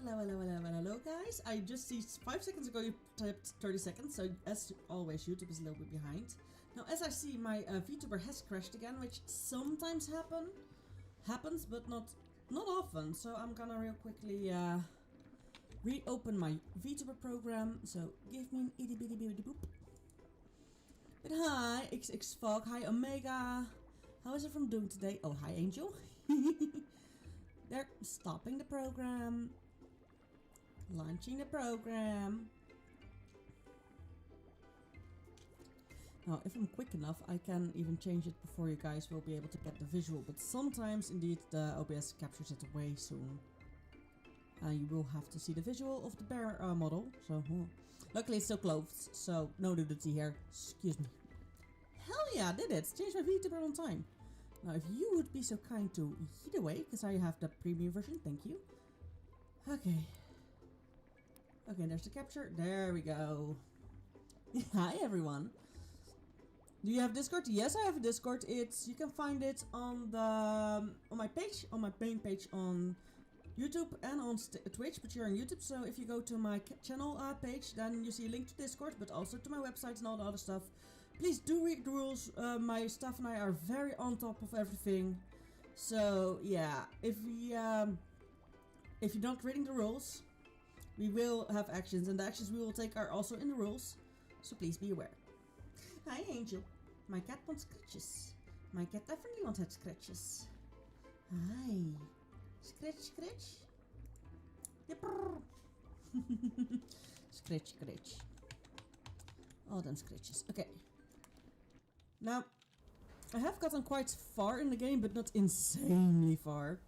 Hello guys. I just see 5 seconds ago you typed 30 seconds, so as always YouTube is a little bit behind. Now as I see my Vtuber has crashed again, which sometimes happens but not often, so I'm gonna real quickly reopen my Vtuber program, so give me an itty bitty bitty boop. But hi XX Fog, hi Omega, how is everyone doing today? Oh hi Angel. They're stopping the program. Launching the program. Now, if I'm quick enough, I can even change it before you guys will be able to get the visual. But sometimes, indeed, the OBS captures it way soon. You will have to see the visual of the bear model. So, luckily it's still closed, so no nudity here. Excuse me. Hell yeah, did it! Changed my VTuber on time. Now, if you would be so kind to heat away, because I have the premium version, thank you. Okay. Okay, there's the capture. There we go. Hi everyone. Do you have Discord? Yes, I have a Discord. You can find it on my page, on my main page on YouTube and on Twitch, but you're on YouTube, so if you go to my channel page, then you see a link to Discord, but also to my website and all the other stuff. Please do read the rules. My staff and I are very on top of everything. So yeah, if you're not reading the rules, we will have actions, and the actions we will take are also in the rules, so please be aware. Hi Angel. My cat wants scratches. My cat definitely wants scratches. Hi. Scratch, scratch. Yep. Scratch, scratch. All them scratches. Okay. Now, I have gotten quite far in the game, but not insanely far.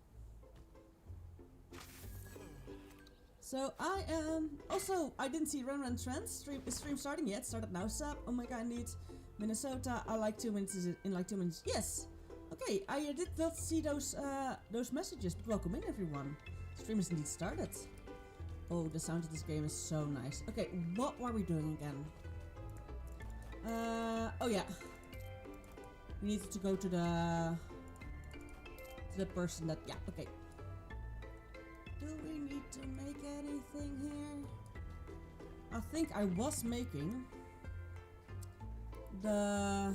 So I am also, I didn't see Run Trends stream starting yet. Started now. Sup? Oh my god, indeed. Minnesota. I like 2 minutes. Is it in like 2 minutes? Yes. Okay. I did not see those messages. But welcome in, everyone. Stream is indeed started. Oh, the sound of this game is so nice. Okay, what were we doing again? Oh yeah. We needed to go to the person that. Yeah. Okay. Do we need to make anything here? I think I was making the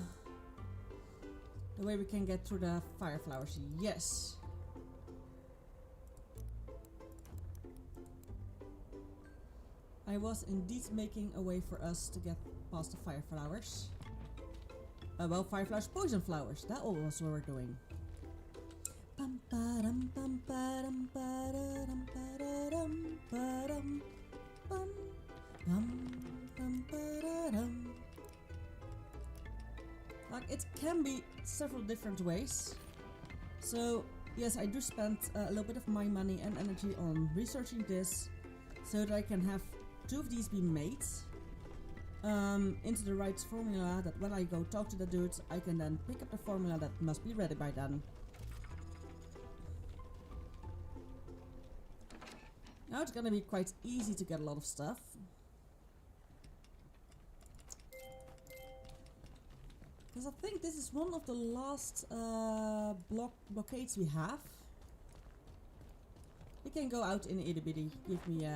way we can get through the fire flowers. Yes. I was indeed making a way for us to get past the fire flowers. Well, fire flowers, poison flowers. That was what we're doing. Bum ba-dum bum ba-dum ba-da-dum ba-da-dum ba-dum bum bum bum ba-da-dum. Like, it can be several different ways. So yes, I do spend a little bit of my money and energy on researching this, so that I can have 2 of these be made into the right formula, that when I go talk to the dude, I can then pick up the formula that must be ready by then. Now it's gonna be quite easy to get a lot of stuff. Because I think this is one of the last blockades we have. We can go out in itty bitty. Give me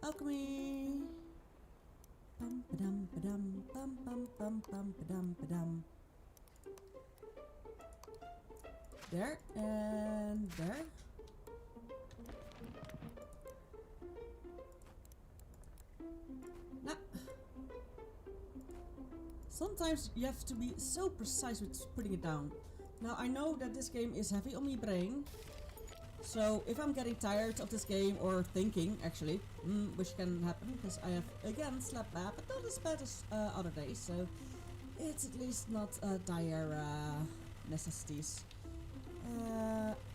alchemy. Bum ba-dum ba-dum bum bum bum bum ba-dum ba-dum. There and there. Sometimes you have to be so precise with putting it down. Now I know that this game is heavy on my brain, so if I'm getting tired of this game or thinking, actually, which can happen because I have again slept bad, but not as bad as other days, so it's at least not dire necessities.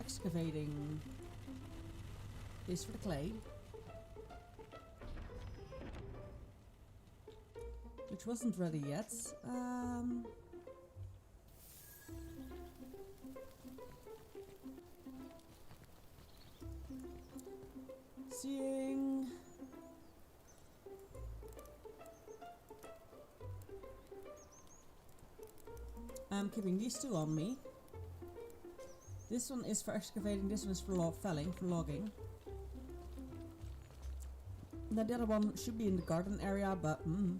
Excavating is for the clay. Which wasn't ready yet. Seeing. I'm keeping these 2 on me. This one is for excavating, this one is for felling, for logging. The other one should be in the garden area, but oh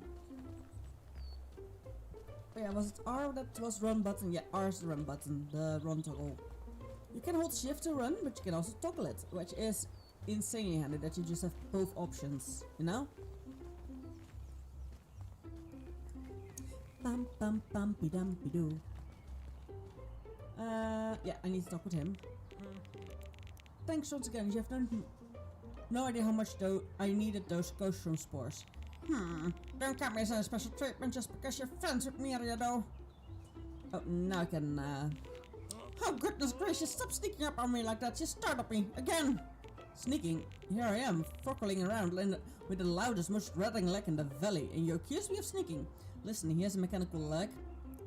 yeah, was it R that was run button? Yeah, R is the run button, the run toggle. You can hold shift to run, but you can also toggle it, which is insanely handy that you just have both options, you know? Bum bum bumpy dumpy doo. Yeah, I need to talk with him. Thanks once again, you have no idea how much I needed those ghost room spores. Don't count me as a special treatment just because you're friends with me, though. Oh, now I can, oh, goodness gracious, stop sneaking up on me like that, you startled me, again! Sneaking? Here I am, forkling around with the loudest, most rattling leg in the valley, and you accuse me of sneaking. Listen, he has a mechanical leg,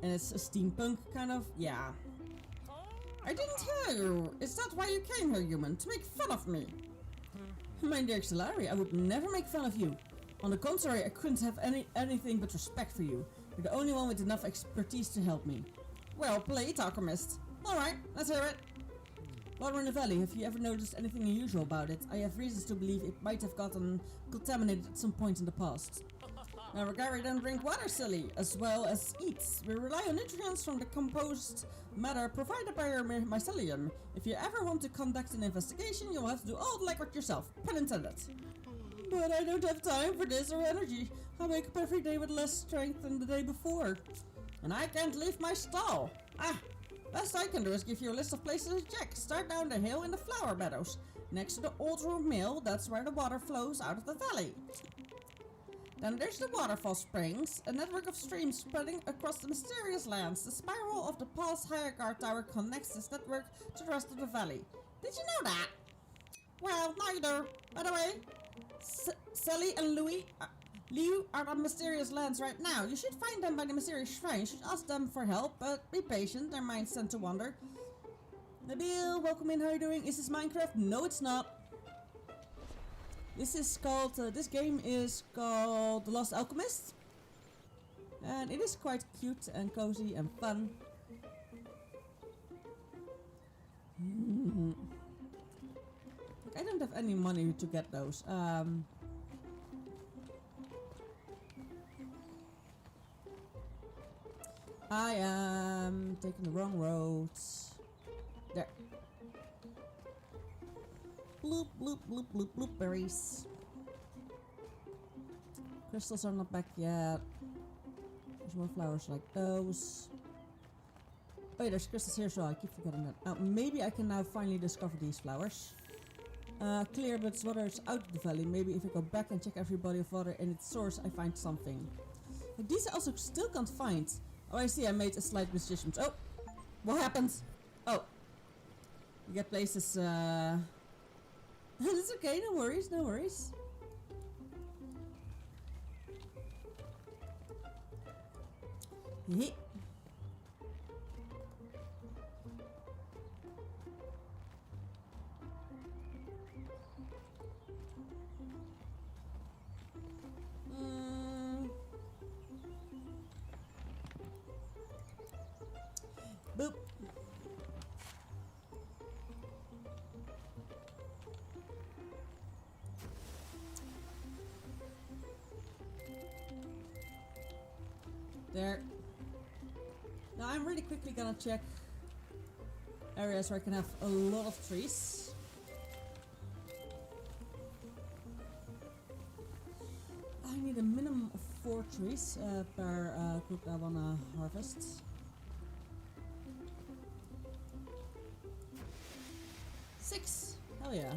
and it's a steampunk kind of, yeah. I didn't hear you! Is that why you came here, human? To make fun of me? My dear Xelari, I would never make fun of you. On the contrary, I couldn't have anything but respect for you. You're the only one with enough expertise to help me. Well played, Alchemist. Alright, let's hear it. Water in the valley, have you ever noticed anything unusual about it? I have reasons to believe it might have gotten contaminated at some point in the past. Now, Regari don't drink water, silly, as well as eats. We rely on nutrients from the composed matter provided by your mycelium. If you ever want to conduct an investigation, you'll have to do all the legwork yourself. Pun intended. But I don't have time for this or energy. I wake up every day with less strength than the day before. And I can't leave my stall. Best I can do is give you a list of places to check. Start down the hill in the flower meadows. Next to the old room mill, that's where the water flows out of the valley. Then there's the waterfall springs, a network of streams spreading across the mysterious lands. The spiral of the past higher guard tower connects this network to the rest of the valley. Did you know that? Well, neither. By the way, Sally and Liu are on mysterious lands right now. You should find them by the mysterious shrine. You should ask them for help, but be patient. Their minds tend to wander. Nabil, welcome in. How are you doing? Is this Minecraft? No, it's not. This is called, this game is called The Lost Alchemist. And it is quite cute and cozy and fun. I don't have any money to get those. I am taking the wrong road. There. Bloop, bloop, bloop, bloop, bloop, berries. Crystals are not back yet. There's more flowers like those. Oh yeah, there's crystals here, so I keep forgetting that. Maybe I can now finally discover these flowers. Clear, but water is out of the valley. Maybe if I go back and check every body of water in its source, I find something. But these I also still can't find. Oh, I see, I made a slight decision. Oh! What happened? Oh. You get places, It's okay, no worries, no worries. Hee. Boop. There. Now I'm really quickly gonna check areas where I can have a lot of trees. I need a minimum of 4 trees per group I wanna harvest. 6! Hell yeah.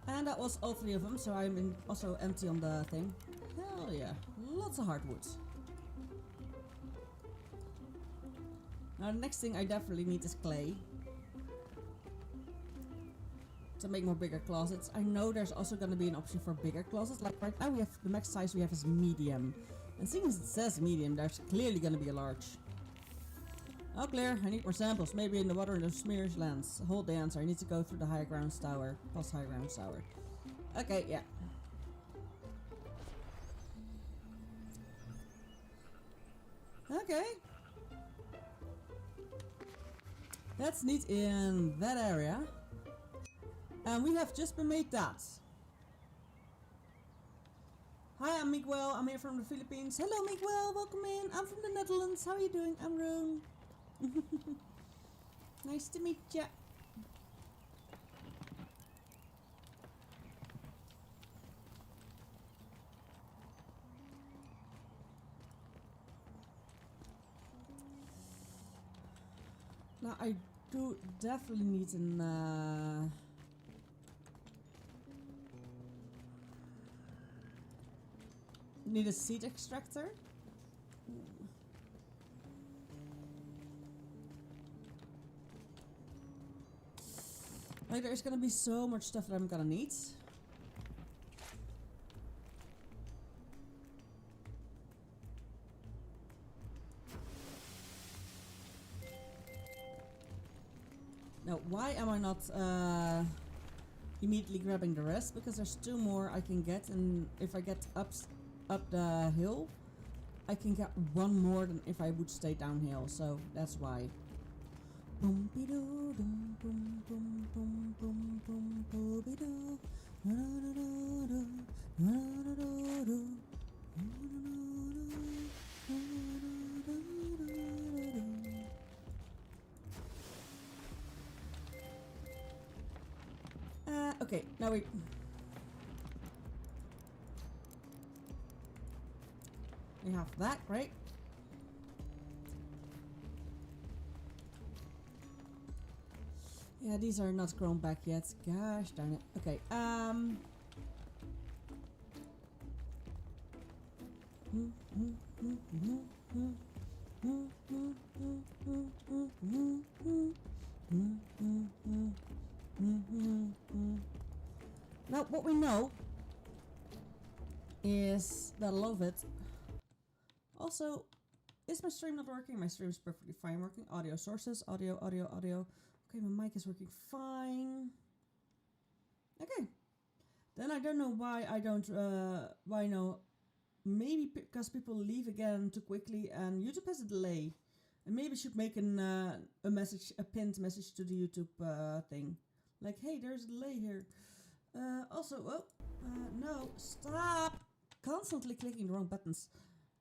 And that was all 3 of them, so I'm also empty on the thing. Hell yeah, lots of hardwood. Now the next thing I definitely need is clay. To make more bigger closets. I know there's also going to be an option for bigger closets. Like right now we have, the max size we have is medium. And seeing as it says medium, there's clearly going to be a large. Oh clear, I need more samples. Maybe in the water in the smears lands. Hold the answer, I need to go through the high ground tower. Past high ground tower. Okay, yeah. Okay. That's neat in that area. And we have just been made that. Hi, I'm Miguel. I'm here from the Philippines. Hello, Miguel. Welcome in. I'm from the Netherlands. How are you doing? I'm Roon. Nice to meet ya. Now I do definitely need an need a seed extractor. Like there's gonna be so much stuff that I'm gonna need. Now, why am I not immediately grabbing the rest? Because there's 2 more I can get, and if I get up the hill, I can get 1 more than if I would stay downhill. So that's why. Okay, now we have that, right? Yeah, these are not grown back yet. Gosh darn it. Okay, now what we know is that a lot of it. Also, is my stream not working? My stream is perfectly fine working. Audio sources, audio. Okay, my mic is working fine. Okay. Then I don't know why I don't, why no. Maybe because people leave again too quickly and YouTube has a delay. And maybe should make a pinned message to the YouTube thing. Like, hey, there's a delay here. Also, oh, no, stop! Constantly clicking the wrong buttons.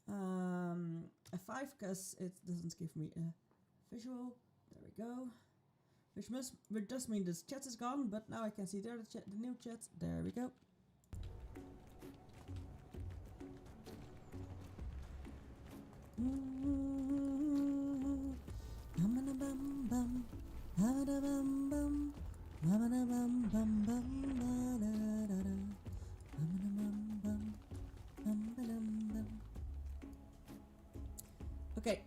A 5 because it doesn't give me a visual. There we go. Which just mean this chat is gone, but now I can see there the new chat. There we go. Okay,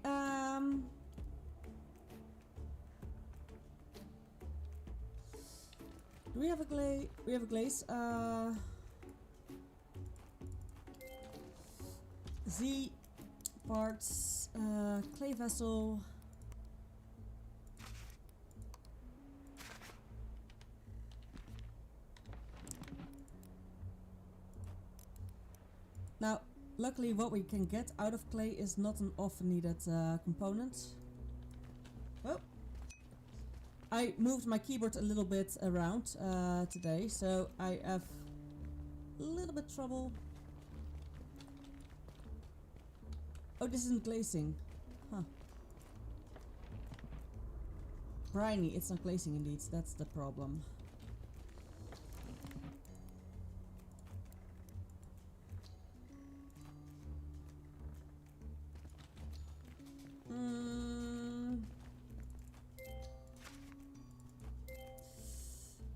do we have a glaze? We have a glaze. Z parts, clay vessel. Now, luckily what we can get out of clay is not an often needed component. Oh, I moved my keyboard a little bit around today, so I have a little bit trouble. Oh, this isn't glazing. Huh. Briny, it's not glazing indeed, that's the problem.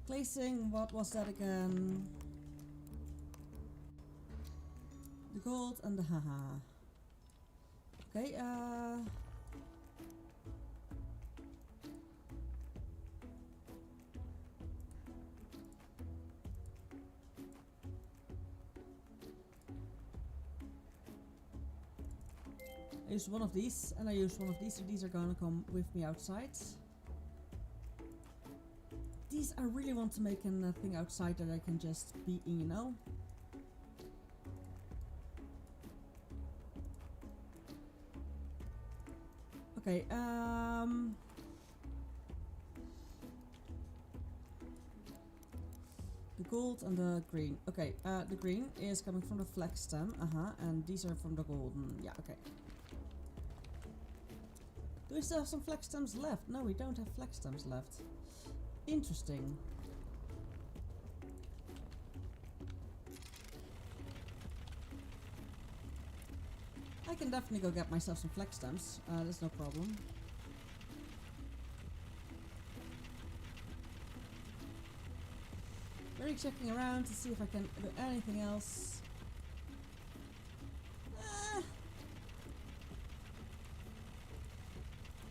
Glazing, what was that again? The gold and the haha. Okay, I use one of these and I use one of these, so these are gonna come with me outside. These I really want to make a thing outside that I can just be in, you know? Okay, gold and the green. Okay, the green is coming from the flex stem. And these are from the golden. Yeah, okay. Do we still have some flex stems left? No, we don't have flex stems left. Interesting. I can definitely go get myself some flex stems. That's no problem. Very checking around to see if I can do anything else.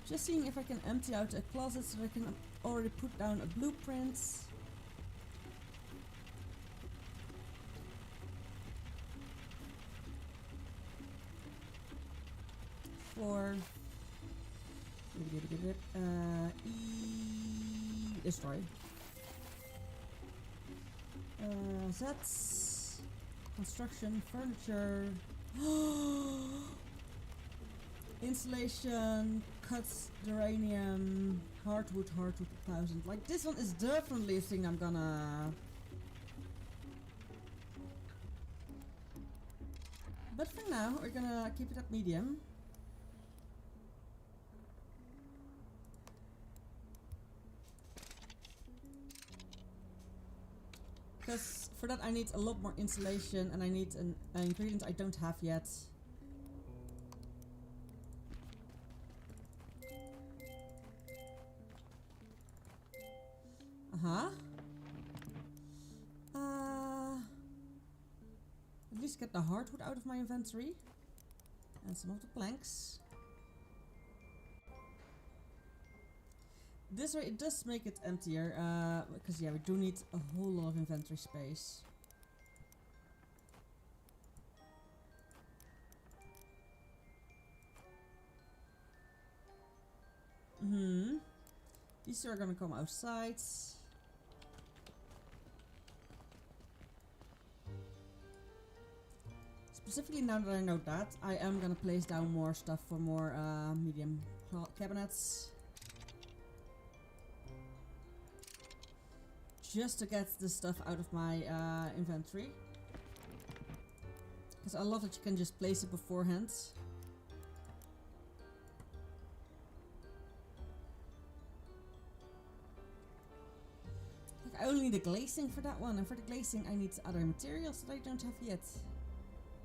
Just seeing if I can empty out a closet so I can already put down a blueprint. For destroy. That's construction, furniture, insulation, cuts, geranium, hardwood 1000. Like this one is definitely a thing I'm gonna. But for now, we're gonna keep it at medium. Because for that I need a lot more insulation and I need an ingredient I don't have yet. At least get the hardwood out of my inventory. And some of the planks. This way it does make it emptier, because yeah, we do need a whole lot of inventory space. These two are gonna come outside. Specifically now that I know that, I am gonna place down more stuff for more medium cabinets. Just to get the stuff out of my inventory. Because I love that you can just place it beforehand. Like I only need the glazing for that one, and for the glazing I need other materials that I don't have yet.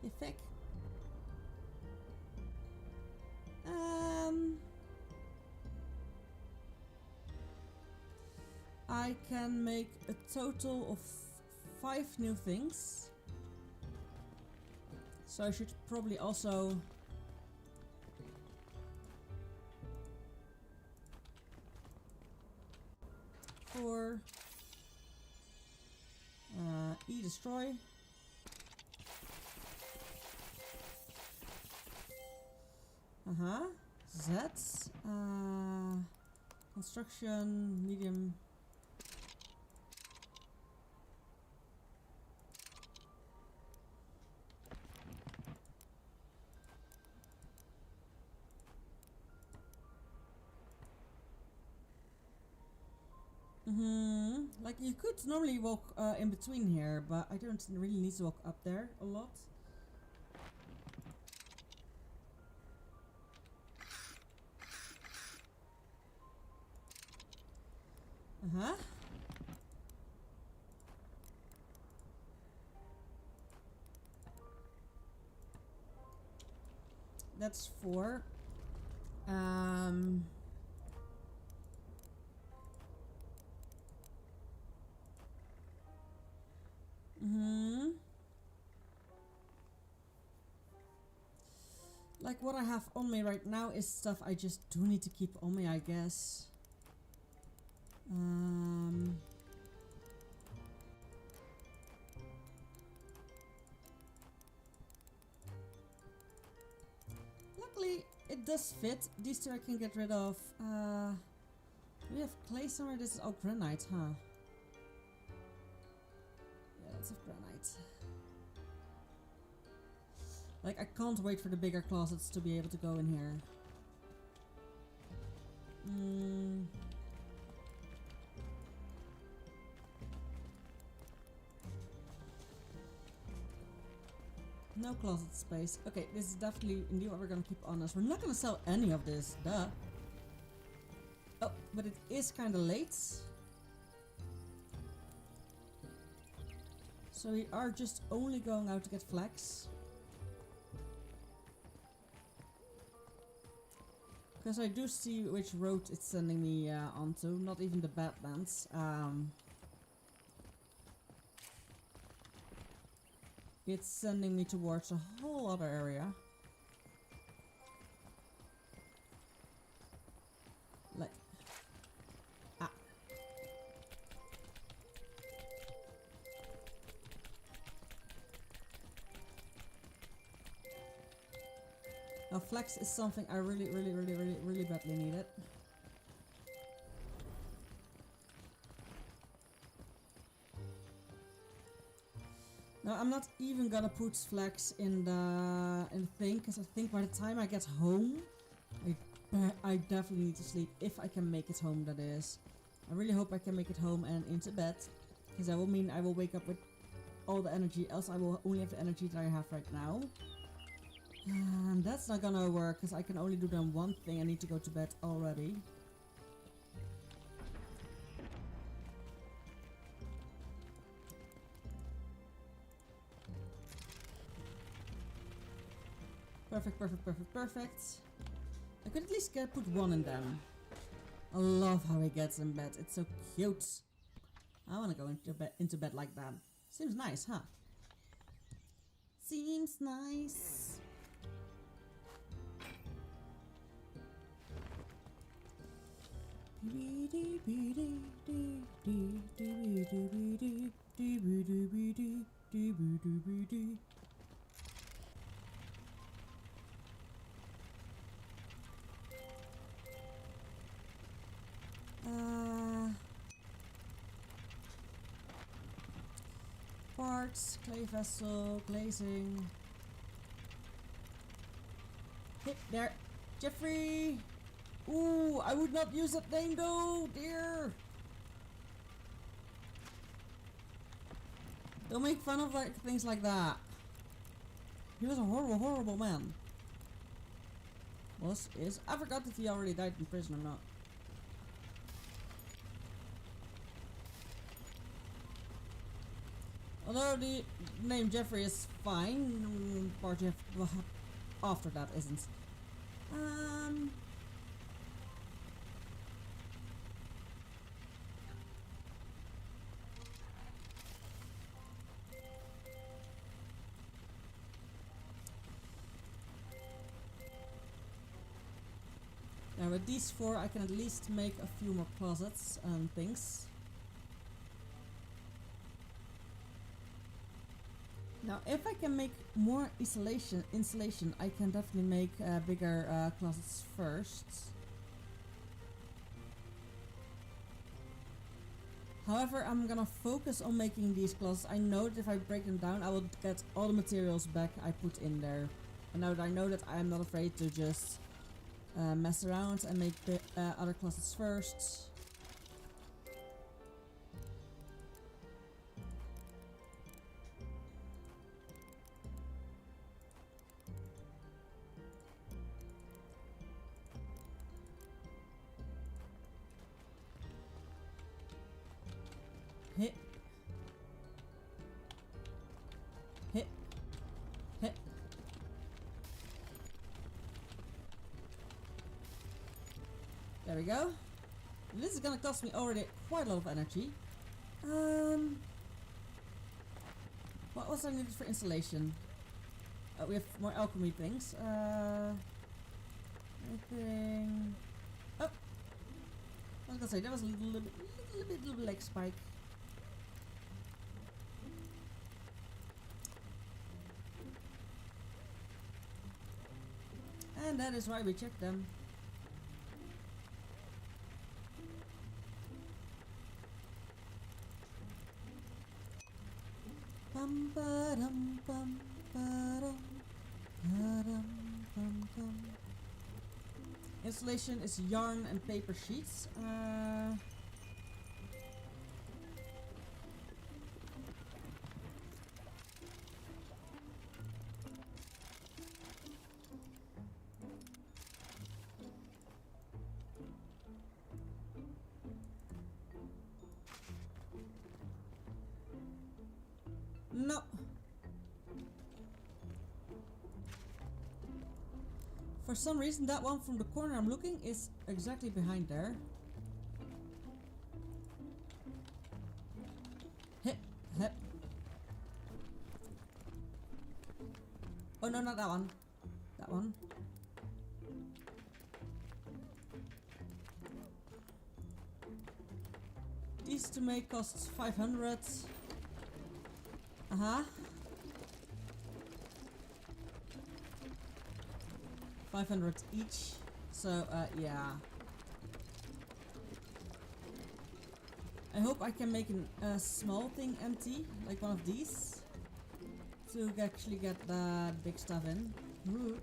You thick? I can make a total of 5 new things. So I should probably also for destroy. That's construction medium. Like you could normally walk in between here, but I don't really need to walk up there a lot. That's 4. Like what I have on me right now is stuff I just do need to keep on me, I guess. Luckily, it does fit. These two I can get rid of. Do we have clay somewhere? This is all granite, huh? Yeah, lots of granite. Like, I can't wait for the bigger closets to be able to go in here. No closet space. Okay, this is definitely indeed what we're gonna keep on us. We're not gonna sell any of this, duh. Oh, but it is kinda late. So we are just only going out to get flax. Because I do see which road it's sending me onto, not even the Badlands. It's sending me towards a whole other area. Like... Ah. Now flax is something I really badly needed. Now I'm not even gonna put flax in the thing, because I think by the time I get home, I definitely need to sleep, if I can make it home, that is. I really hope I can make it home and into bed, because that will mean I will wake up with all the energy, else I will only have the energy that I have right now. And that's not gonna work, because I can only do then one thing. I need to go to bed already. Perfect. I could at least put one in them. I love how he gets in bed. It's so cute. I want to go into bed like that. Seems nice, huh? Seems nice. Parts, clay vessel, glazing. Hey, there. Jeffrey! Ooh, I would not use that name though, dear! Don't make fun of like things like that. He was a horrible man. I forgot if he already died in prison or not. Although the name Jeffrey is fine, or Jeff after that isn't. Now with these 4 I can at least make a few more closets and things. Now if I can make more insulation, I can definitely make bigger closets first. However, I'm gonna focus on making these closets. I know that if I break them down I will get all the materials back I put in there. And now that I know that I'm not afraid to just mess around and make the other closets first. Hit. Hit. Hit. There we go. This is gonna cost me already quite a lot of energy. What was I needed for insulation? We have more alchemy things. Anything? Oh! I was gonna say, that was a little leg spike. And that is why we checked them. Bum ba dum bum ba dum ba dum bum bum. Insulation is yarn and paper sheets. For some reason, that one from the corner I'm looking is exactly behind there. Heh, heh. Oh no, not that one. That one. These to make costs 500. Uh-huh. 500 each. So, yeah. I hope I can make a small thing empty, like one of these, to actually get the big stuff in. Ooh.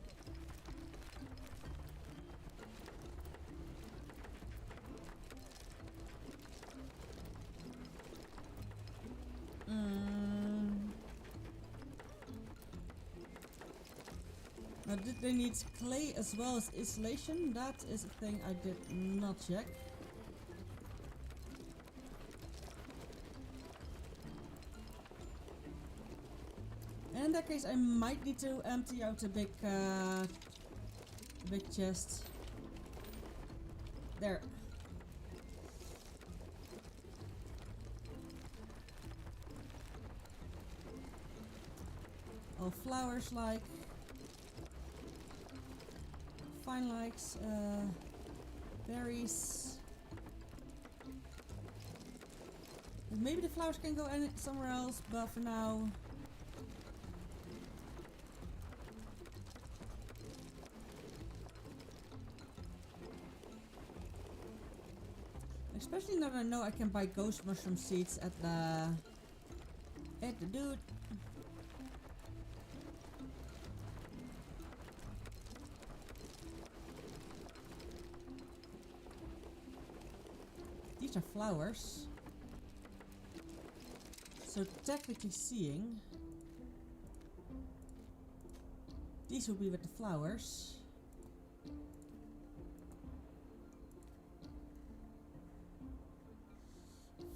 Now, did they need clay as well as insulation? That is a thing I did not check. And in that case, I might need to empty out a big chest. There. All flowers like. Fine likes, berries. Maybe the flowers can go somewhere else, but for now. Especially now that I know I can buy ghost mushroom seeds at the dude. These are flowers. So technically seeing, these will be with the flowers.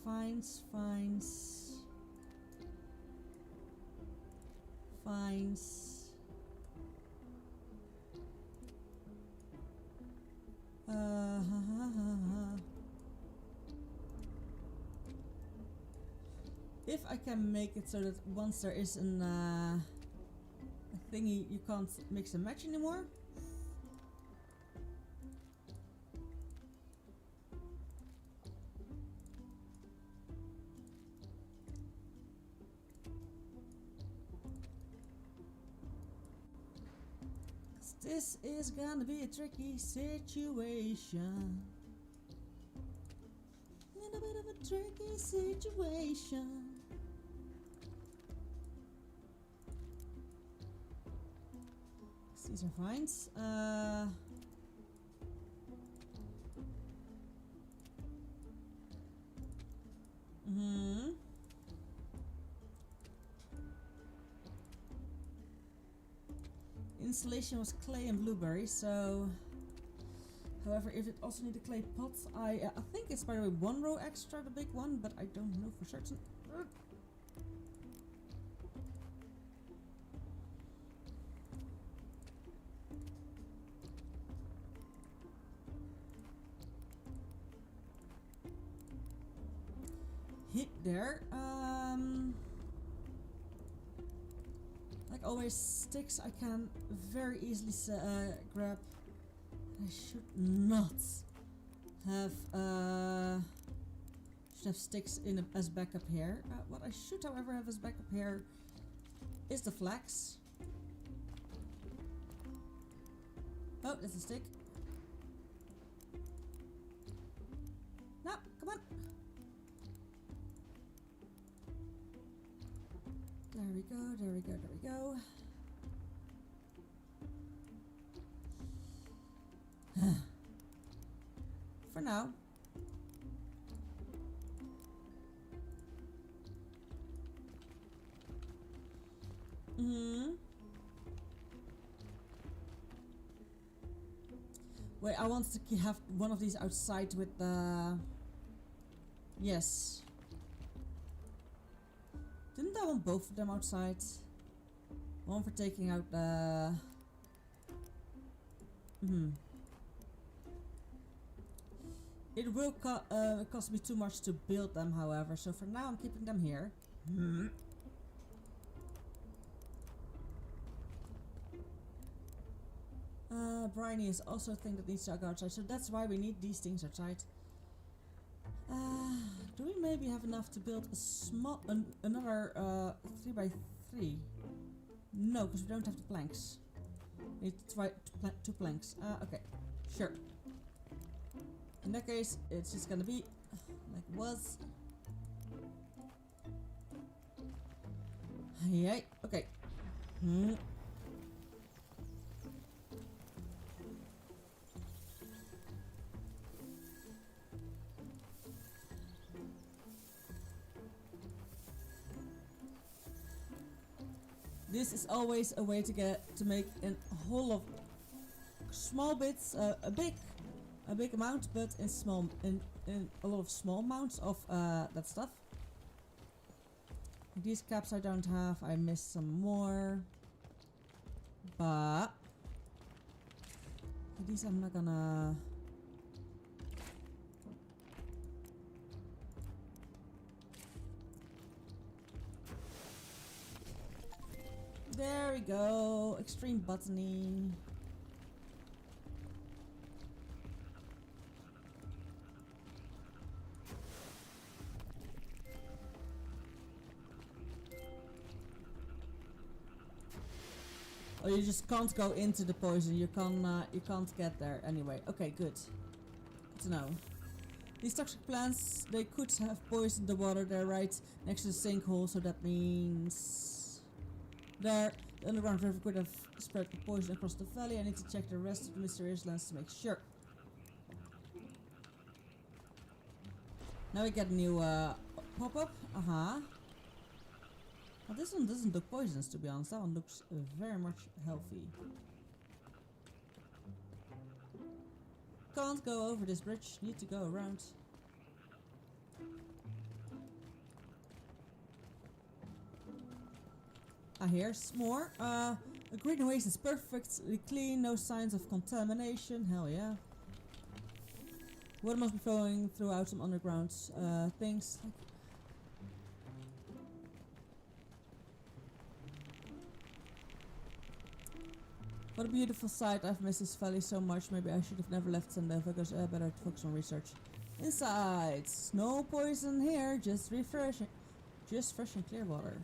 Finds. If I can make it so that once there is a thingy, you can't mix and match anymore. This is gonna be a tricky situation. Little bit of a tricky situation. These are vines. Insulation was clay and blueberry, so. However, if it also need a clay pot, I think it's by the way 1 row extra, the big one, but I don't know for certain. Hit there. Like always, sticks I can very easily grab. I should not have sticks in as backup here. What I should, however, have as backup here is the flax. Oh, that's a stick. No, come on. There we go, there we go, there we go. For now. Wait, I want to have one of these outside with the... Yes. Didn't I want both of them outside? One for taking out the... It will cost me too much to build them, however, so for now I'm keeping them here. Briny is also a thing that needs to go outside, so that's why we need these things outside. Do we maybe have enough to build a small, another 3x3? No, because we don't have the planks. We need to try two planks. Okay, sure. In that case, it's just gonna be like it was. Yay, okay. This is always a way to make a whole of small bits, a big amount, but in a lot of small amounts of that stuff. These caps I don't have. I missed some more, but these I'm not gonna. There we go. Extreme botany. Oh, you just can't go into the poison. You can't get there anyway. Okay, good. Good to know. These toxic plants, they could have poisoned the water. They're right next to the sinkhole, so that means the underground river could have spread the poison across the valley. I need to check the rest of the mysterious lands to make sure. Now we get a new pop-up. Well, this one doesn't look poisonous, to be honest. That one looks very much healthy. Can't go over this bridge. Need to go around. Here's more. A green oasis is perfectly clean, no signs of contamination. Hell yeah. Water must be flowing throughout some underground things. What a beautiful sight. I've missed this valley so much. Maybe I should have never left Sandova, because I better focus on research. Inside. No poison here. Just refreshing. Just fresh and clear water.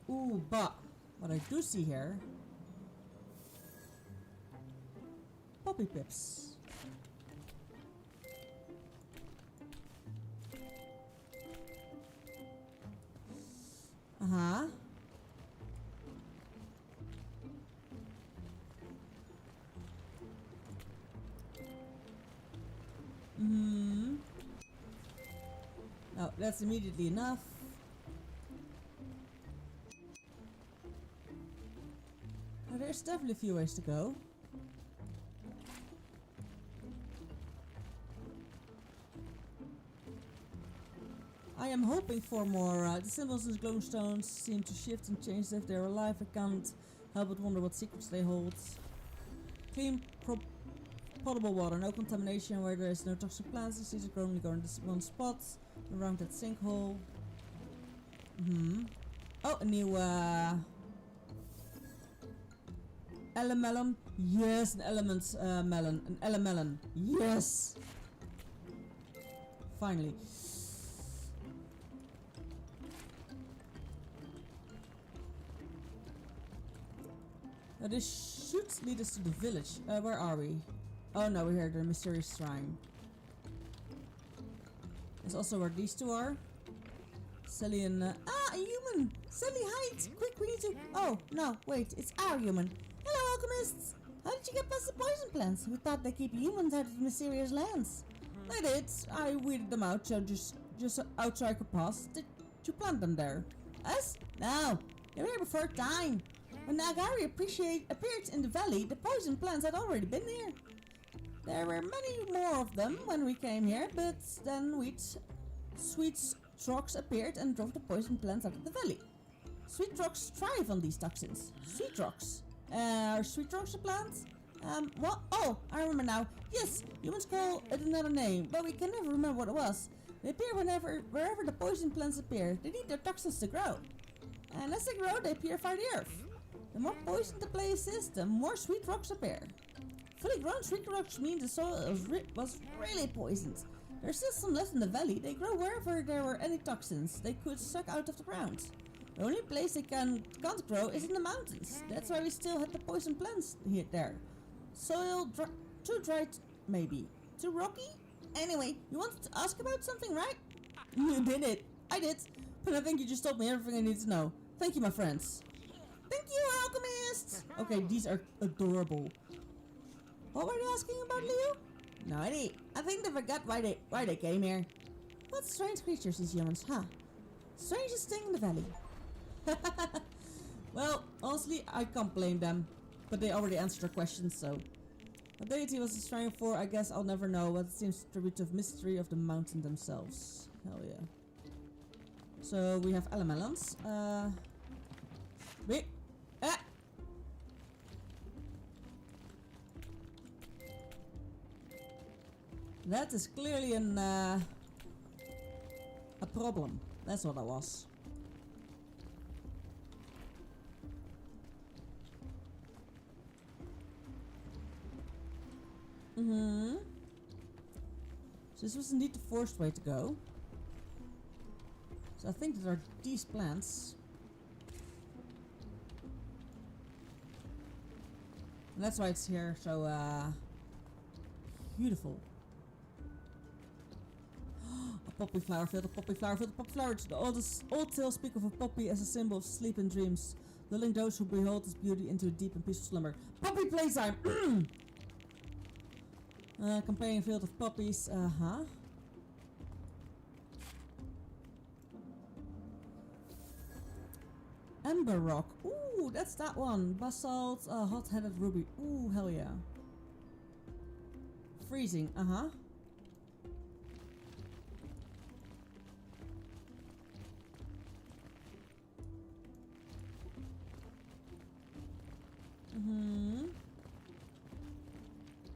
Ooh, but what I do see here, poppy pips. Oh, that's immediately enough. There's definitely a few ways to go. I am hoping for more. The symbols and glowstones seem to shift and change if they're alive. I can't help but wonder what secrets they hold. Clean, potable water, no contamination where there is no toxic plants. The seeds are only going to one spot around that sinkhole. Oh, a new elemelon. Yes, an element melon. An elemelon. Yes! Finally. Now this should lead us to the village. Where are we? Oh no, we're here, the mysterious shrine. That's also where these two are. Sally and... a human! Sally, hide! Quick, we need to... Oh, no, wait, it's our human. Hello, alchemists! How did you get past the poison plants? We thought they keep humans out of the mysterious lands. They did. I weeded them out, so just out so I could pass. Did you plant them there? Us? No. They were here before time. When Nagari appeared in the valley, the poison plants had already been here. There were many more of them when we came here, but then sweet rocks appeared and drove the poison plants out of the valley. Sweet rocks thrive on these toxins. Sweet rocks. Are sweet rocks a plant? What? Oh, I remember now. Yes, humans call it another name, but we can never remember what it was. They appear wherever the poison plants appear. They need their toxins to grow. And as they grow, they purify the earth. The more poison the place is, the more sweet rocks appear. Fully grown sweet rocks mean the soil was really poisoned. There's still some left in the valley. They grow wherever there were any toxins they could suck out of the ground. The only place they can't grow is in the mountains. That's why we still had the poison plants here there. Soil too dry, maybe. Too rocky? Anyway, you wanted to ask about something, right? You did it. I did. But I think you just told me everything I need to know. Thank you, my friends. Thank you, alchemist! Okay, these are adorable. What were they asking about, Leo? No idea. I think they forgot why they came here. What strange creatures these humans, huh? Strangest thing in the valley. Well, honestly, I can't blame them. But they already answered our questions, so... What deity was he trying for? I guess I'll never know. What seems to be the mystery of the mountain themselves. Hell yeah. So, we have elementals. Wait. Ah! That is clearly a problem. That's what that was. So this was indeed the forced way to go. So I think there are these plants. And that's why it's here so beautiful. A poppy flower field, a poppy flower field, a poppy flower. The old tales speak of a poppy as a symbol of sleep and dreams, lulling those who behold its beauty into a deep and peaceful slumber. Poppy playtime! Comparing a field of poppies, Ember rock. Ooh, that's that one. Basalt, hot-headed ruby. Ooh, hell yeah. Freezing,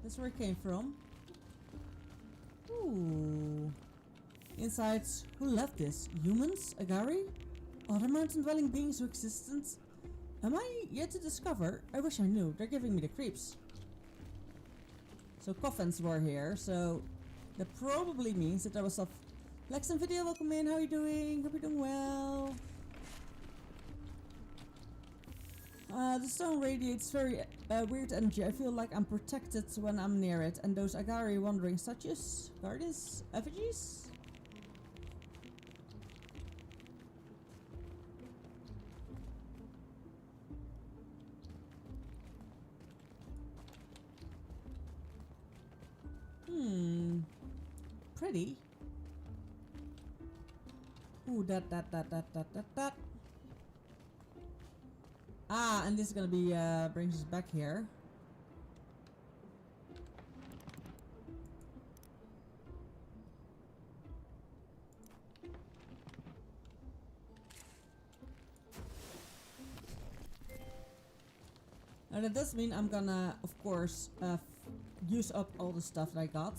That's where it came from. Ooh. Inside, who left this? Humans? Agari? Other mountain-dwelling beings who existed? Am I yet to discover? I wish I knew. They're giving me the creeps. So coffins were here, so that probably means that there was stuff. Lex and Video, welcome in. How are you doing? Hope you're doing well. The stone radiates very weird energy. I feel like I'm protected when I'm near it. And those Agari wandering statues? Guardians? Effigies? Pretty. Ooh, that. Ah, and this is gonna be, brings us back here. Now that does mean I'm gonna, of course, use up all the stuff that I got.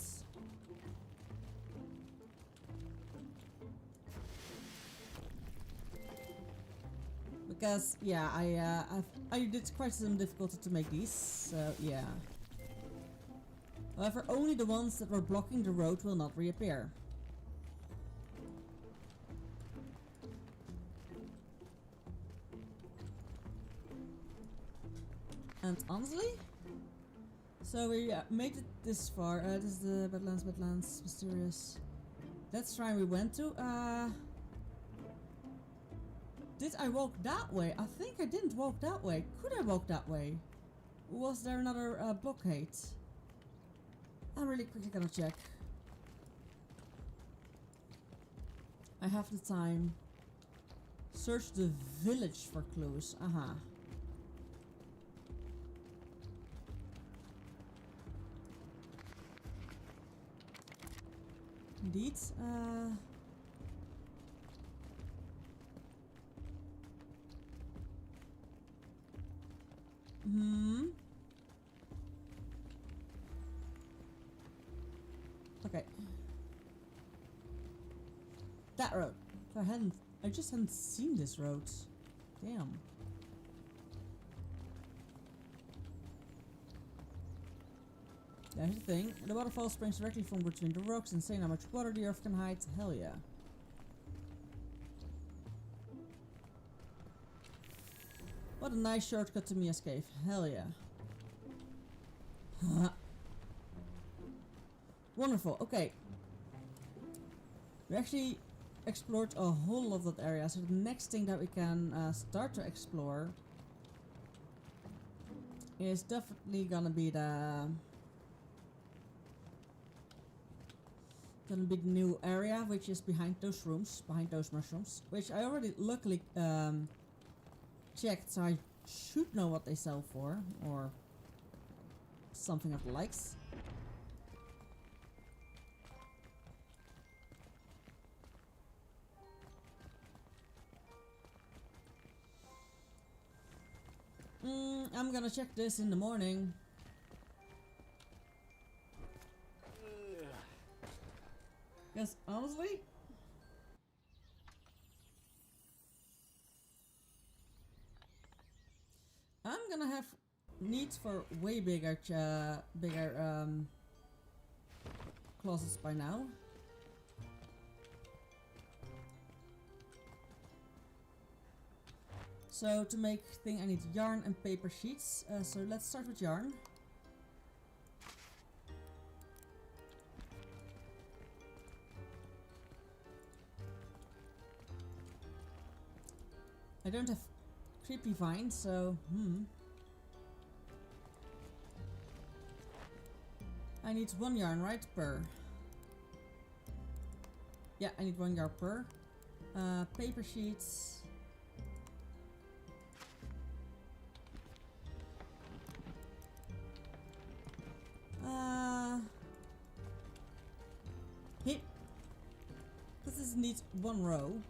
Because yeah, I did quite some difficulty to make these, so yeah. However, only the ones that were blocking the road will not reappear. And honestly, so we made it this far. This is the Badlands, mysterious. That shrine we went to. Did I walk that way? I think I didn't walk that way. Could I walk that way? Was there another blockade? I'm really quickly gonna check. I have the time. Search the village for clues. Indeed. Okay. That road. I just hadn't seen this road. Damn. There's the thing. The waterfall springs directly from between the rocks. Insane how much water the earth can hide. Hell yeah. What a nice shortcut to Mia's cave. Hell yeah. Wonderful. Okay. We actually explored a whole lot of that area. So the next thing that we can start to explore is definitely gonna be the new area, which is behind those rooms, behind those mushrooms, which I already luckily checked, so I should know what they sell for, or something of the likes. I'm gonna check this in the morning. Because honestly, I'm gonna have needs for way bigger closets by now. So to make thing I need yarn and paper sheets. So let's start with yarn. I don't have creepy vines, so I need 1 yarn, right? Per. Yeah, I need 1 yarn per. Paper sheets. Hit. This needs 1 row.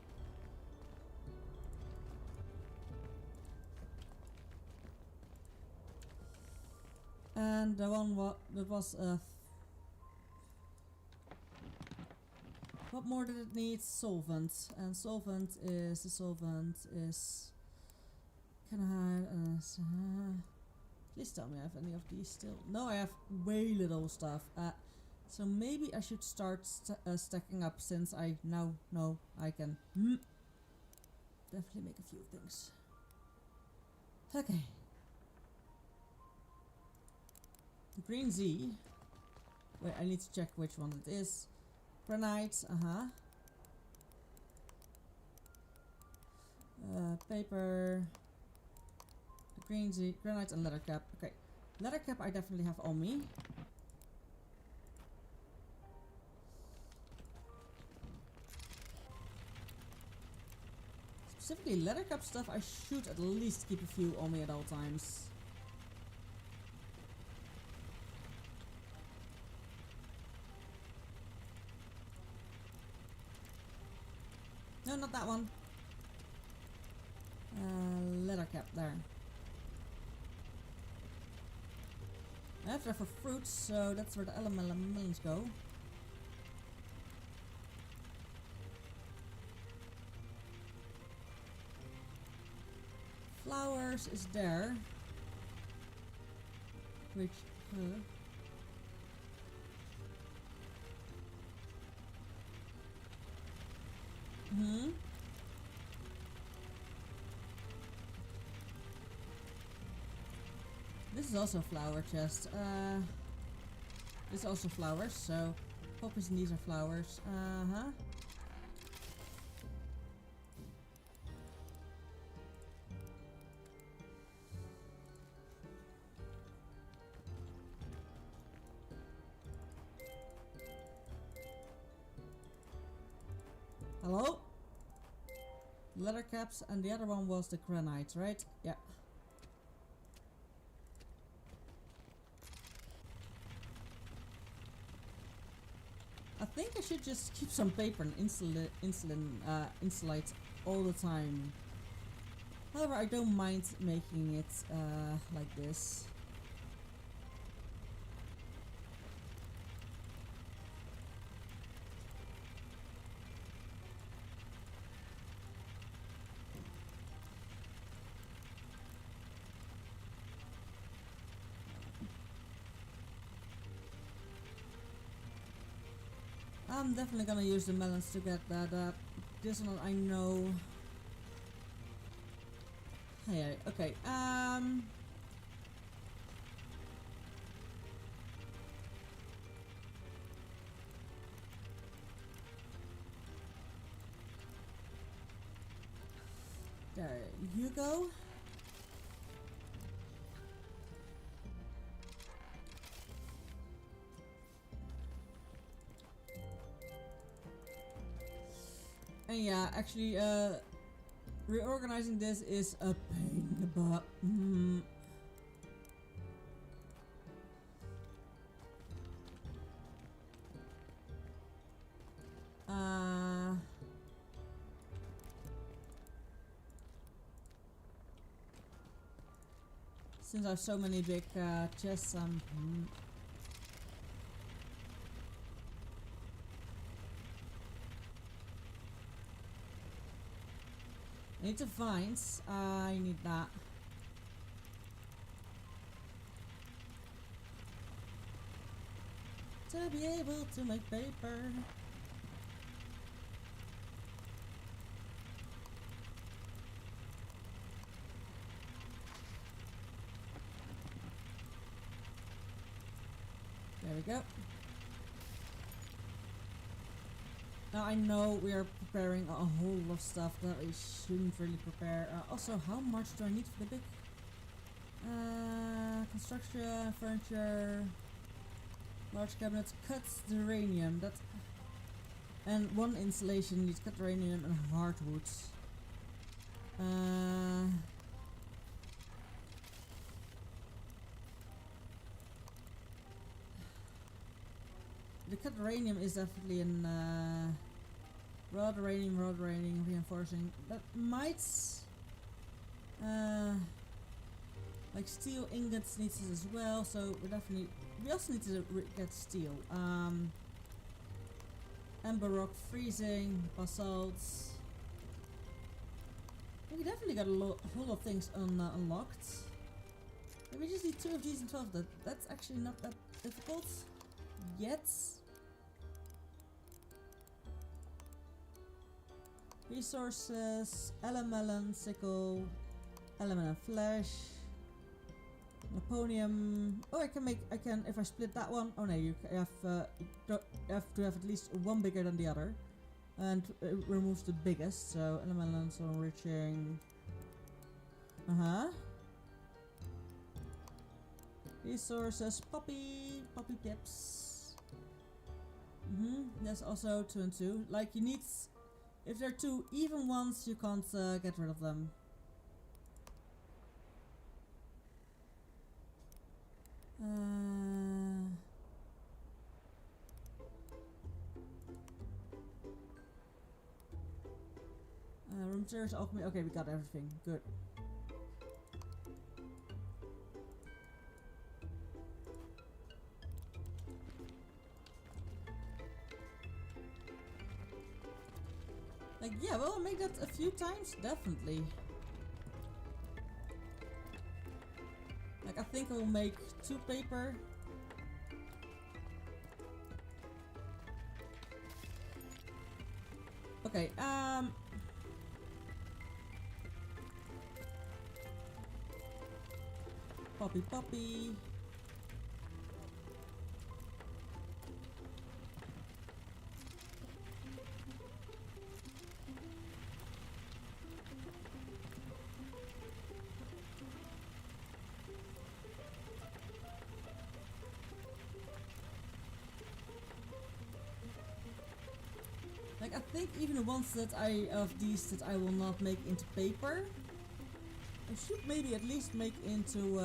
And the one that was what more did it need? Solvent. And solvent is can I please tell me I have any of these still. No, I have way little stuff. So maybe I should start stacking up, since I now know I can definitely make a few things. Okay. Green Z. Wait, I need to check which one it is. Granite, paper. The green Z, granite and leather cap. Okay. Leather cap I definitely have on me. Specifically leather cap stuff, I should at least keep a few on me at all times. No, not that one. Leather cap there. I have there for fruits, so that's where the melons go. Flowers is there. Which, This is also a flower chest. This is also flowers, so poppies and these are flowers. Hello? Leather caps, and the other one was the granite, right? Yeah. I think I should just keep some paper and insulate all the time. However, I don't mind making it like this. I'm definitely gonna use the melons to get that. This one I know. Hey, okay. There you go. And yeah, actually, reorganizing this is a pain in the butt. Since I have so many big chests, I need to find. I need that. To be able to make paper. There we go. Now I know we are preparing a whole lot of stuff that we shouldn't really prepare. Also, how much do I need for the big construction, furniture, large cabinets, cut uranium. That and one installation needs cut uranium and hardwoods. The cut uranium is definitely in raw uranium reinforcing. That might like steel ingots needs it as well, so we also need to get steel. Amber rock freezing, basalts. We definitely got a whole lot of things unlocked. And we just need 2 of these and 12. That's actually not that difficult yet. Resources, elemelon, sickle, element flesh, Laponium. Oh, I can, if I split that one. Oh no, you have to have at least one bigger than the other. And it removes the biggest, so elemental, so enriching. Resources, poppy pips. There's also 2 and 2. Like you need, if they're 2 even ones, you can't get rid of them. Room service, alchemy. Okay, we got everything. Good. Like, yeah, well, I'll make that a few times, definitely. Like, I think I'll make 2 paper. Okay, Poppy. Like, I think even the ones that I will not make into paper, I should maybe at least make into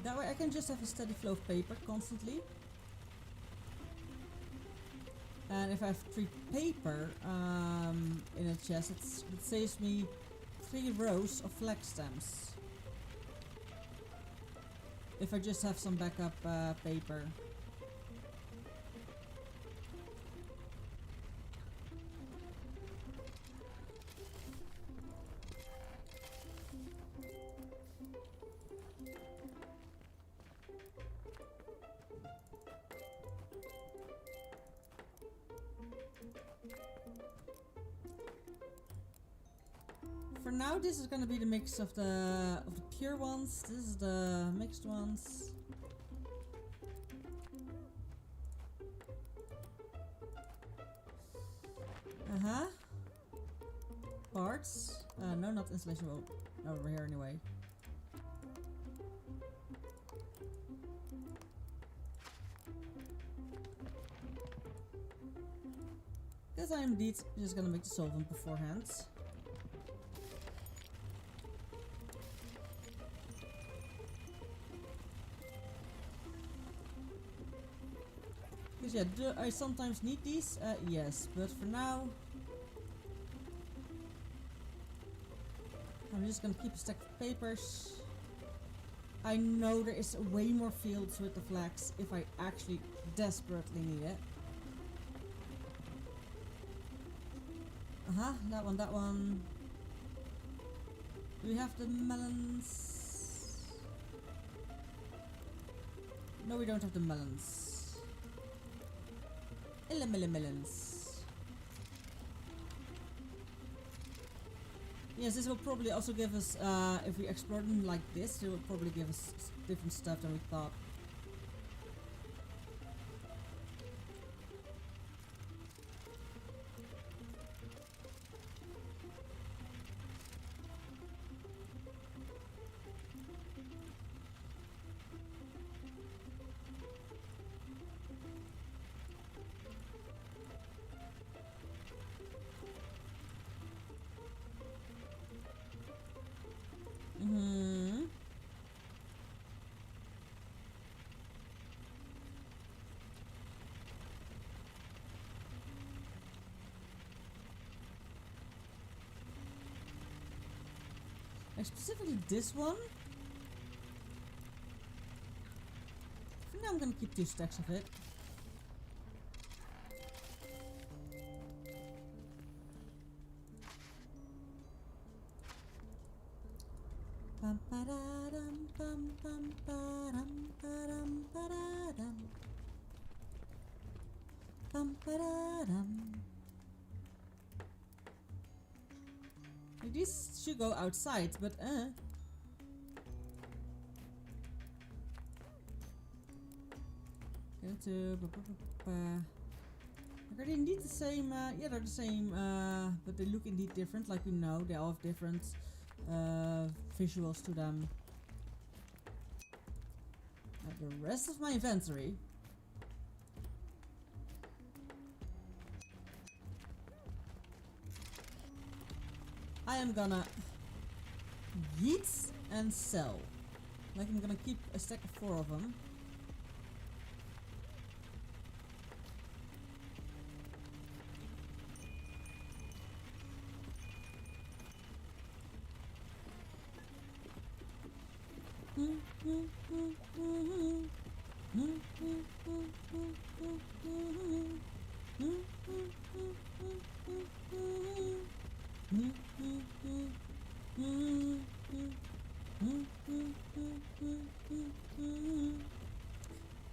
that way I can just have a steady flow of paper constantly. And if I have 3 paper in a chest, it saves me 3 rows of flag stems. If I just have some backup paper. For now, this is gonna be the mix of the pure ones. This is the mixed ones. Parts. No, not installation. Well, over here anyway. Because I'm indeed just gonna make the solvent beforehand. Because yeah, do I sometimes need these? Yes, but for now I'm just gonna keep a stack of papers. I know there is way more fields with the flags if I actually desperately need it. That one. Do we have the melons? No, we don't have the melons. Melons. Yes, this will probably also give us, if we explore them like this, it will probably give us different stuff than we thought. Like specifically this one. For now I'm gonna keep 2 stacks of it. Pam padadam pam pam padam padam padadam pam padadam. These should go outside, but go to they're indeed the same. Yeah, they're the same, but they look indeed different. Like we know, they all have different visuals to them. The rest of my inventory. I am gonna yeet and sell. Like I'm gonna keep a stack of 4 of them.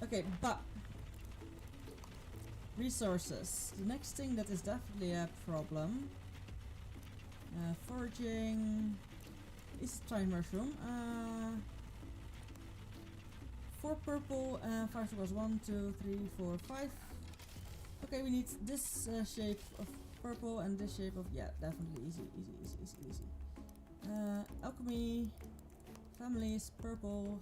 Okay, but resources. The next thing that is definitely a problem. Foraging is try mushroom. 4 purple and 5 sugars. 1, 2, 3, 4, 5. Okay, we need this shape of purple and this shape of definitely easy. Alchemy, families, purple.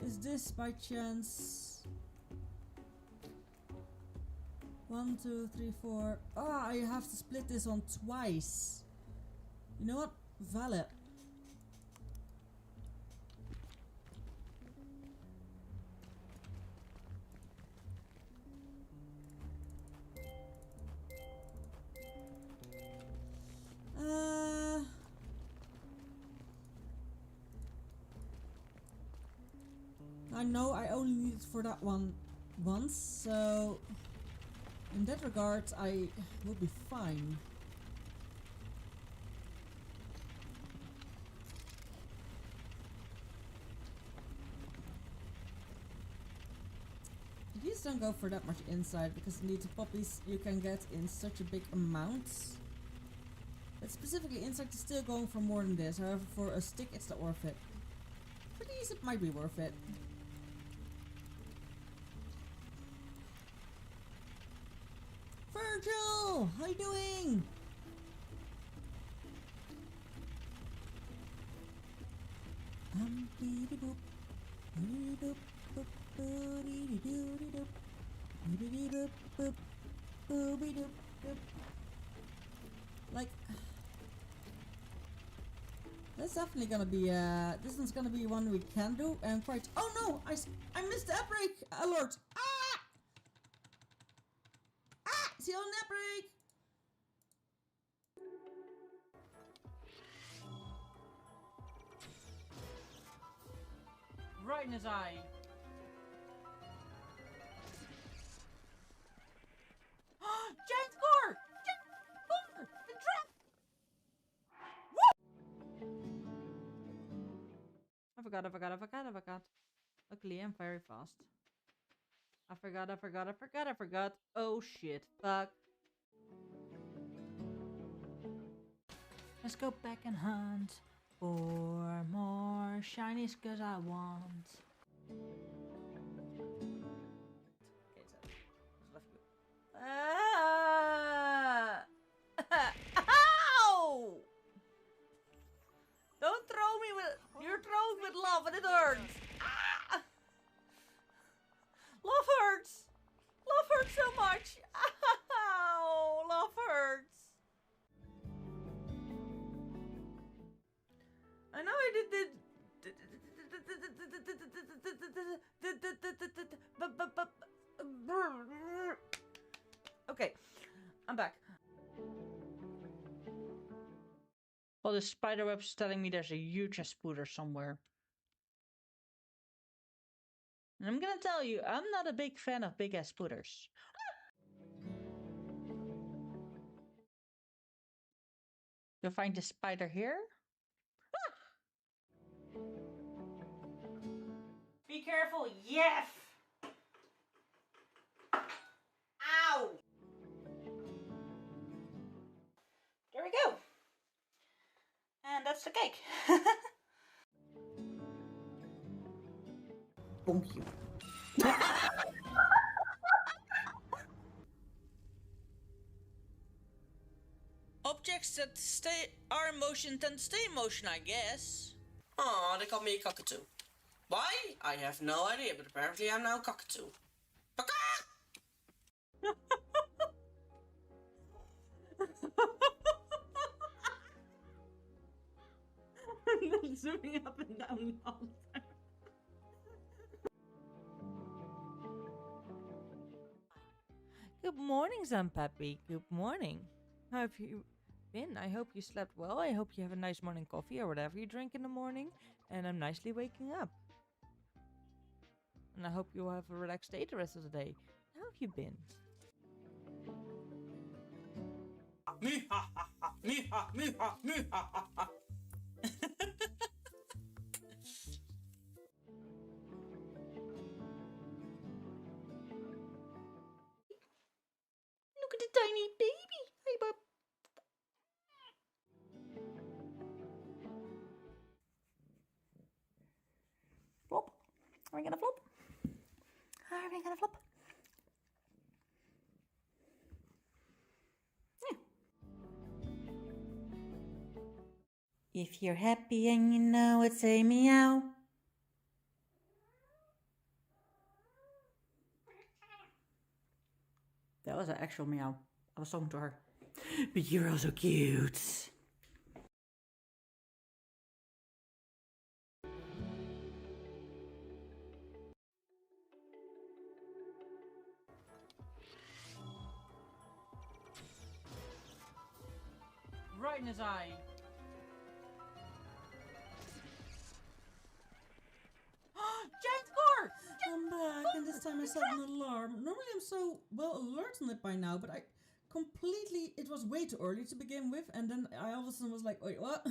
Is this by chance 1, 2, 3, 4? Ah, I have to split this one twice. You know what? Valid. I know I only need it for that one once, so in that regard I will be fine. These don't go for that much inside because indeed the poppies you can get in such a big amount. But specifically insect is still going for more than this. However, for a stick it's not worth it. For these it might be worth it. Virgil! How you doing? Like, that's definitely gonna be this one's gonna be one we can do and quite. Oh no, I missed the outbreak alert. See you on that break. Right in his eye. Giant score! Giant score! The trap! Woo! I forgot. Luckily, I'm very fast. I forgot. Oh shit, fuck. Let's go back and hunt for more shinies cause I want. Ow! Don't throw me with. You're throwing with love and it hurts. Ah! Love hurts. Love hurts so much. Ow! Love hurts. I know I did. Okay, I'm back. Well, the spider web's telling me there's a huge spooder somewhere. And I'm gonna tell you, I'm not a big fan of big ass spooters. You'll find the spider here. Be careful, yes! Ow! There we go. And that's the cake. Bonk you. Objects that are in motion tend to stay in motion, I guess. Aw, they call me a cockatoo. Why? I have no idea, but apparently I'm now a cockatoo. I'm zooming up and down all the time. Good morning, Zampappy. Good morning. How have you been? I hope you slept well. I hope you have a nice morning coffee or whatever you drink in the morning. And I'm nicely waking up. And I hope you have a relaxed day the rest of the day. How have you been? Look at the tiny baby. Hey, bub. Flop. Are we gonna flop? Are we gonna flop? Yeah. If you're happy and you know it, say meow. That was an actual meow. I was talking to her. But you're also cute. Right in his eye. Giant score! I'm back, and this time I set an alarm. Normally I'm so well alert on it by now, but I completely... It was way too early to begin with, and then I all of a sudden was like, wait, what?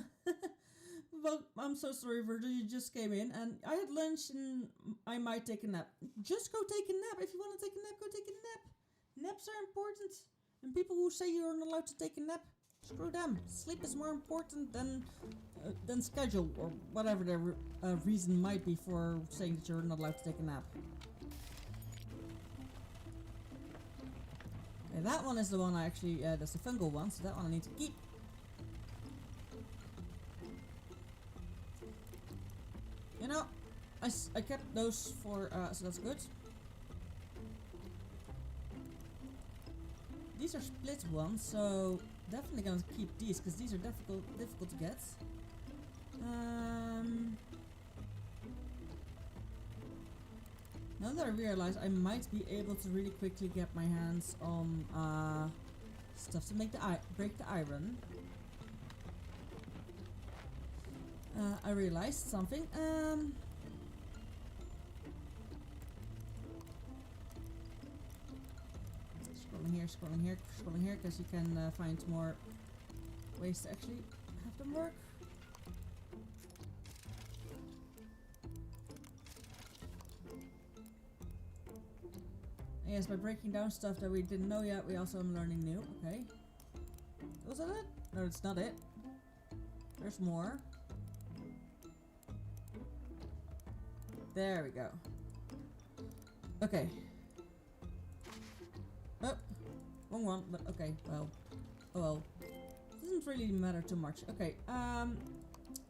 Well, I'm so sorry, Virgil. You just came in, and I had lunch, and I might take a nap. Just go take a nap. If you want to take a nap, go take a nap. Naps are important, and people who say you're not allowed to take a nap, screw them. Sleep is more important than schedule or whatever the reason might be for saying that you're not allowed to take a nap. Okay, that one is the one I actually that's the fungal one, so that one I need to keep. You know, I kept those for, so that's good. These are split ones, so definitely gonna keep these, because these are difficult to get. Now that I realize I might be able to really quickly get my hands on stuff to make break the iron. I realized something. Scrolling here, because you can find more ways to actually have them work. Yes, by breaking down stuff that we didn't know yet, we also am learning new. Okay. Was that it? No, it's not it. There's more. There we go. Okay. Oh, wrong one, but okay, well. Oh well. Doesn't really matter too much. Okay,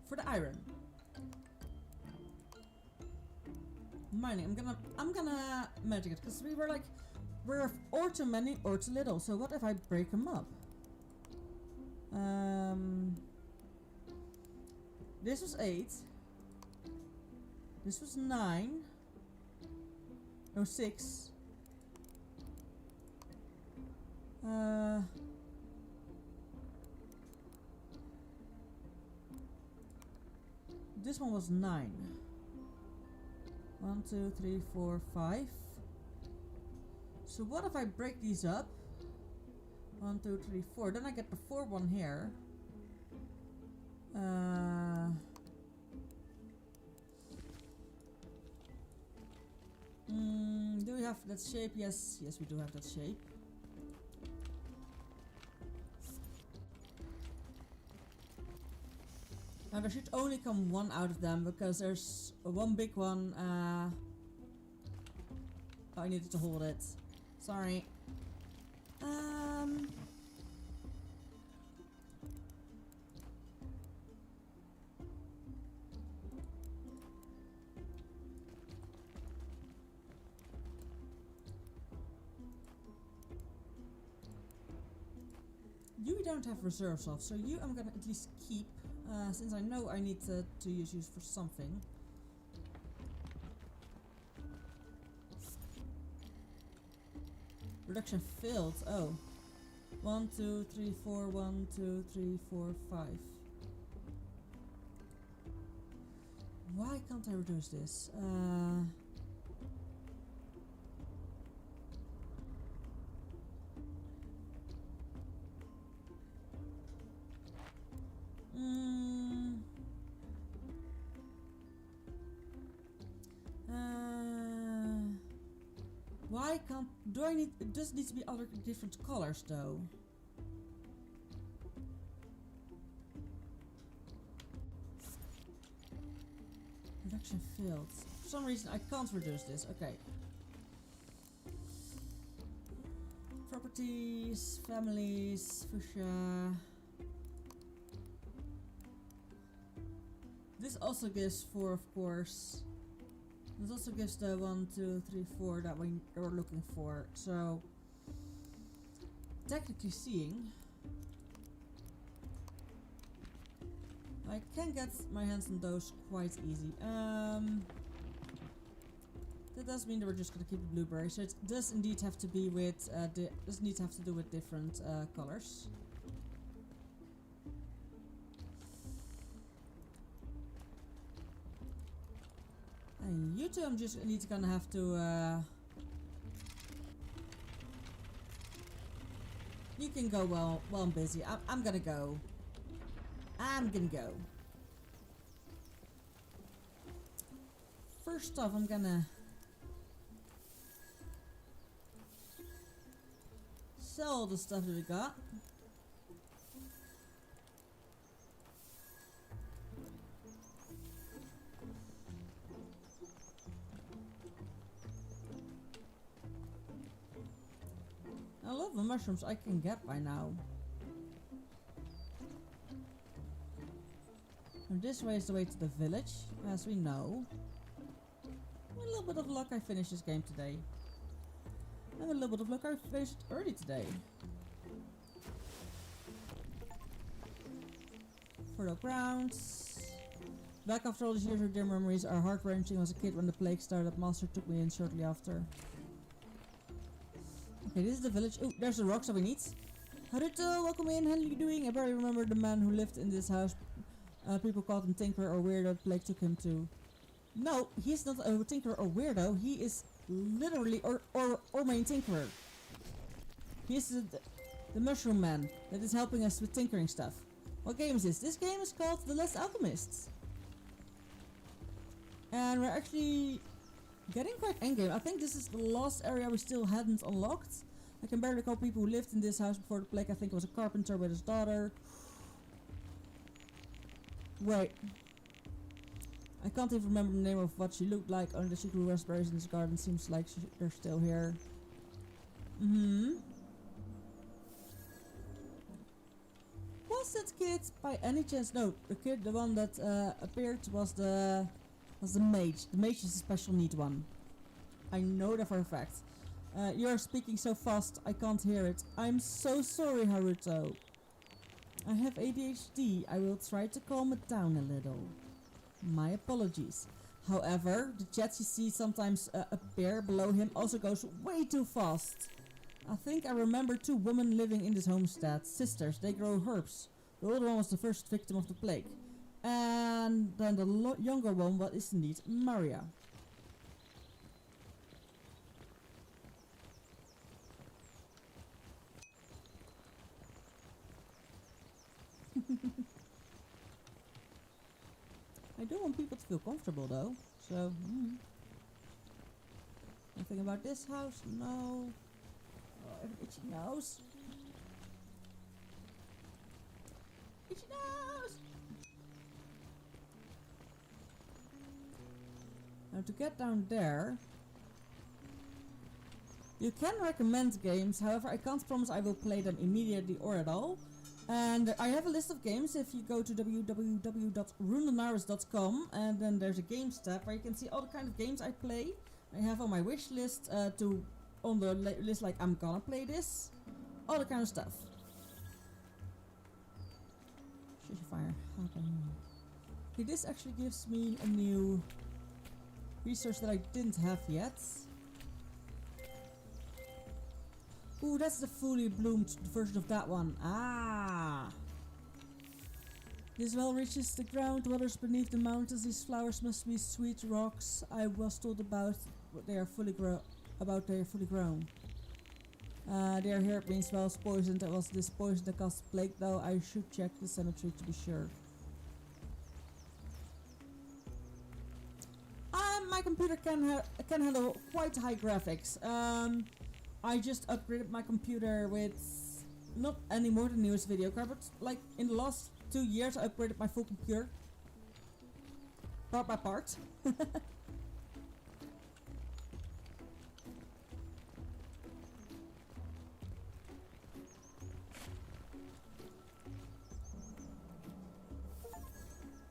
for the iron. Mining, I'm gonna magic it, because we're or too many or too little, so what if I break them up? This was 8. This was 9. No, 6. This one was 9. 1, 2, 3, 4, 5. So what if I break these up? 1, 2, 3, 4. Then I get the 4 one here. Do we have that shape? Yes, we do have that shape. Now there should only come one out of them, because there's one big one. Oh, I needed to hold it. Sorry. You don't have reserves of, so you I'm gonna at least keep, since I know I need to use you for something. Reduction failed. Oh. 1, 2, 3, 4, 1, 2, 3, 4, 5. Why can't I reduce this? Why can't... Do I need... It does need to be other different colors though. Reduction failed. For some reason I can't reduce this. Okay. Properties, families, fuchsia. This also gives 4, of course. This also gives the 1, 2, 3, 4 that we were looking for. So, technically seeing, I can get my hands on those quite easy. That does mean that we're just gonna keep the blueberry. So it does indeed have to be with does need to have to do with different colors. And you two, I'm just gonna have to. You can go while I'm busy. I'm gonna go. I'm gonna go. First off, I'm gonna sell the stuff that we got. I love the mushrooms I can get by now. And this way is the way to the village, as we know. With a little bit of luck I finished this game today. And with a little bit of luck I finished early today. Fertile grounds. Back after all these years, her dear memories are heart-wrenching. As a kid when the plague started, Master took me in shortly after. Okay, this is the village. Oh, there's the rocks that we need. Haruto, welcome in. How are you doing? I barely remember the man who lived in this house. People called him Tinker or Weirdo. The plague took him to. No, he's not a Tinker or Weirdo. He is literally or main Tinkerer. He's the mushroom man that is helping us with tinkering stuff. What game is this? This game is called The Last Alchemists. And we're actually getting quite endgame. I think this is the last area we still hadn't unlocked. I can barely recall people who lived in this house before the plague. I think it was a carpenter with his daughter. Wait. I can't even remember the name of what she looked like. Only that she grew raspberries in this garden. Seems like they're still here. Was that kid by any chance? No, the kid, the one that appeared was the mage. The mage is a special need one. I know that for a fact. You're speaking so fast, I can't hear it. I'm so sorry, Haruto. I have ADHD. I will try to calm it down a little. My apologies. However, the chat you see sometimes appear below him also goes way too fast. I think I remember 2 women living in this homestead. Sisters, they grow herbs. The older one was the first victim of the plague. And then the younger one is indeed Maria. I do want people to feel comfortable though, so nothing about this house, no. Oh, I have an itchy nose. Itchy nose! Now to get down there, you can recommend games, however I can't promise I will play them immediately or at all. And I have a list of games. If you go to www.runenaris.com and then there's a games tab where you can see all the kind of games I play. I have on my wish list on the list like I'm gonna play this. All the kind of stuff. Fire. Okay, this actually gives me a new resource that I didn't have yet. Ooh, that's the fully bloomed version of that one. Ah! This well reaches the ground, waters beneath the mountains. These flowers must be sweet rocks. I was told about they are fully grown. Their herb means well poisoned. It was this poison that caused the plague, though I should check the cemetery to be sure. My computer can handle quite high graphics. I just upgraded my computer with not anymore the newest video card, but like in the last 2 years I upgraded my full computer. Part by part.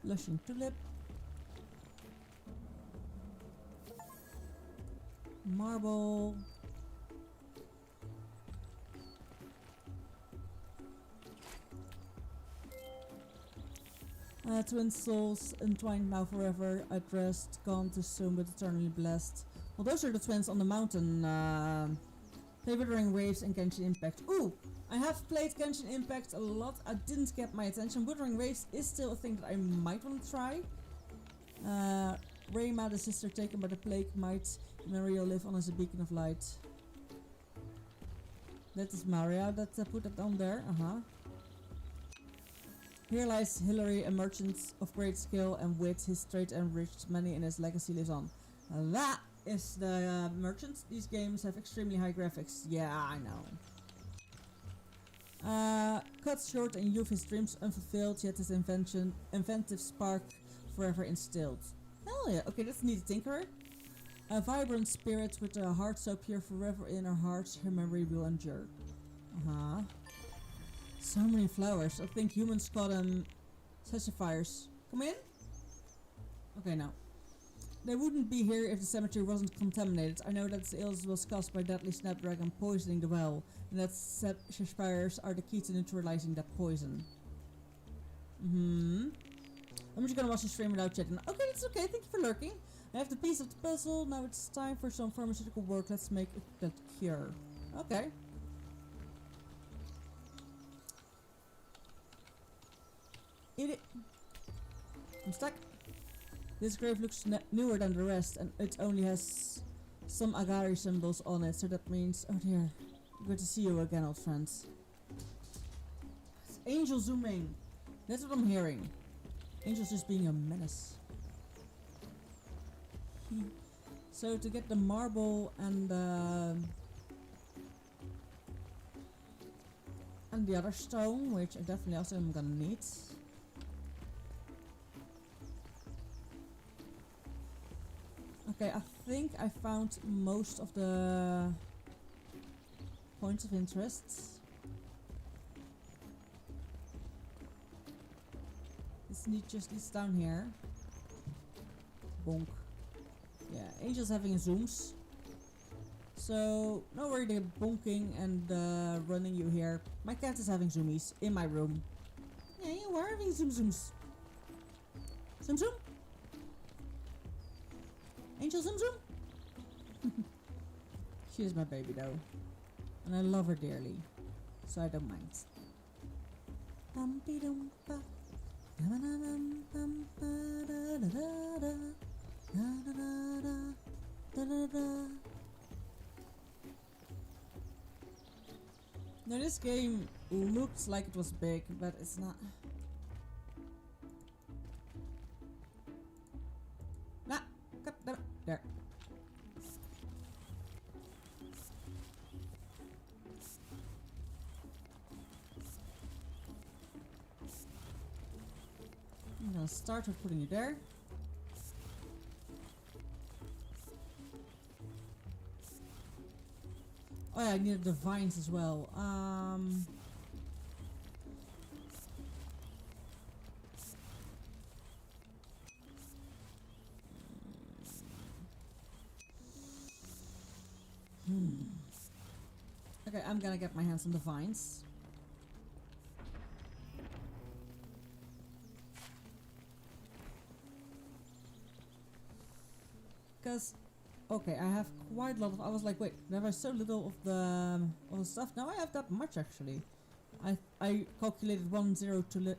Blushing tulip. Marble. Twin souls entwined now forever, addressed, gone too soon but eternally blessed. Well, those are the twins on the mountain. Play Withering Waves and Genshin Impact. Ooh! I have played Genshin Impact a lot. I didn't get my attention. Withering Waves is still a thing that I might want to try. Rayma, the sister taken by the plague, might Mario live on as a beacon of light. That is Maria that put that on there. Here lies Hilary, a merchant of great skill and wit. His trade enriched many and his legacy lives on. That is the merchant. These games have extremely high graphics. Yeah, I know. Cut short and youth his dreams unfulfilled, yet his inventive spark forever instilled. Hell yeah. Okay, that's neat, Tinkerer. A vibrant spirit with a heart so pure forever in her heart, her memory will endure. Uh-huh. So many flowers. I think humans call them sassafires. Come in? Okay, now. They wouldn't be here if the cemetery wasn't contaminated. I know that the illness was caused by deadly snapdragon poisoning the well, and that sassafires are the key to neutralizing that poison. I'm just gonna watch the stream without chatting. Okay, that's okay. Thank you for lurking. I have the piece of the puzzle. Now it's time for some pharmaceutical work. Let's make that cure. Okay. I'm stuck. This grave looks newer than the rest, and it only has some Agari symbols on it, so that means... Oh dear. Good to see you again, old friends. It's Angel zooming! That's what I'm hearing. Angel's just being a menace. So to get the marble and the other stone, which I definitely also am gonna need. Okay, I think I found most of the points of interest. This just leads down here. Bonk. Yeah, Angel's having zooms. So, no worry, they're bonking and running you here. My cat is having zoomies in my room. Yeah, you are having zooms. Zoom zoom? Angel zoom zoom? She is my baby though. And I love her dearly. So I don't mind. Now this game looks like it was big, but it's not. Nah, cut them there. I'm gonna start with putting it there. Oh yeah, I needed the vines as well. Okay, I'm gonna get my hands on the vines. Because, okay, I have quite a lot of. I was like, wait, there was so little of the stuff. Now I have that much actually. I calculated 1 0 to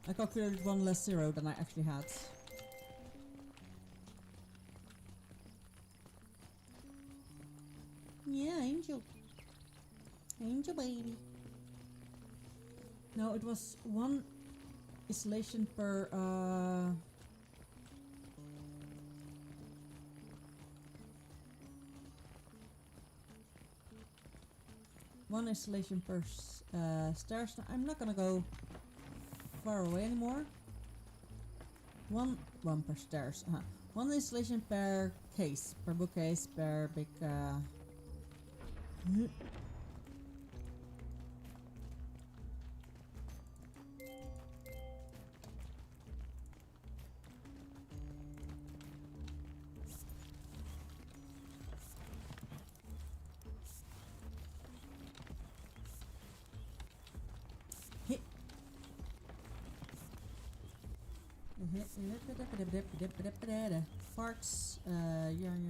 I calculated 1 less 0 than I actually had. Yeah, Angel. Angel baby. No, it was 1 isolation per one isolation per stairs. Now, I'm not gonna go far away anymore. One per stairs. 1 installation per case, per bookcase, per big. Farts, yarn.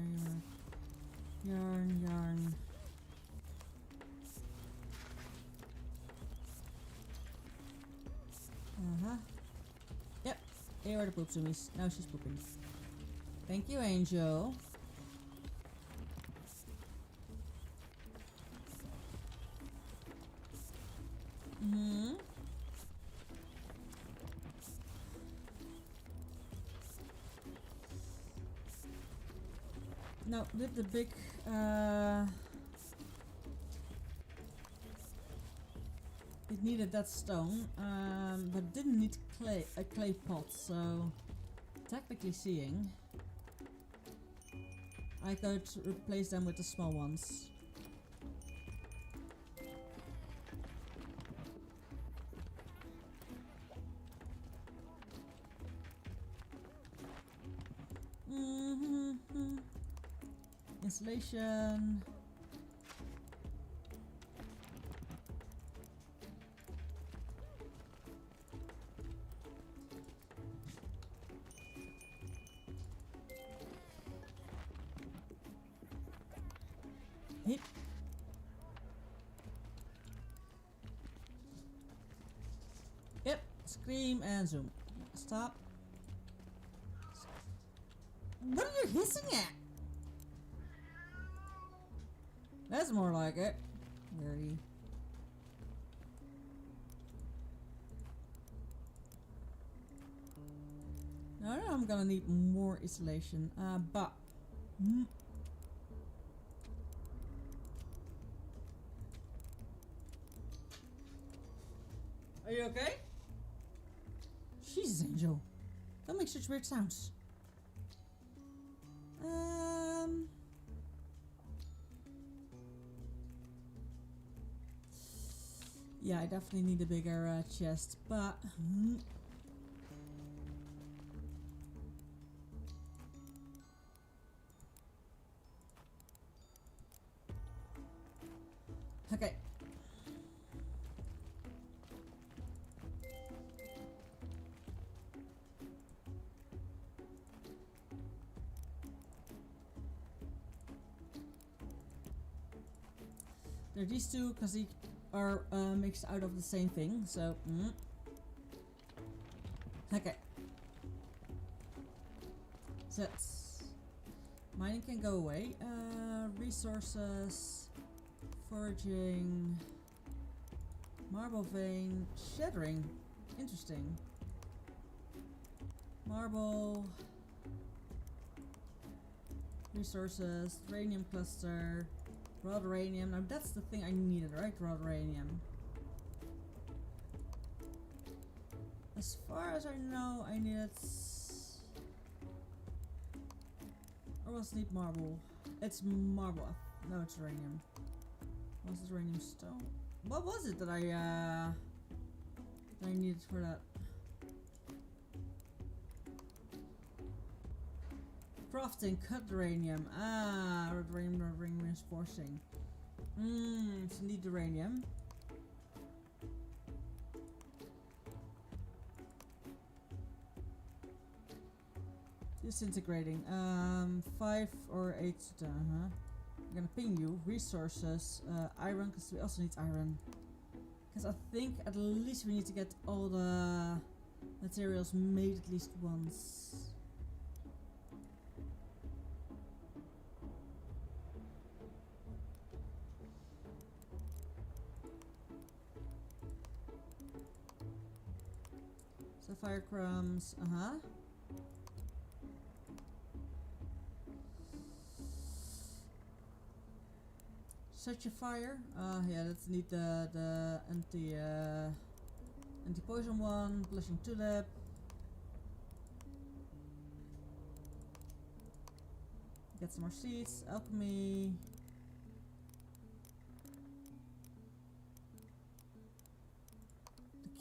Yep, here are the poop zoomies. Now she's pooping. Thank you, Angel. Now, with the big it needed that stone, but didn't need a clay pot, so technically seeing, I could replace them with the small ones. Insulation. Hit. Yep. Scream and zoom. Stop. What are you hissing at? That's more like it. Verti. Now I'm gonna need more insulation, but are you okay? Jesus, Angel. Don't make such weird sounds. Yeah, I definitely need a bigger chest, but okay. There are these two because they are mixed out of the same thing, so okay. So mining can go away. Resources, foraging, marble vein, shattering. Interesting. Marble, resources, uranium cluster. Raw uranium. Now that's the thing I needed, right? Raw uranium. As far as I know, I needed. Or was it need marble? It's marble. No, it's uranium. Was it uranium stone? What was it that I needed for that? Crafting, cut uranium. Ah, uranium reinforcing. So need uranium. Disintegrating. 5 or 8. I'm gonna ping you. Resources. Iron, because we also need iron. Because I think at least we need to get all the materials made at least once. Fire crumbs, Such a fire. Yeah, let's need the anti-poison one. Blushing tulip. Get some more seeds. Alchemy.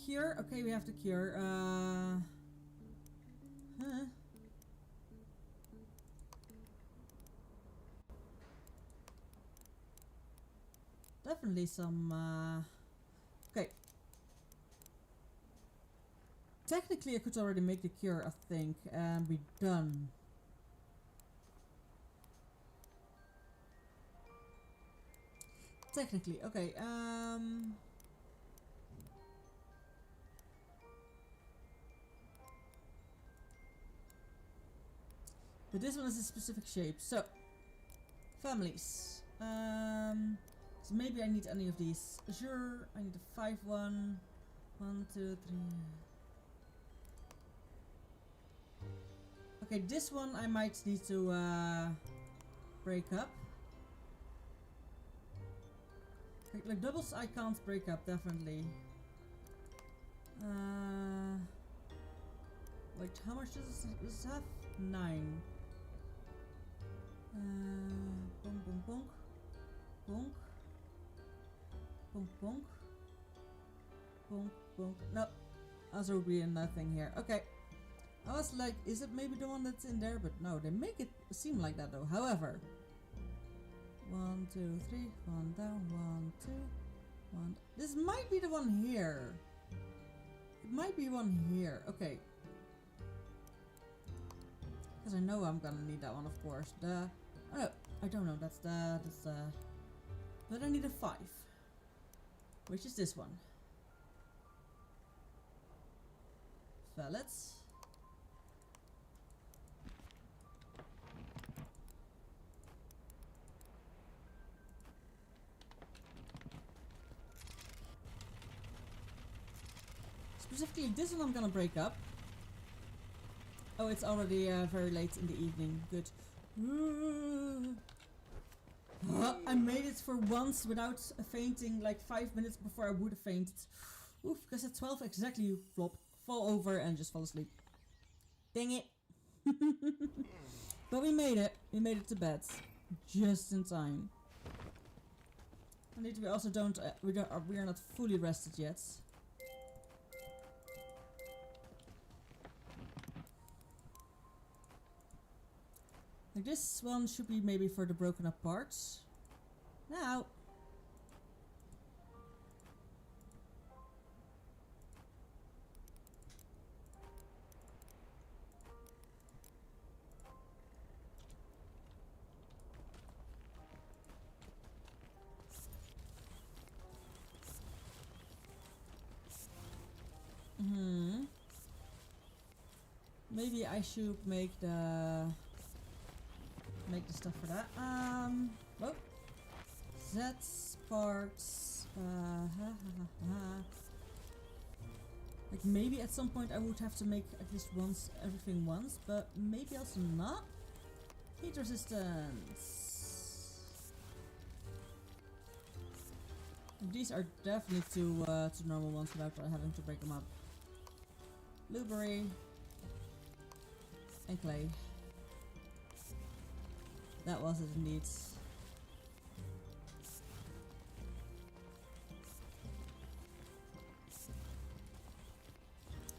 Cure? Okay, we have the cure. Definitely some, okay. Technically, I could already make the cure, I think, and be done. Technically, okay, but this one is a specific shape. So, families. So maybe I need any of these. Sure, I need a 5 one. 1, 2, 3. Okay, this one I might need to break up. Like doubles I can't break up, definitely. Wait, how much does this have? 9. Bonk, bonk, bonk. Bonk. Bonk, bonk. Bonk, bonk. No. Also will be nothing here. Okay. I was like, is it maybe the one that's in there? But no, they make it seem like that though. However. 1, 2, 3. 1 down. 1, 2. 1. This might be the one here. It might be one here. Okay. Because I know I'm gonna need that one, of course. Oh no, I don't know. That's the. But I need a 5. Which is this one. Fallets. Specifically, this one I'm gonna break up. Oh, it's already very late in the evening. Good. I made it for once without fainting, like 5 minutes before I would have fainted. Oof, because at 12 exactly you flop, fall over and just fall asleep. Dang it. But we made it. We made it to bed. Just in time. I need to be also we are not fully rested yet. Like this one should be maybe for the broken up parts. Now. Maybe I should make the stuff for that. Oh, that's parts. Like maybe at some point I would have to make at least everything once, but maybe also not. Heat resistance. And these are definitely two normal ones without having to break them up. Blueberry and clay. That was it indeed.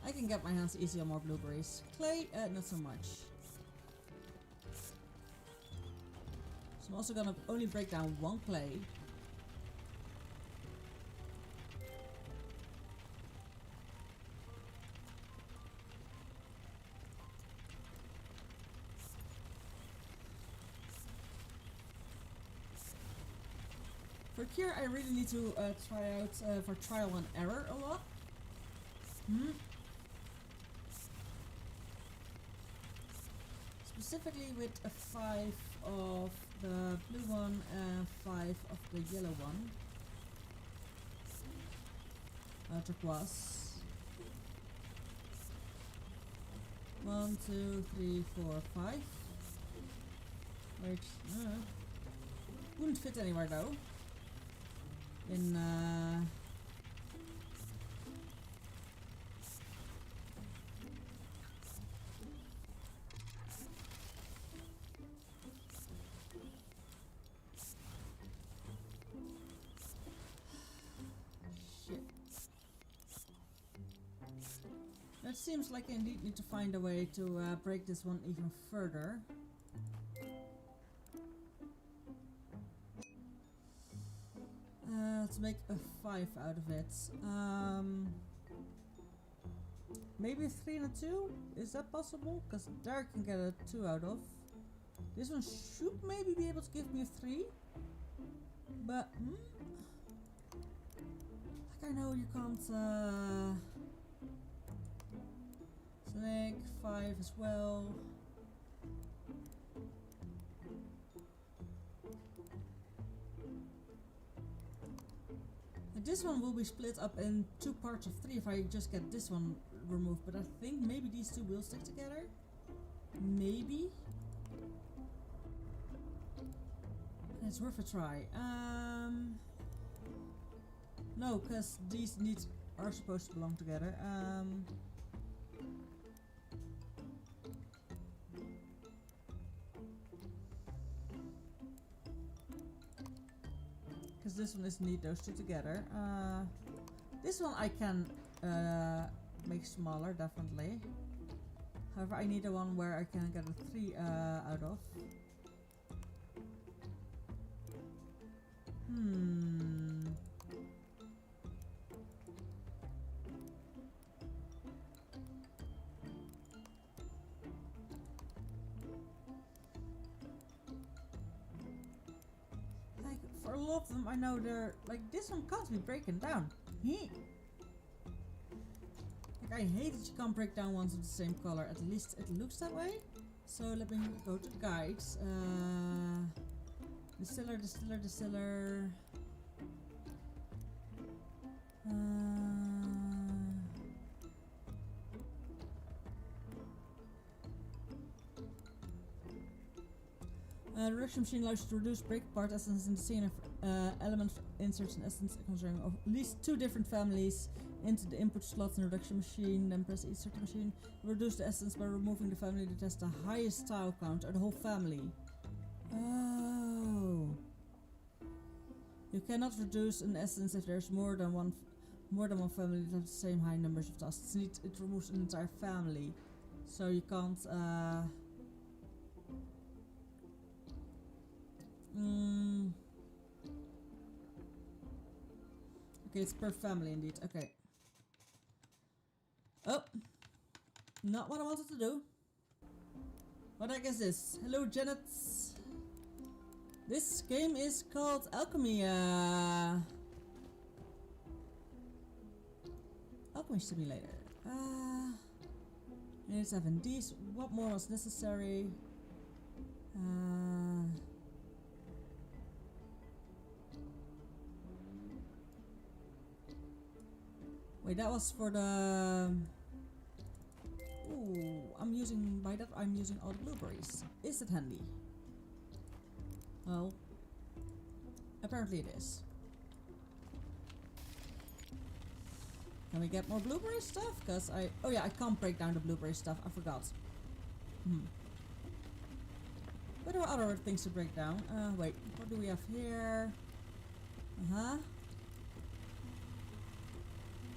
I can get my hands easy on more blueberries. Clay, not so much. So I'm also gonna only break down 1 clay. For cure, I really need to try out for trial and error a lot. Specifically with a 5 of the blue one and 5 of the yellow one. Turquoise. 1, 2, 3, 4, 5. Wait, wouldn't fit anywhere though. In shit. That seems like I indeed need to find a way to break this one even further. Let's make a 5 out of it. Maybe a 3 and a 2? Is that possible? Because there I can get a 2 out of. This one should maybe be able to give me a 3. But, like I know you can't, Snake, 5 as well. This one will be split up in 2 parts of 3 if I just get this one removed, but I think maybe these 2 will stick together. Maybe. It's worth a try. No, because these needs are supposed to belong together. Because this one is need those two together. This one I can make smaller, definitely. However, I need a one where I can get a 3 out of. Like, for a lot of them, I know they're... Like, this one can't be breaking down. Like, I hate that you can't break down ones of the same color. At least it looks that way. So let me go to guides. Distiller. The reduction machine allows you to reduce break apart essence in the scene of element inserts an essence concerning of at least 2 different families into the input slot in the reduction machine. Then press insert the machine. Reduce the essence by removing the family that has the highest tile count or the whole family. Oh. You cannot reduce an essence if there's more than one family that have the same high numbers of tasks. It removes an entire family. So you can't Okay, it's per family indeed. Okay. Oh. Not what I wanted to do. What the heck is this? Hello, Janet. This game is called Alchemy. Alchemy Simulator. Need 7 Ds. What more was necessary? Wait, that was for the... Ooh, I'm using all the blueberries. Is it handy? Well, apparently it is. Can we get more blueberry stuff? Cause oh yeah, I can't break down the blueberry stuff. I forgot. But there are other things to break down. Wait, what do we have here?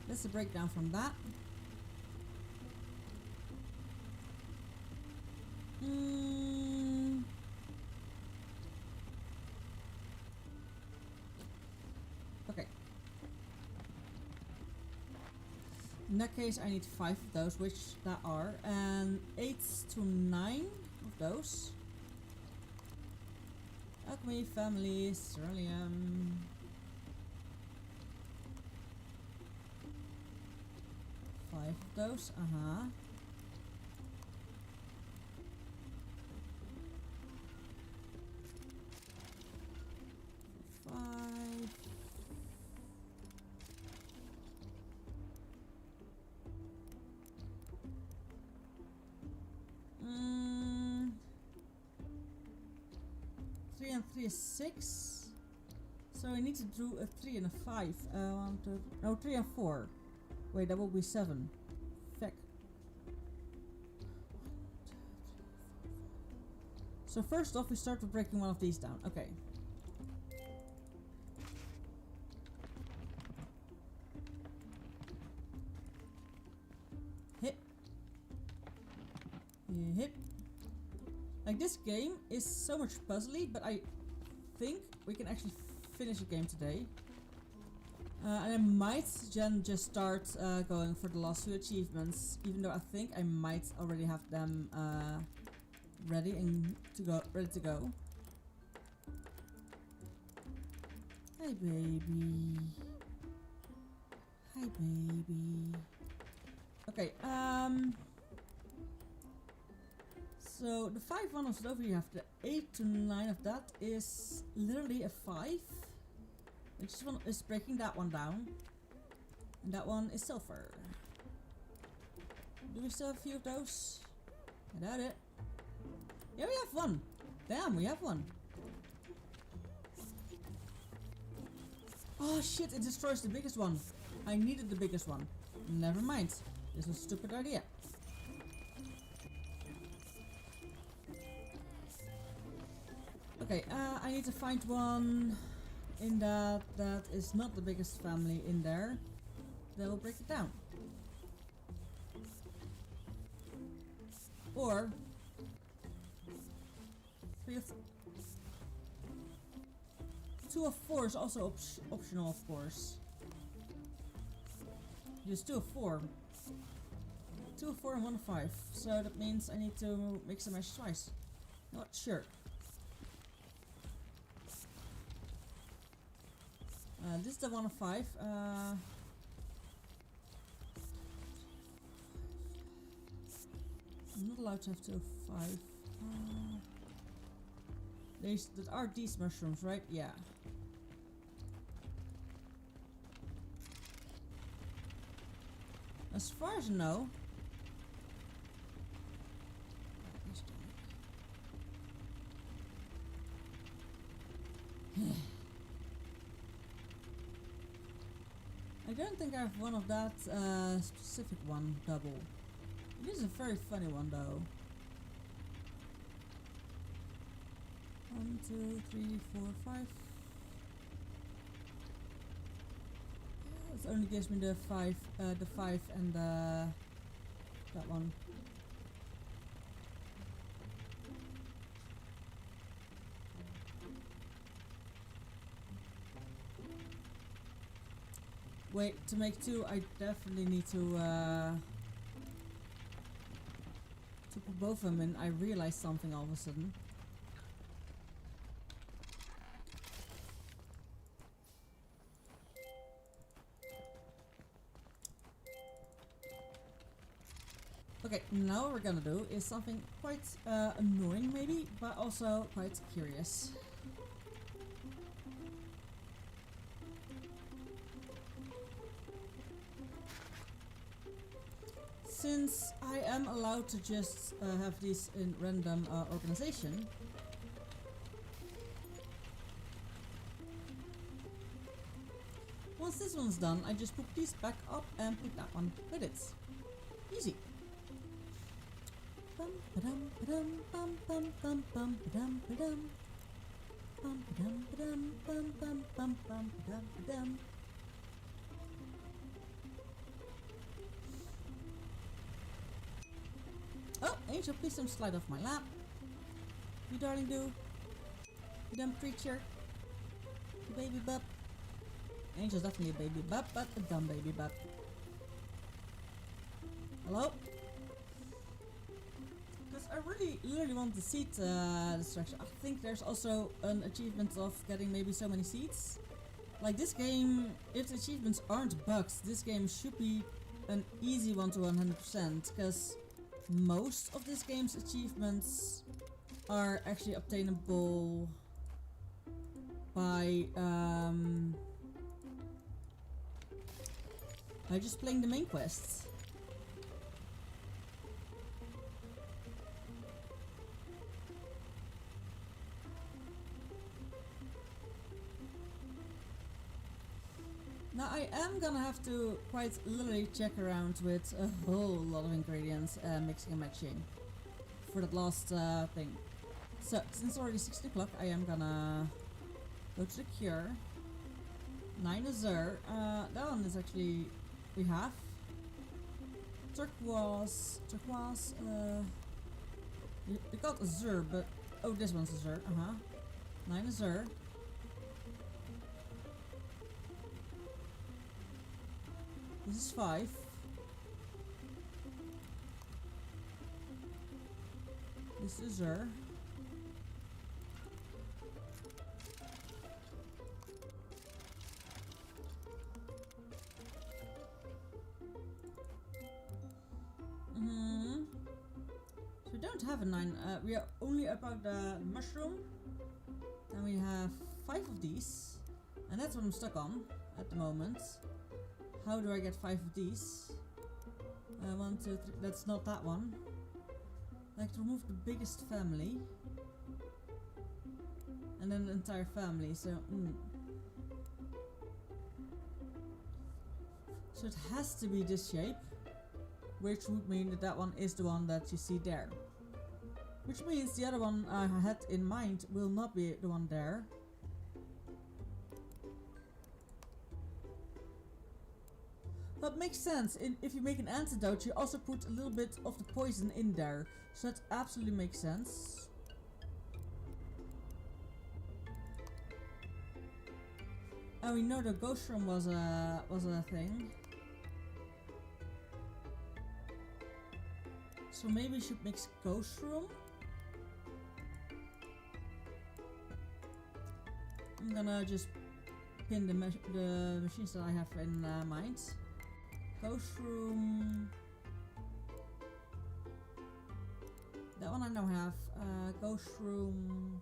That's the breakdown from that. Okay. In that case, I need 5 of those, which there are, and 8 to 9 of those. Alchemy, family, ceruleum. 5 of those, 5. 3 and 3 is 6. So I need to do a 3 and a 5. 3 and 4. Wait, that will be 7. Feck. So first off, we start with breaking one of these down. Okay. Hit. Hit. Like, this game is so much puzzly, but I think we can actually finish the game today. And I might just start going for the last 2 achievements, even though I think I might already have them ready to go. Hi, baby. Hi, baby. Okay. So the 5 one is over. You have the 8 to 9 of that is literally a 5. This one is breaking that one down. And that one is silver. Do we still have a few of those? I doubt it. Yeah, we have one. Damn, we have one. Oh shit, it destroys the biggest one. I needed the biggest one. Never mind. This was a stupid idea. Okay, I need to find one in that is not the biggest family in there. That will break it down. Or 2 of 4 is also optional, of course. Just 2 of 4. 2 of 4 and 1 of 5. So that means I need to mix and match twice. Not sure. This is the 1 of 5. I'm not allowed to have 2 of 5. That are these mushrooms, right? Yeah. As far as I know. I don't think I have one of that specific one double. It is a very funny one though. 1, 2, 3, 4, 5. It only gives me the 5 and that one. Wait, to make 2, I definitely need to put both of them in. I realized something all of a sudden. Okay, now what we're gonna do is something quite annoying maybe, but also quite curious. Since I am allowed to just have these in random organization, once this one's done, I just put these back up and put that one with it. Easy. Bum ba-dum ba-dum bum bum bum bum ba-dum ba-dum. Bum ba-dum ba-dum bum bum bum bum ba-dum ba-dum. Oh, Angel, please don't slide off my lap. You darling do. You dumb creature. You baby bub. Angel's definitely a baby bub, but a dumb baby bub. Hello? Because I really want the seed destruction. I think there's also an achievement of getting maybe so many seeds. Like this game, if the achievements aren't bugs, this game should be an easy one to 100%. Because most of this game's achievements are actually obtainable by just playing the main quests. Now I am gonna have to quite literally check around with a whole lot of ingredients mixing and matching for that last thing. So since it's already 6 o'clock, I am gonna go to the cure. 9 azure. That one is actually we have. Turquoise. We got azure, but oh, this one's azure. 9 azure. This is 5. This is azure. So we don't have a 9. We are only about the mushroom. And we have 5 of these. And that's what I'm stuck on at the moment. How do I get 5 of these? 1, 2, 3. That's not that one. Like to remove the biggest family. And then the entire family. So, So it has to be this shape, which would mean that that one is the one that you see there. Which means the other one I had in mind will not be the one there. That makes sense. If you make an antidote, you also put a little bit of the poison in there. So that absolutely makes sense. And we know the ghost room was a thing. So maybe we should mix ghost room. I'm gonna just pin the machines that I have in mind. Ghost room. That one I now have. Ghost room.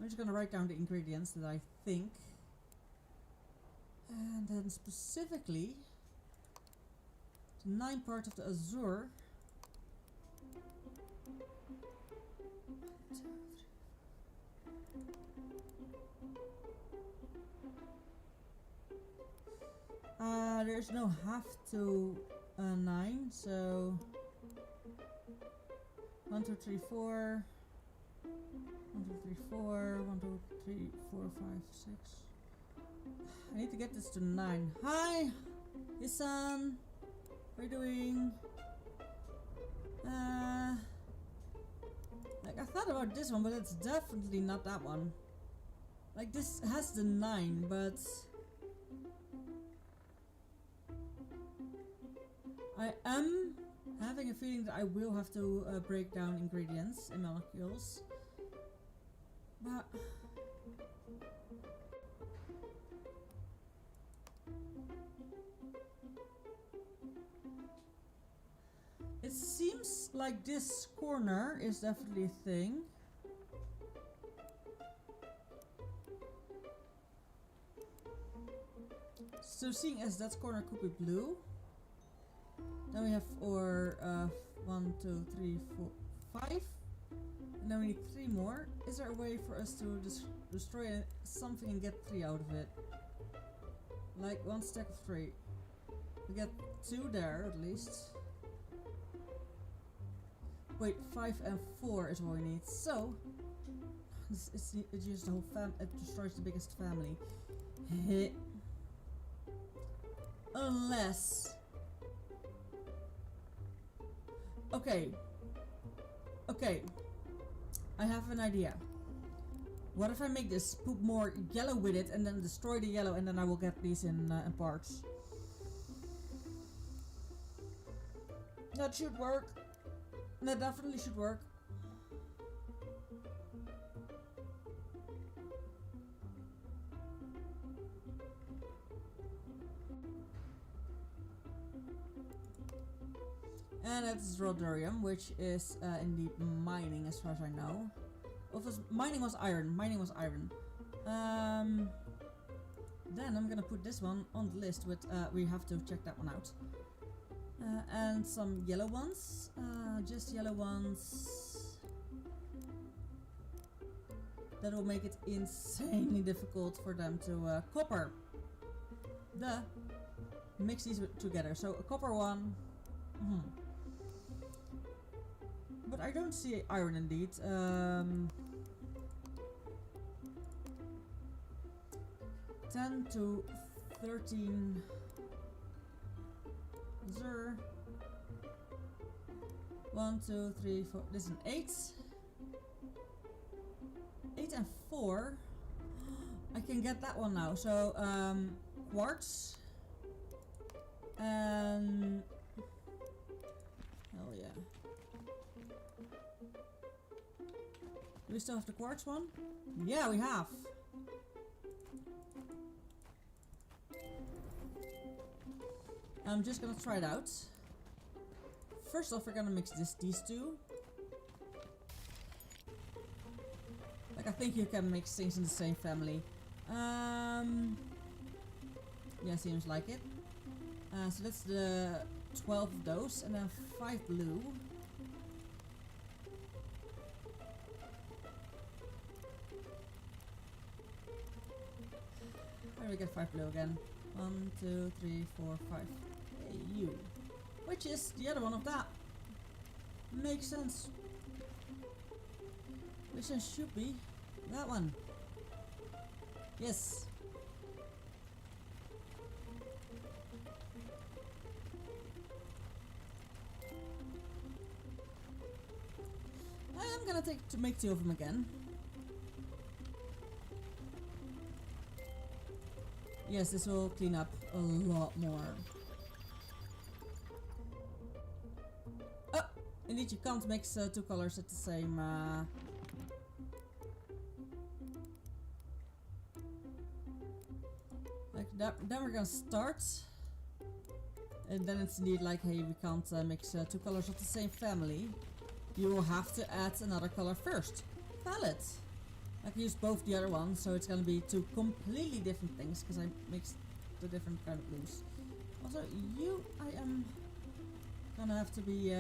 I'm just gonna write down the ingredients that I think. And then specifically the 9 part of the azure. There's no have to 9, so 1, 2, 3, 4. 1, 2, 3, 4. 1, 2, 3, 4, 5, 6. I need to get this to 9. Hi, Isan. What are you doing? Like I thought about this one, but it's definitely not that one. Like this has the 9, but I am having a feeling that I will have to break down ingredients in molecules. But it seems like this corner is definitely a thing. So seeing as that corner could be blue, then we have our 1, 2, 3, 4, 5. And then we need 3 more. Is there a way for us to destroy something and get 3 out of it? Like 1 stack of 3. We get 2 there at least. Wait, 5 and 4 is what we need. So it's just the whole it destroys the biggest family. Unless. Okay. I have an idea. What if I make this, put more yellow with it, and then destroy the yellow, and then I will get these in parts. That should work. That definitely should work. And that's rhodorium, which is indeed mining as far as I know. Mining was iron. Then I'm gonna put this one on the list with, we have to check that one out. And some yellow ones, just yellow ones. That will make it insanely difficult for them to, copper. Mix these together, so a copper one. But I don't see iron indeed. 10 to 13 Zer. 1, 2, 3, 4. This is an 8. 8 and 4. I can get that one now. So quartz and hell yeah. Do we still have the quartz one? Yeah, we have. I'm just gonna try it out. First off, we're gonna mix these two. Like, I think you can mix things in the same family. Yeah, seems like it. So that's the 12 of those, and then 5 blue. There we get 5 blue again. 1, 2, 3, 4, 5. Hey, you. Which is the other one of that. Makes sense. Which one should be that one? Yes. I'm gonna make 2 of them again. Yes, this will clean up a lot more. Oh, indeed, you can't mix 2 colors at the same. Like that. Then we're gonna start, and then it's indeed like, hey, we can't mix 2 colors of the same family. You will have to add another color first. Valid. I can use both the other ones, so it's gonna be 2 completely different things because I mixed the different kind of blues. Also, you, I am gonna have to be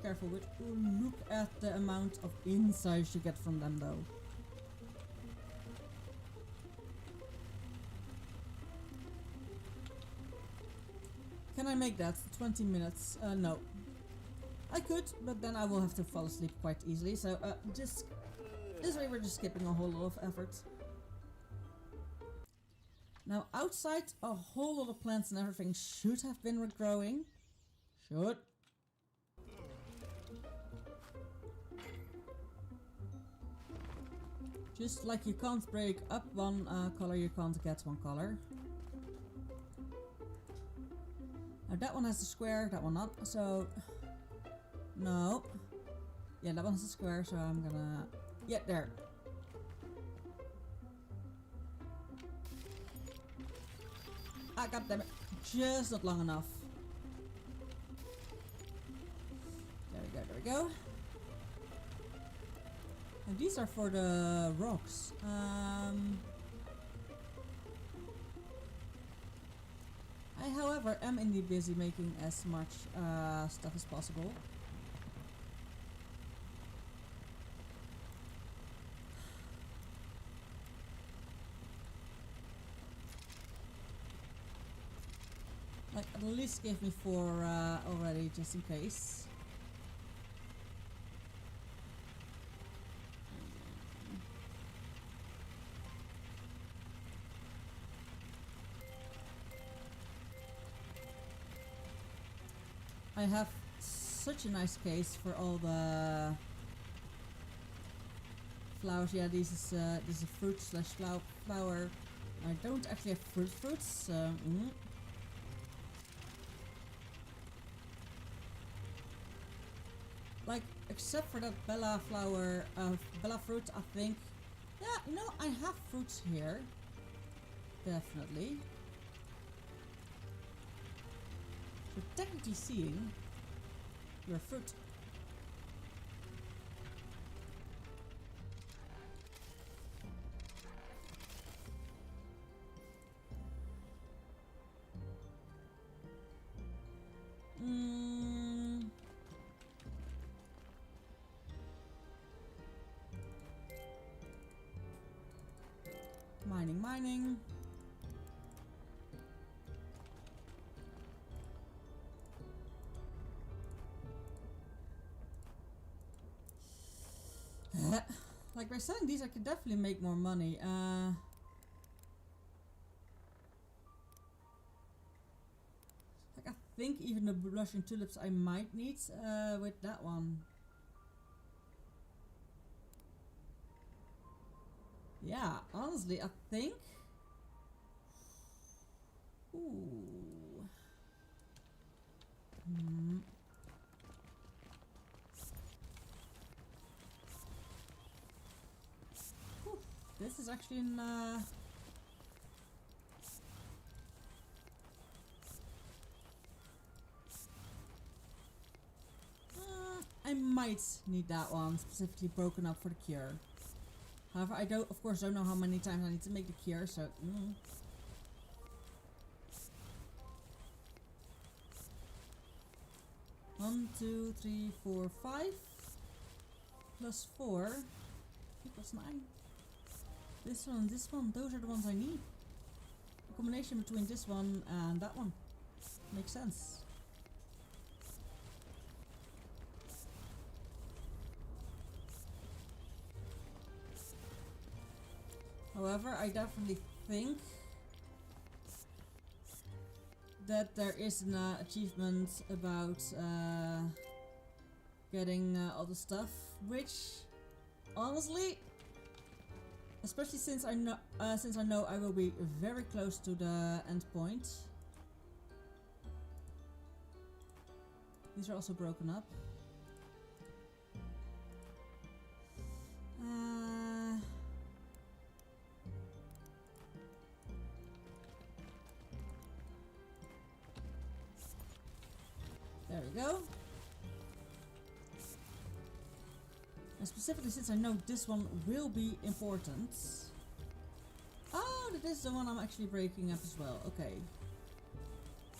careful with. Look at the amount of insights you get from them, though. Can I make that 20 minutes? No. I could, but then I will have to fall asleep quite easily. So just this way, we're just skipping a whole lot of effort. Now outside, a whole lot of plants and everything should have been regrowing. Should. Just like you can't break up one color, you can't get one color. Now that one has a square, that one not. So no. Yeah, that one has a square, so I'm gonna... Yeah, there. Ah, goddammit. Just not long enough. There we go, there we go. And these are for the rocks. I, however, am indeed busy making as much stuff as possible. Like, at least give me 4 already, just in case. I have such a nice case for all the flowers. Yeah, this is a fruit slash flower. I don't actually have fruits. Like, except for that Bella flower, Bella fruit, I think. Yeah, you know, I have fruits here. Definitely. So technically seeing, you're a fruit. Mining. Like, by selling these, I could definitely make more money. Like, I think even the blushing tulips I might need with that one. Yeah, honestly, I think. Ooh. This is actually in I might need that one specifically broken up for the cure. However, I don't, of course, don't know how many times I need to make the cure, so. 1, 2, 3, 4, 5 plus 4 equals 9. This one, those are the ones I need. combination between this one and that one. Makes sense. However, I definitely think that there is an achievement about getting all the stuff, which honestly, especially since I know I will be very close to the end point. These are also broken up. There we go. And specifically since I know this one will be important. Oh, that is the one I'm actually breaking up as well. Okay.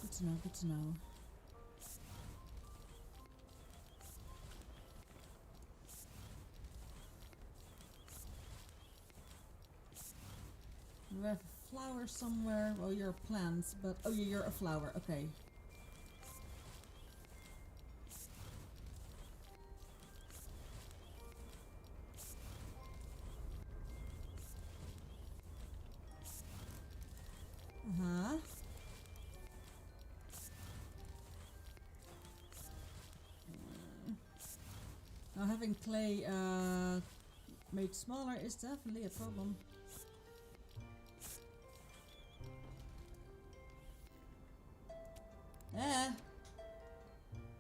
Good to know, good to know. We have a flower somewhere. Well, you're a plant, but oh yeah, you're a flower. Okay. Uh-huh. Now having clay made smaller is definitely a problem.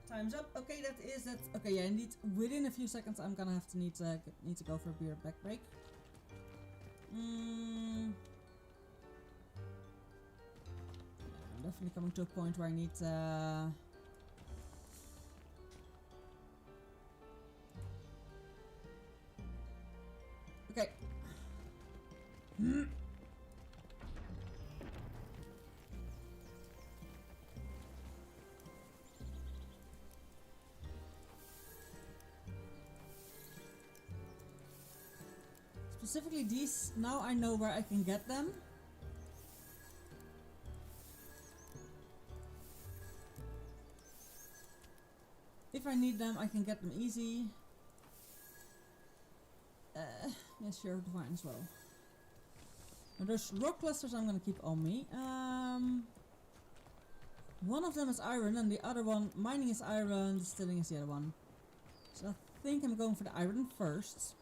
Time's up. Okay, that is that. Okay, yeah, indeed. Within a few seconds, I'm gonna have to need to go for a beer back break. Yeah, I'm definitely coming to a point where I need. Okay. Specifically these, now I know where I can get them. If I need them, I can get them easy. Yeah, sure, divine as well. Now those rock clusters I'm gonna keep on me. One of them is iron and the other one, mining is iron, distilling is the other one. So I think I'm going for the iron first.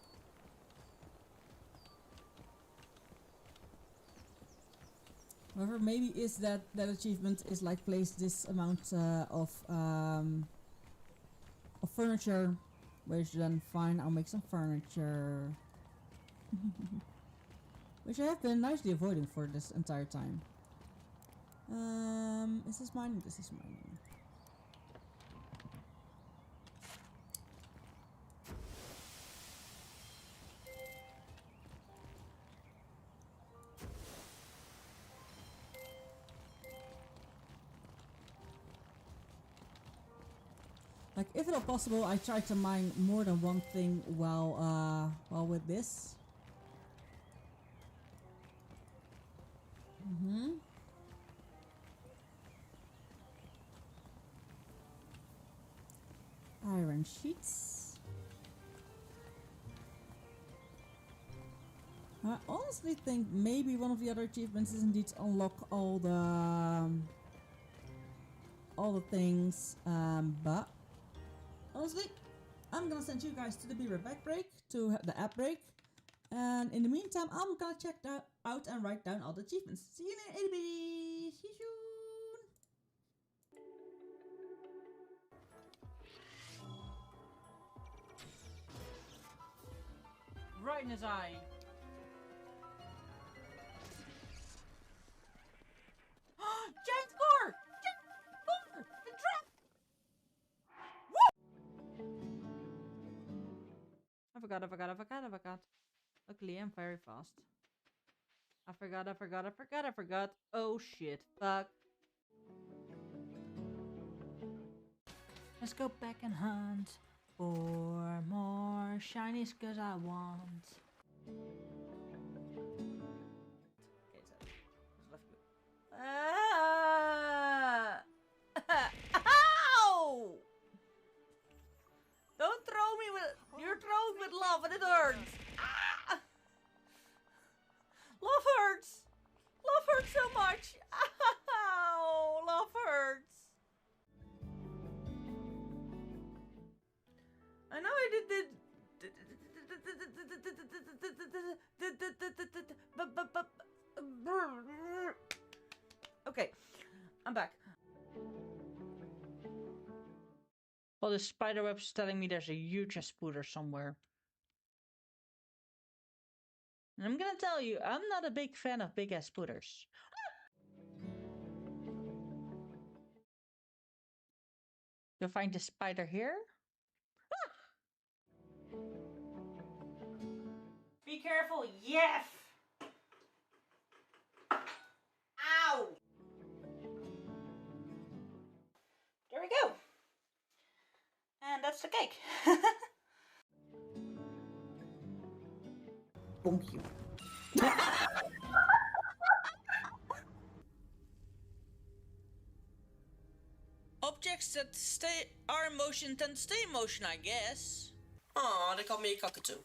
However, maybe is that achievement is like place this amount of furniture, which then fine, I'll make some furniture. Which I have been nicely avoiding for this entire time. Is this mining? This is mining. Like, if at all possible, I try to mine more than one thing while with this. Iron sheets. I honestly think maybe one of the other achievements is indeed to unlock all the things, but honestly, I'm gonna send you guys to the beer back break, to the app break, and in the meantime, I'm gonna check that out and write down all the achievements. See you in a bit. See you soon. Right in his eye. Giant score! Giant score! The trap! I forgot. Luckily, I'm very fast. I forgot. Oh shit, fuck. Let's go back and hunt for more shinies, cause I want. Okay, so left click. Ah. Ow! Don't throw me with... You're throwing with love and it hurts. Ah! Love hurts. Love hurts so much. Ow! Love hurts. I know I did Okay, I'm back. Well, the spider web's telling me there's a huge spooder somewhere. And I'm gonna tell you, I'm not a big fan of big ass spooters. You'll find the spider here. Be careful, yes! Ow! There we go. And that's the cake. Thank you. Objects that are in motion tend to stay in motion, I guess. Aw, they call me a cockatoo.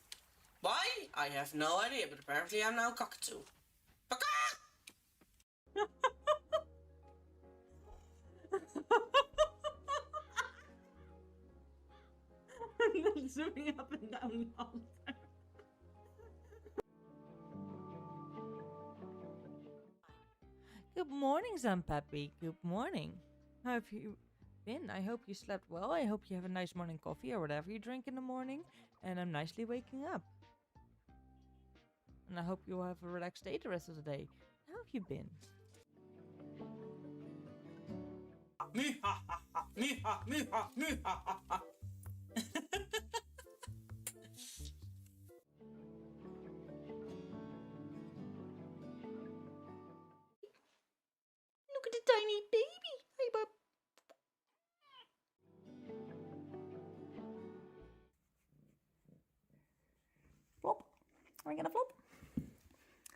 Why? I have no idea, but apparently I'm now a cockatoo. Zooming up and down all the time. Good morning, Zampappy. Good morning. How have you been? I hope you slept well. I hope you have a nice morning coffee or whatever you drink in the morning. And I'm nicely waking up. And I hope you will have a relaxed day the rest of the day. How have you been? Look at the tiny baby. Hi, bub. Flop. Are we gonna flop?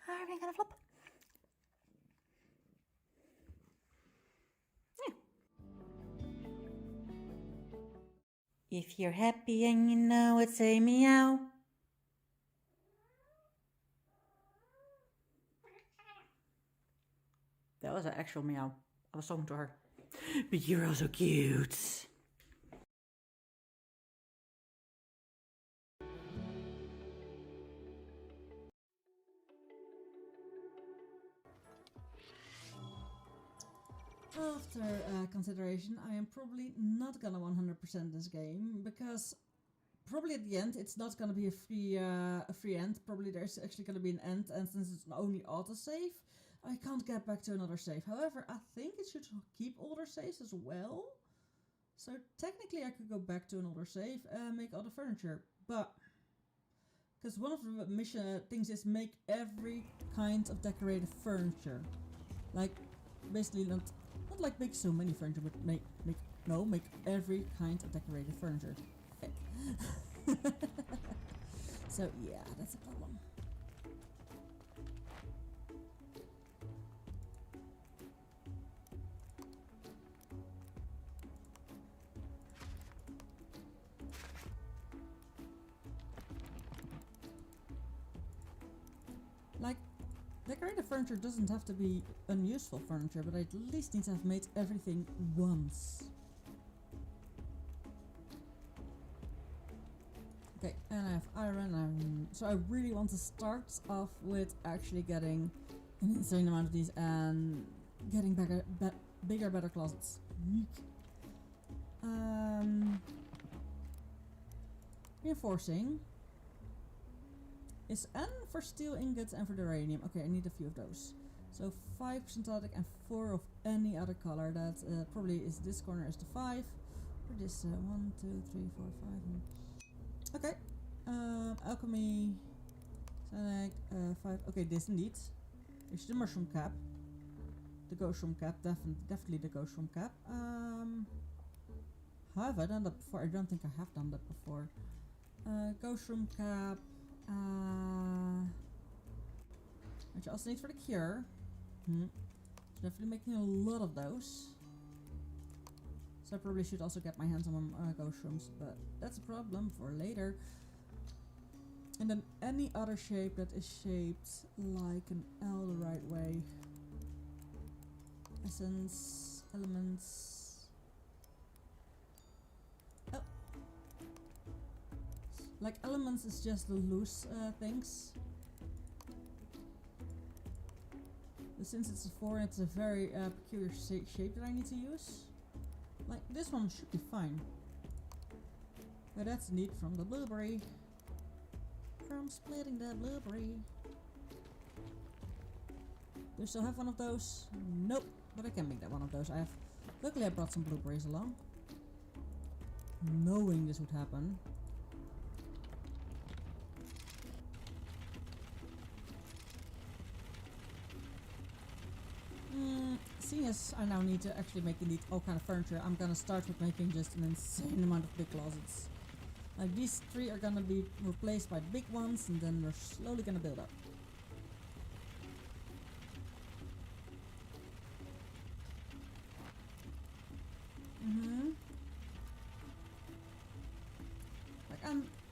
Are we gonna flop? Yeah. If you're happy and you know it, say meow. That was an actual meow. I was talking to her. But you're also cute. After consideration, I am probably not gonna 100% this game, because probably at the end it's not gonna be a free end. Probably there's actually gonna be an end, and since it's only autosave, I can't get back to another save. However, I think it should keep older saves as well. So technically I could go back to an older save and make other furniture, but because one of the mission things is make every kind of decorated furniture. Like basically not like make so many furniture, but make every kind of decorated furniture. So yeah, that's a problem. Like, decorated furniture doesn't have to be unuseful furniture, but I at least need to have made everything once. Okay, and I have iron, so I really want to start off with actually getting an insane amount of these and getting bigger, better closets. Reinforcing is N for steel ingots and for the uranium. Okay, I need a few of those. So 5 synthetic and 4 of any other color. That probably is this corner is the 5. For this 1, 2, 3, 4, 5. Okay. Alchemy. Synthetic 5. Okay, this indeed. It's the mushroom cap. The ghost room cap. Definitely the ghost room cap. Have I done that before? I don't think I have done that before. Ghost room cap. Which I also need for the cure. Definitely making a lot of those. So I probably should also get my hands on ghost shrooms, but that's a problem for later. And then any other shape that is shaped like an L the right way. Essence, elements. Oh. Like elements is just the loose things. But since it's a 4, it's a very peculiar shape that I need to use. Like this one should be fine. But that's neat from the blueberry. From splitting the blueberry. Do I still have one of those? Nope. But I can make that one of those. Luckily I brought some blueberries along. Knowing this would happen. Seeing as I now need to actually make indeed all kind of furniture, I'm gonna start with making just an insane amount of big closets. Like these 3 are gonna be replaced by big ones, and then they're slowly gonna build up. Like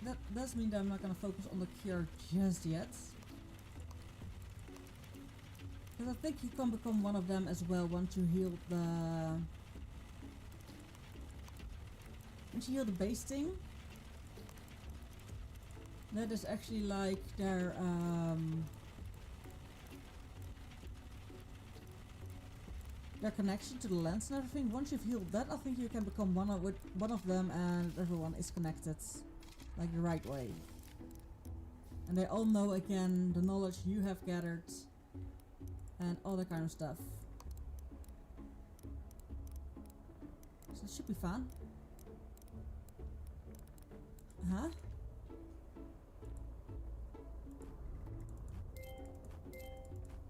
that does mean that I'm not gonna focus on the cure just yet. Because I think you can become one of them as well once you heal the... Once you heal the base thing. That is actually like their connection to the lens and everything. Once you've healed that, I think you can become one of them and everyone is connected like the right way. And they all know again the knowledge you have gathered and all that kind of stuff. So it should be fun. Huh?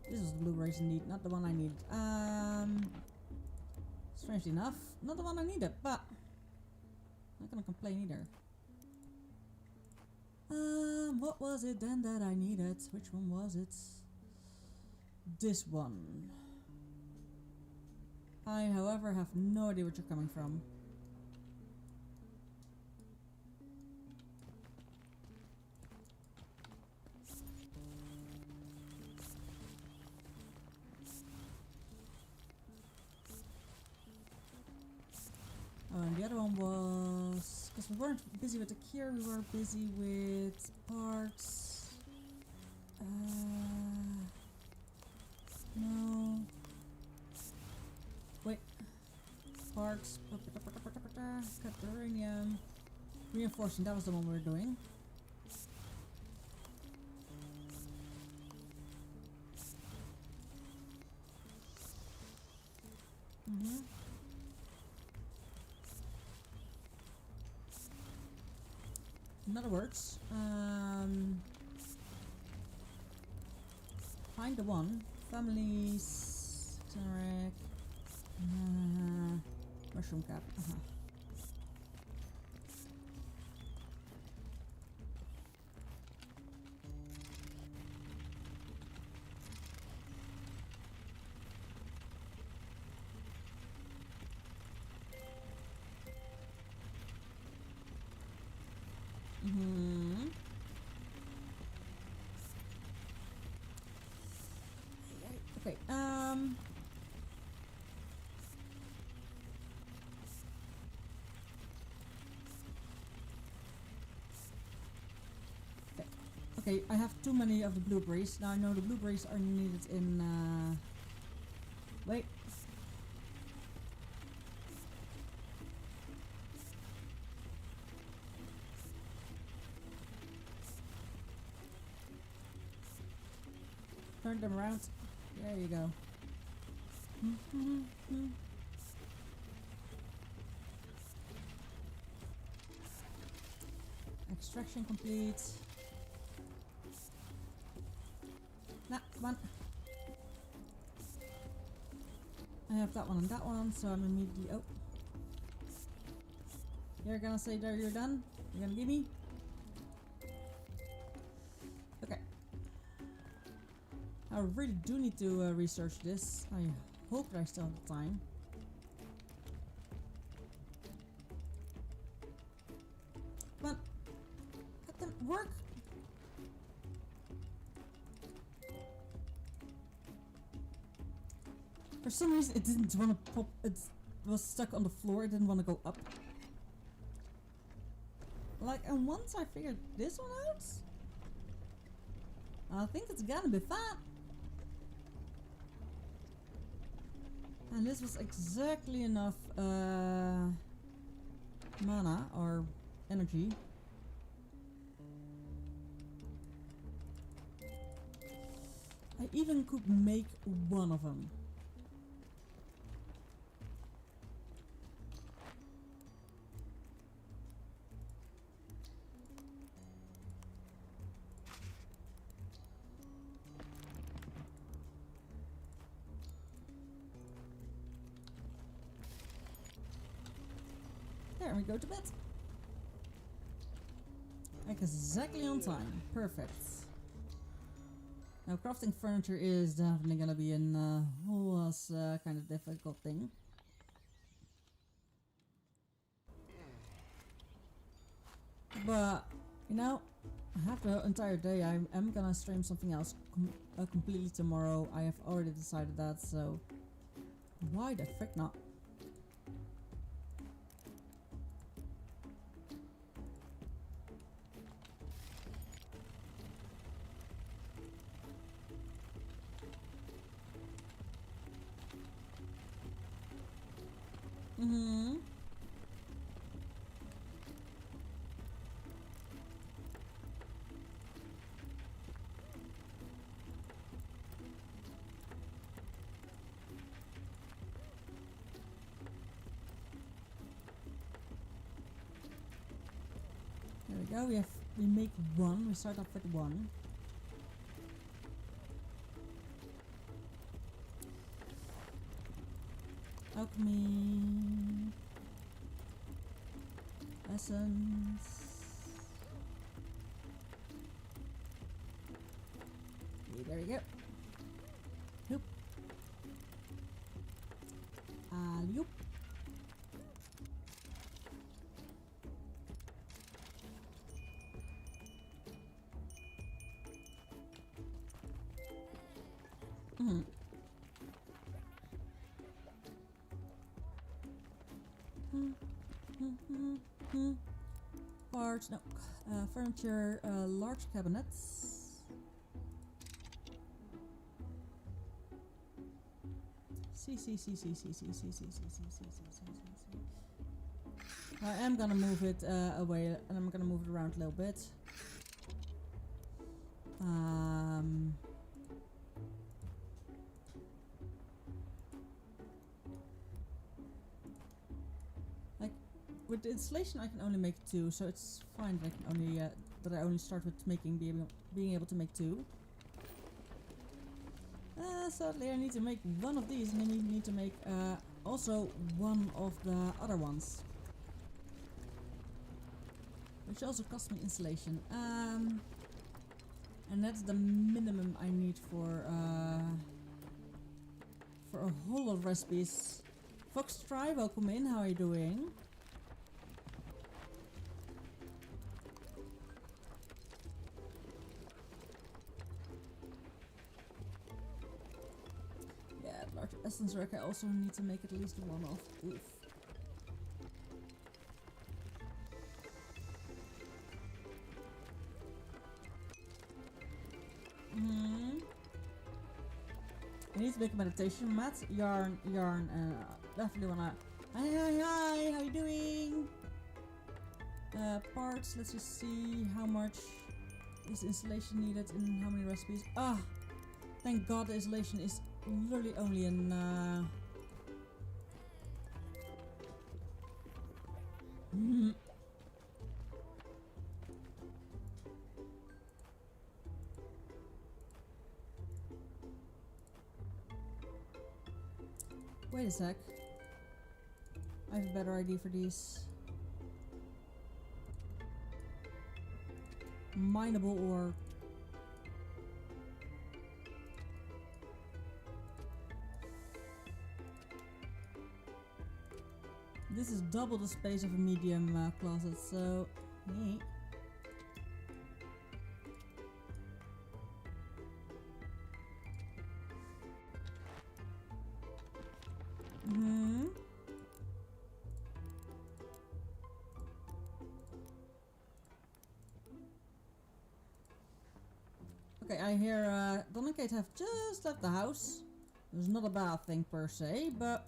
This is the blueberries indeed, not the one I needed. Strangely enough, not the one I needed, but not gonna complain either. What was it then that I needed? Which one was it? This one. I, however, have no idea where you're coming from. Oh, and the other one was... Because we weren't busy with the cure, we were busy with parts. No. Wait. Parts. Catarinium. Reinforcing, that was the one we were doing. In other words, find the one. Families, generic, mushroom cap. Okay, okay, I have too many of the blueberries. Now I know the blueberries are needed in, wait. Turn them around. There you go. Extraction complete. Nah, come on. I have that one and that one, so I'm immediately... Oh. You're gonna say that you're done? You're gonna give me? Okay. I really do need to research this. I hope that I still have the time. Come on. Let them work. For some reason it didn't want to pop. It was stuck on the floor. It didn't want to go up. Like, and once I figured this one out, I think it's gonna be fun. And this was exactly enough mana or energy. I even could make one of them. There we go to bed. Like exactly on time. Perfect. Now crafting furniture is definitely gonna be an whole kind of difficult thing. But, you know, I have the entire day. I am gonna stream something else completely tomorrow. I have already decided that, so why the frick not? Mm-hmm. There we go. We make one. We start off with one. Alchemy. Essence. Okay, there we go. Hoop. Alley-oop. Mm-hmm. Parts, no, furniture, large cabinets. See. I am gonna move it away, and I'm gonna move it around a little bit. With the installation I can only make 2, so it's fine that I can only that I only start with being able to make 2. Sadly I need to make one of these, and then you need to make also one of the other ones, which also cost me installation. And that's the minimum I need for a whole lot of recipes. Fox Try, welcome in. How are you doing? Essence rack, I also need to make at least one of. Oof. I need to make a meditation mat. Yarn, definitely wanna. Hi, how you doing? Parts, let's just see how much is installation needed and how many recipes. Ah, thank God the installation is literally only in wait a sec. I have a better idea for these. Mineable ore. This is double the space of a medium closet, so... Yeah. Hmm. Okay, I hear Don and Kate have just left the house. It's not a bad thing per se, but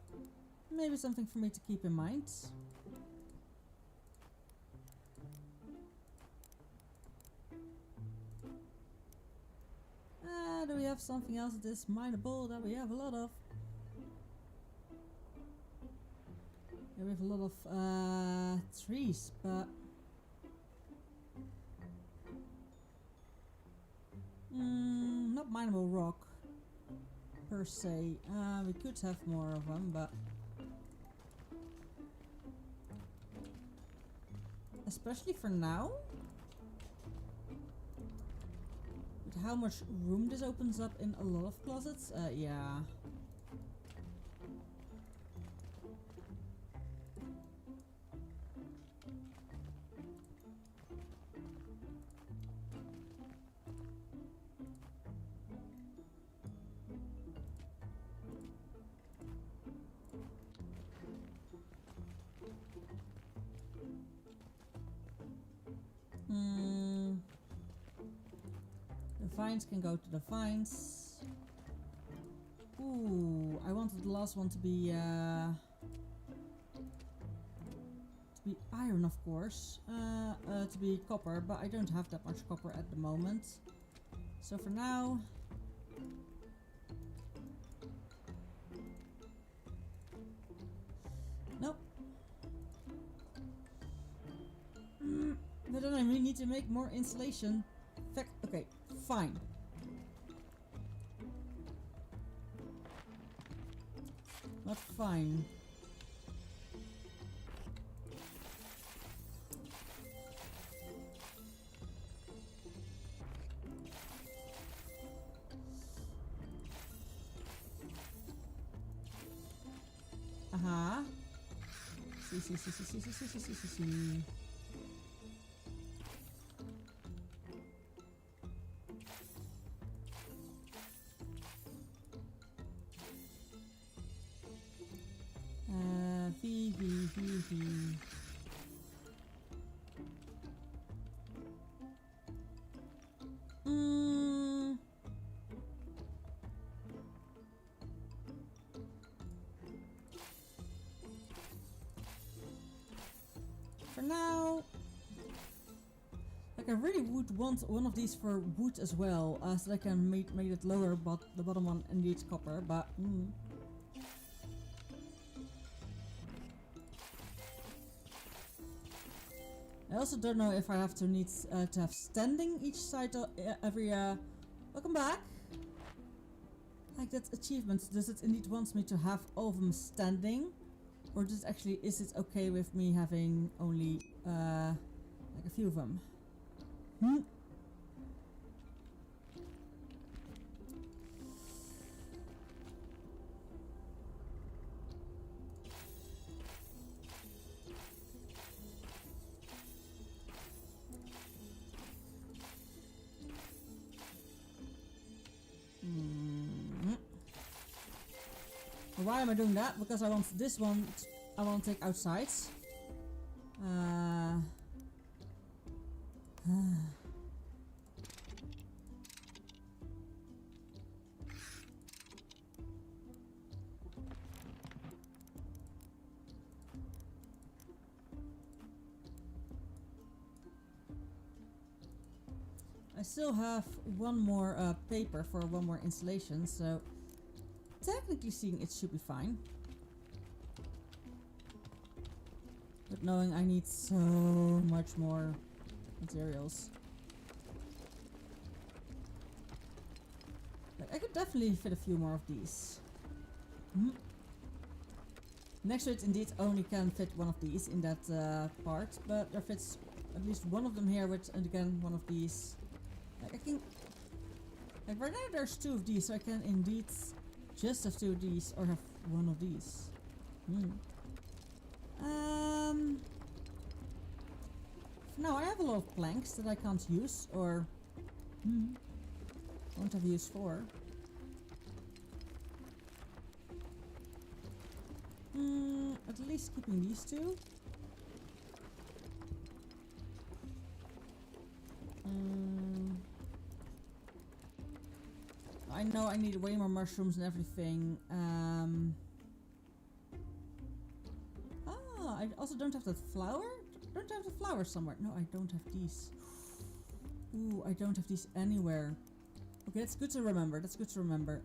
maybe something for me to keep in mind. Do we have something else that is mineable that we have a lot of? Yeah, we have a lot of trees, but not mineable rock per se. We could have more of them, but especially for now, with how much room this opens up in a lot of closets, yeah. The vines can go to the vines. Ooh, I wanted the last one to be iron, of course. To be copper, but I don't have that much copper at the moment. So for now, nope. But then I really need to make more insulation. Okay, fine. Not fine. Aha. See. For now, like I really would want one of these for wood as well, so that I can make it lower, but the bottom one needs copper, but I also don't know if I have to need to have standing each side of every welcome back. Like that achievement, does it indeed want me to have all of them standing? Or is it okay with me having only like a few of them? Why am I doing that? Because I want this one, I want to take outside. I still have one more paper for one more installation, so technically speaking it should be fine. But knowing I need so much more materials. Like, I could definitely fit a few more of these. Next to it indeed only can fit one of these in that part, but there fits at least one of them here with, and again, one of these. Like I can, like right now there's two of these, so I can indeed just have two of these or have one of these. Now I have a lot of planks that I can't use or don't have use for. At least keeping these two. I know I need way more mushrooms and everything. I also don't have that flower. Don't have the flower somewhere. No, I don't have these. Ooh, I don't have these anywhere. Okay, that's good to remember. That's good to remember.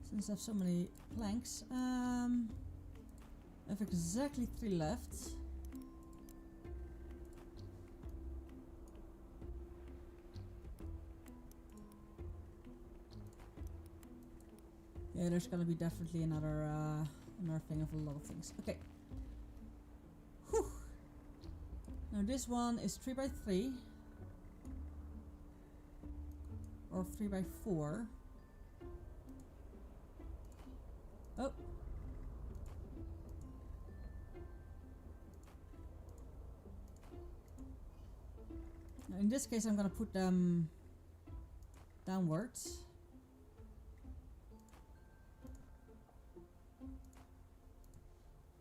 Since I have so many planks, I have exactly 3 left. Yeah, there's gonna be definitely another thing of a lot of things. Okay. Whew. Now this one is 3 by 3 or 3 by 4. Oh. Now in this case I'm gonna put them downwards.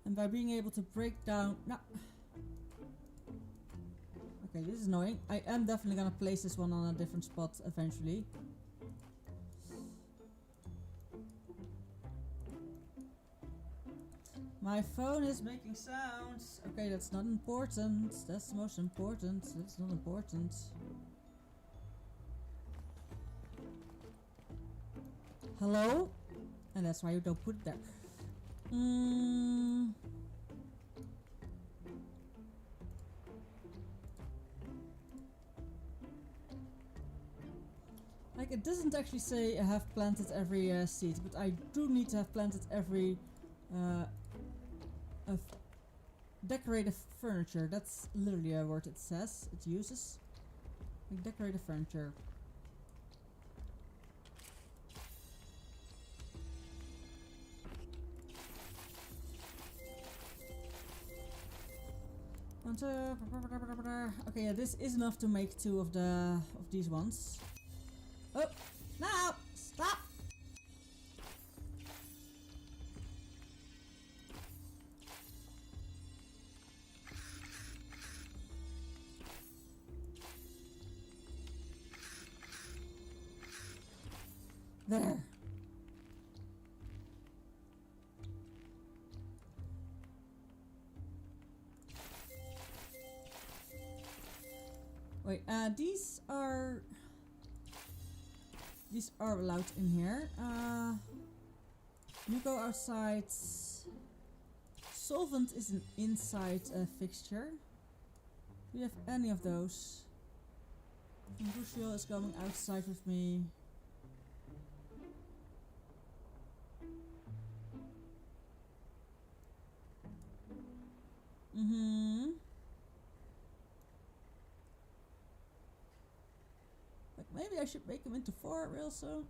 And by being able to break down... No. Okay, this is annoying. I am definitely gonna place this one on a different spot eventually. My phone is making sounds. Okay, that's not important. That's the most important. That's not important. Hello? And that's why you don't put it there. Like, it doesn't actually say I have planted every seed, but I do need to have planted every decorative furniture. That's literally a word it says, it uses. Like, decorative furniture. Okay, yeah, this is enough to make 2 of these ones. Oh, now stop. There. Wait, these are allowed in here. You go outside. Solvent is an inside fixture. Do you have any of those? Crucial is going outside with me. Like, maybe I should make them into 4 real soon.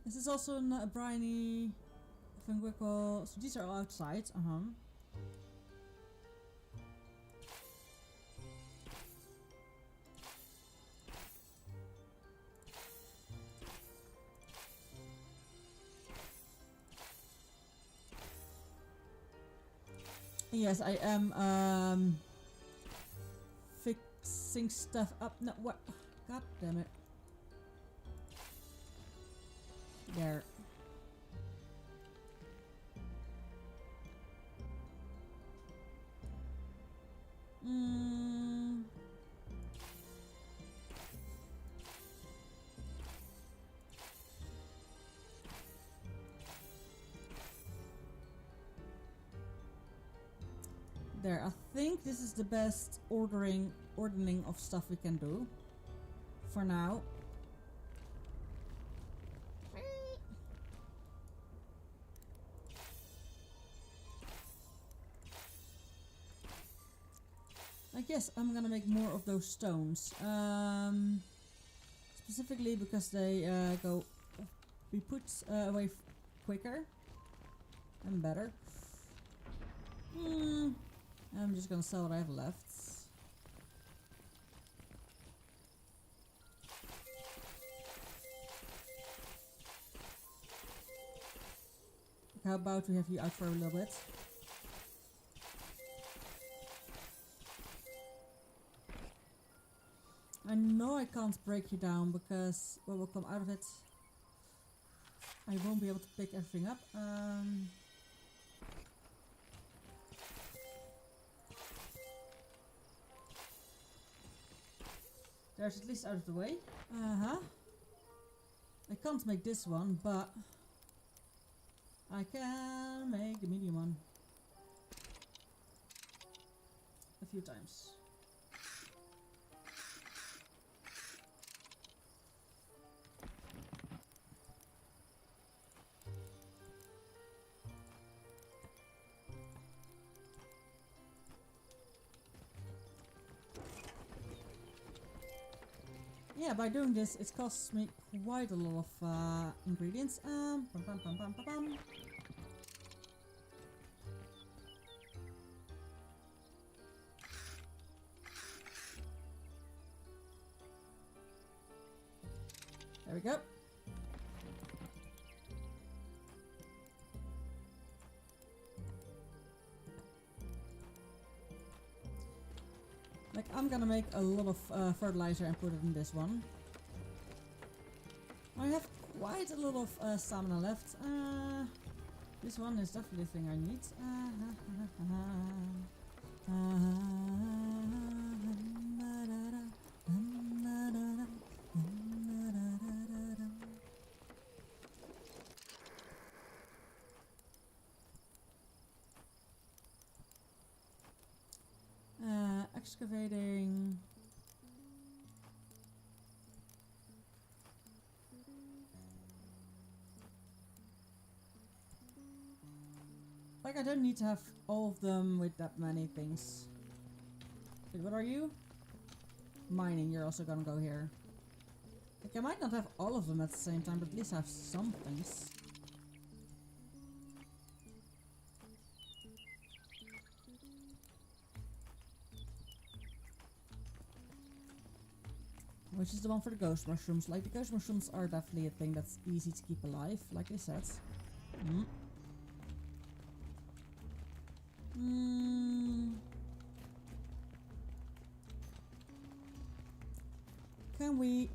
This is also a briny fungicle. So these are all outside. Yes, I am fixing stuff up. No, what? God damn it. There. There, I think this is the best ordering of stuff we can do. For now. I guess I'm gonna make more of those stones. Specifically because they be put away quicker and better. I'm just gonna sell what I have left. How about we have you out for a little bit? I know I can't break you down because what will come out of it, I won't be able to pick everything up. There's at least out of the way. I can't make this one, but I can make the medium one a few times. Yeah, by doing this, it costs me quite a lot of ingredients. Bum, bum, bum, bum, bum, bum. There we go. Like, I'm gonna make a lot of fertilizer and put it in this one. I have quite a lot of stamina left. This one is definitely the thing I need. Excavating. Like, I don't need to have all of them with that many things. Wait, what are you? Mining, you're also gonna go here. Like, I might not have all of them at the same time, but at least have some things. Which is the one for the ghost mushrooms. Like, the ghost mushrooms are definitely a thing that's easy to keep alive, like I said. Can we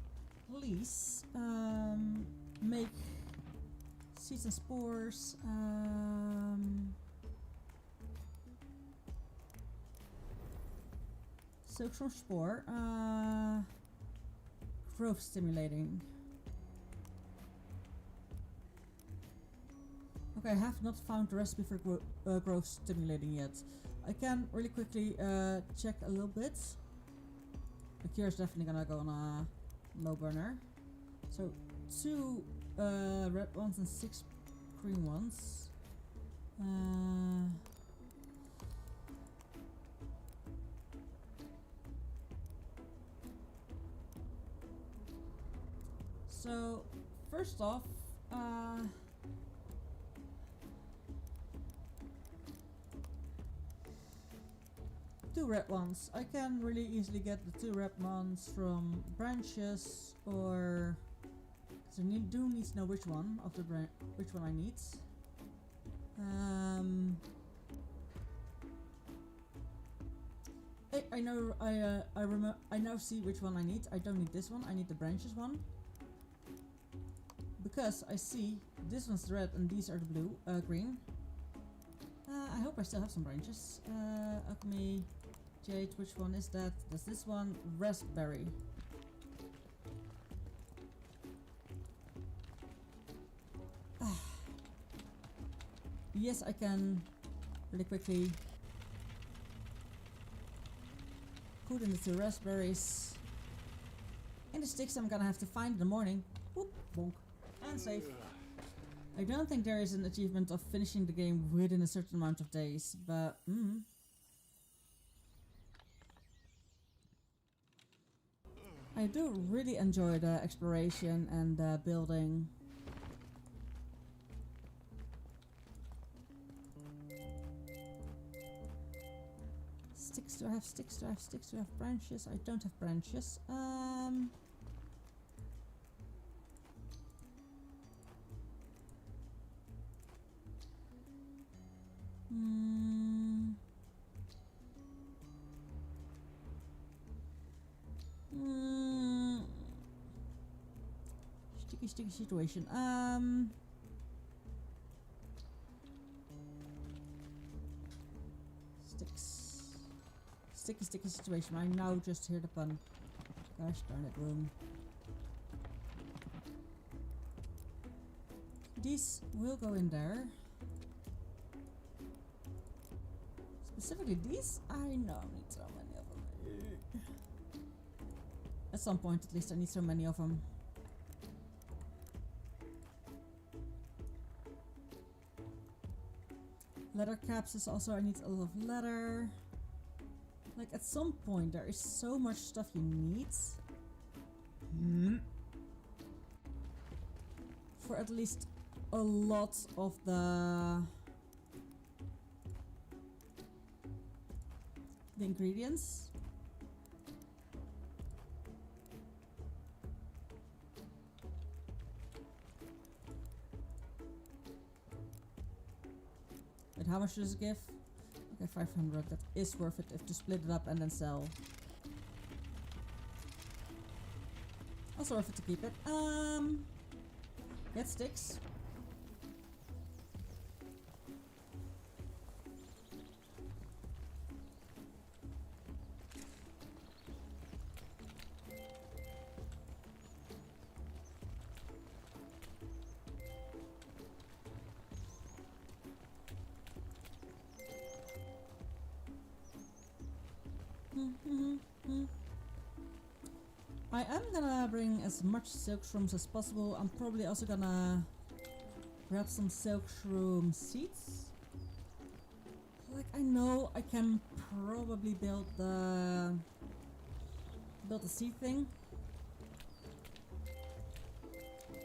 please make seeds and spores? Silkworm spore. Growth stimulating. Okay, I have not found the recipe for growth stimulating yet. I can really quickly check a little bit. The cure is definitely gonna go on a low burner. So 2 red ones and 6 green ones. So, first off, 2 red ones. I can really easily get the 2 red ones from branches, or so do need to know which one of the which one I need. I know. I remember. I now see which one I need. I don't need this one. I need the branches one. Because I see this one's red and these are the blue, green. I hope I still have some branches. Alchemy, jade, which one is that? That's this one, raspberry. Yes, I can really quickly Put in the 2 raspberries. And the sticks I'm gonna have to find in the morning. Whoop, bonk. And save. I don't think there is an achievement of finishing the game within a certain amount of days, but I do really enjoy the exploration and the building. Sticks, do I have sticks? Do I have sticks? Do I have branches? I don't have branches. Sticky situation. Sticks. Sticky situation. I now just hear the pun. Gosh darn it, room. These will go in there. Specifically these, I know I need so many of them. At some point at least I need so many of them. Leather caps is also, I need a lot of leather. Like at some point there is so much stuff you need. For at least a lot of the ingredients. But how much does it give? Okay, 500. That is worth it if to split it up and then sell. Also worth it to keep it. Get sticks. I am gonna bring as much silk shrooms as possible. I'm probably also gonna grab some silk shroom seeds. Like I know I can probably build the seed thing,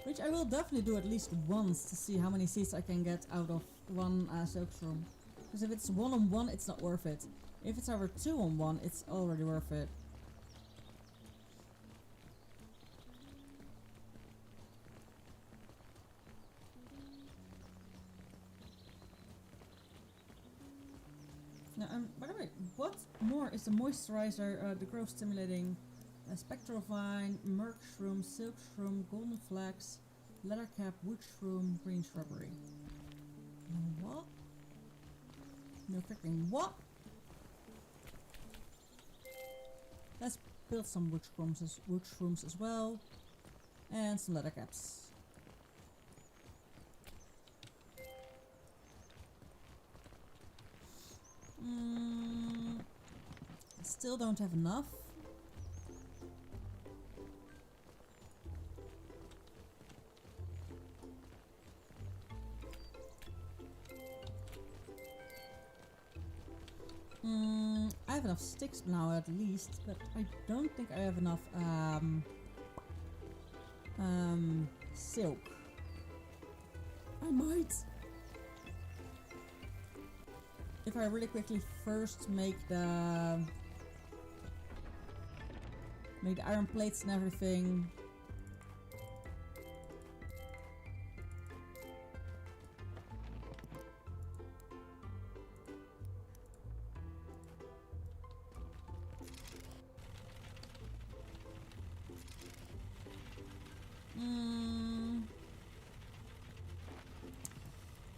which I will definitely do at least once to see how many seeds I can get out of one silk shroom. Because if it's 1-on-1, it's not worth it. If it's over 2-on-1, it's already worth it. Now, by the way, what more is the moisturizer, the growth stimulating, spectral vine, merc shroom, silk shroom, golden flax, leather cap, wood shroom, green shrubbery. What? No freaking what? Let's build some wood shrooms as well, and some leather caps. Still don't have enough. I have enough sticks now at least, but I don't think I have enough silk. I might. If I really quickly first make the iron plates and everything.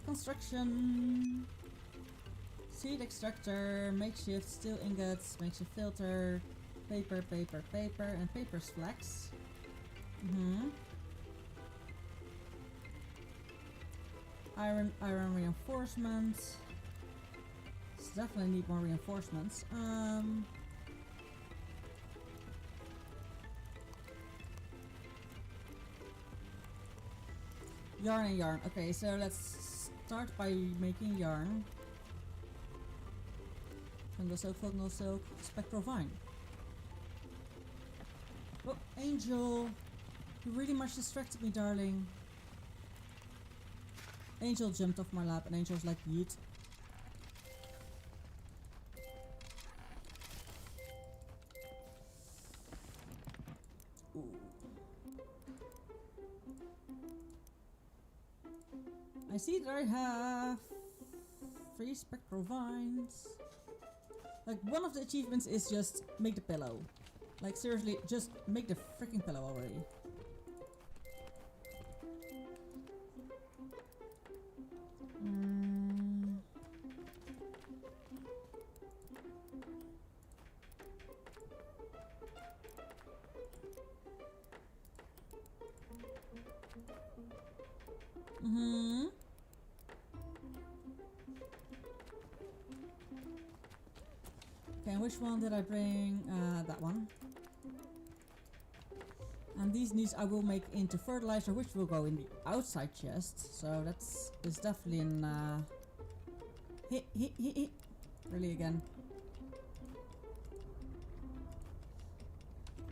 Construction. Seed extractor, makeshift steel ingots, makeshift filter, paper, and paper's flax. Iron reinforcements. Definitely need more reinforcements. Yarn and yarn. Okay, so let's start by making yarn. Fungal silk, spectral vine. Oh, Angel! You really much distracted me, darling. Angel jumped off my lap and Angel's like, yeet. Ooh. I see that I have 3 spectral vines. Like, one of the achievements is just make the pillow. Like, seriously, just make the freaking pillow already. Okay, which one did I bring? That one. And these needs I will make into fertilizer, which will go in the outside chest. So that's definitely an really again.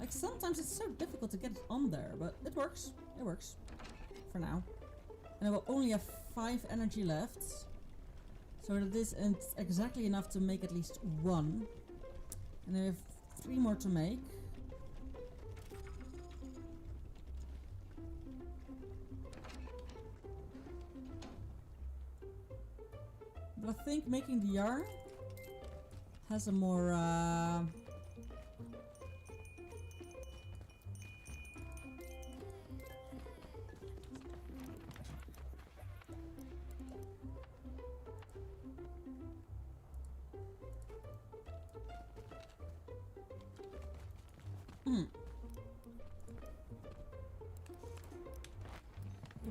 Like sometimes it's so difficult to get it on there, but it works. It works. For now. And I will only have 5 energy left. So that is exactly enough to make at least 1. And I have 3 more to make. But I think making the yarn has a more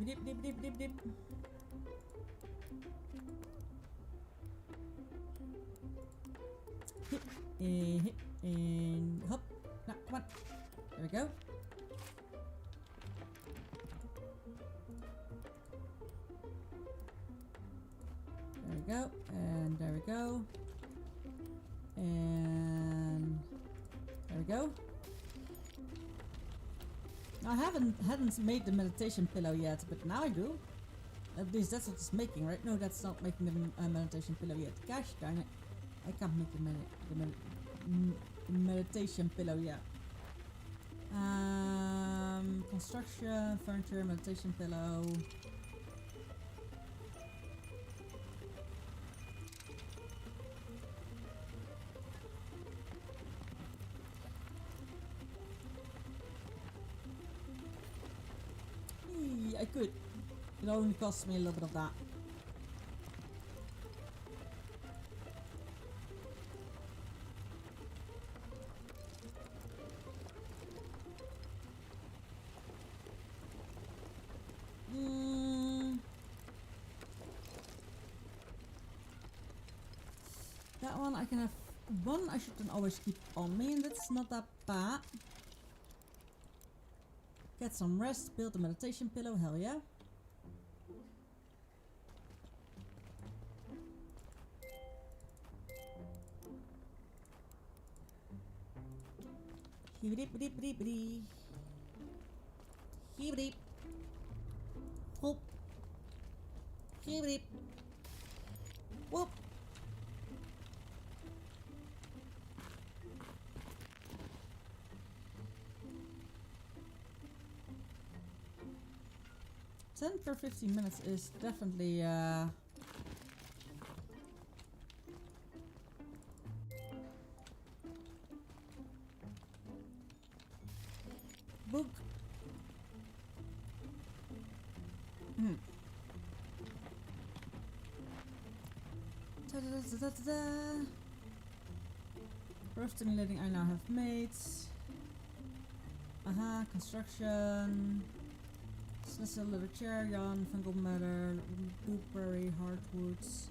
dip dip dip dip dip. Hip and hop. No, come on. There we go. There we go. And there we go. And there we go. I hadn't made the meditation pillow yet, but now I do. At least that's what it's making, right? No, that's not making the meditation pillow yet. Gosh darn it. I can't make the meditation pillow yet. Construction, furniture, meditation pillow. I could. It only costs me a little bit of that. That one I can have one I should then always keep on me, and that's not that bad. Get some rest, build a meditation pillow, hell yeah. Hibbidi-bidi-bidi-bidi. Hibbidi. Whoop. Hibbidi. Whoop. Per 15 minutes is definitely book. Growth stimulating I now have made. Aha, construction. Sessile leather chair, yarn, fungal matter, blueberry, hardwoods.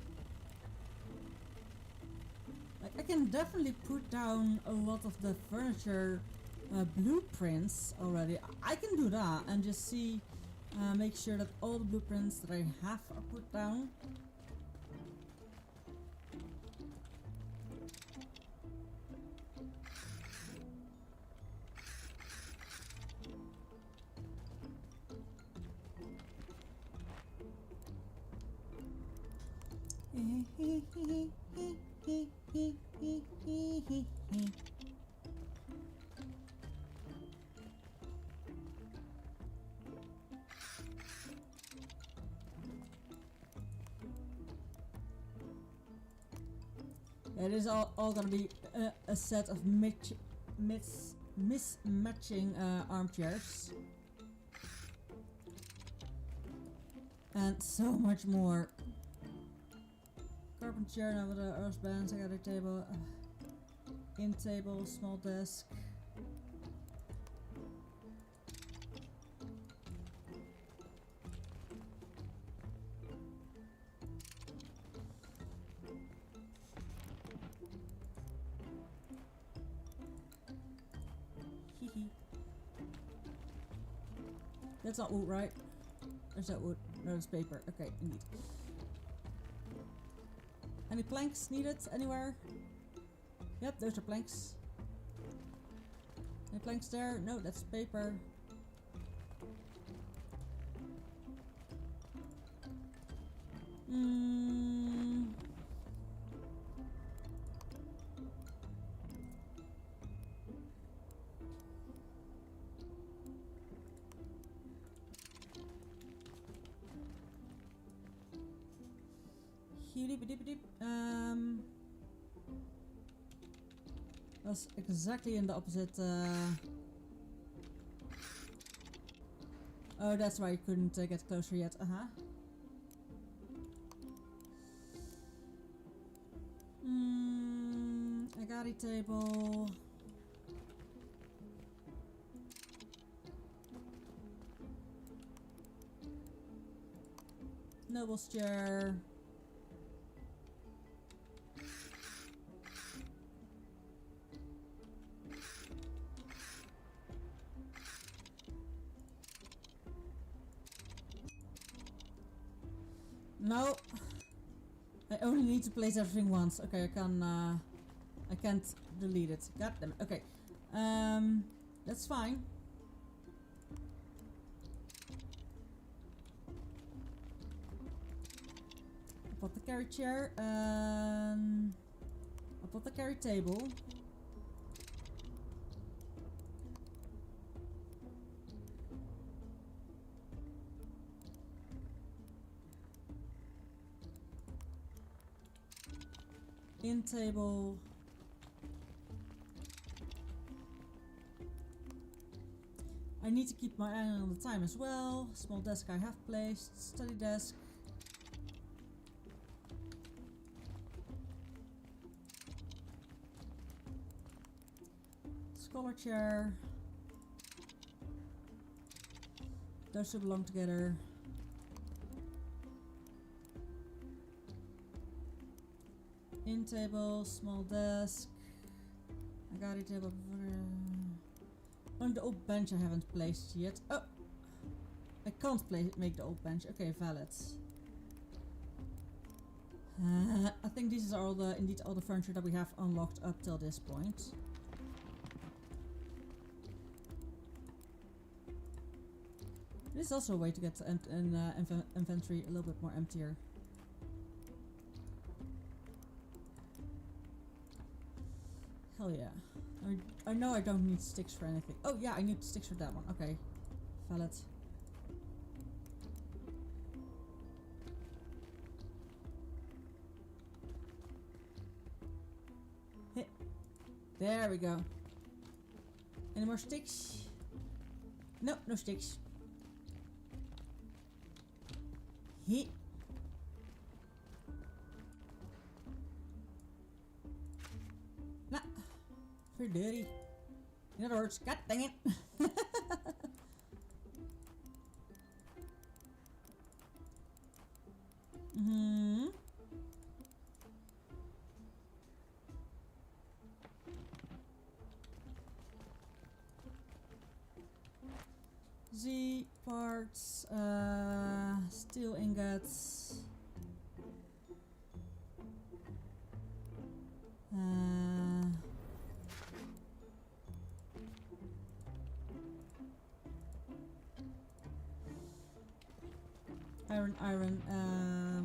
Like I can definitely put down a lot of the furniture blueprints already. I can do that and just see Make sure that all the blueprints that I have are put down. It is all gonna be a set of mismatching armchairs. And so much more. Carpenter chair, now with a earth bands, I got a table. In table, small desk. That's not wood, right? There's that wood. No, it's paper. Okay, indeed. Any planks needed anywhere? Yep, those are planks. Any planks there? No, that's paper. Was exactly in the opposite. Oh, that's why you couldn't get closer yet. Agari table. Noble's chair. No, I only need to place everything once. Okay, I can't delete it. God damn it. Okay, that's fine. Apothecary chair, apothecary table. In table. I need to keep my eye on the time as well. Small desk I have placed. Study desk. Scholar chair. Those two belong together. In table, small desk. I got a table. On the old bench I haven't placed yet. Oh! I can't make the old bench. Okay, valid. I think these are indeed all the furniture that we have unlocked up till this point. This is also a way to get an inventory a little bit more emptier. Hell yeah. I know I don't need sticks for anything. Oh yeah, I need sticks for that one. Okay. Valid. Hey. There we go. Any more sticks? No, no sticks. Hey. Nah. You're dirty. In other words, god dang it. Z parts, steel ingots. Iron,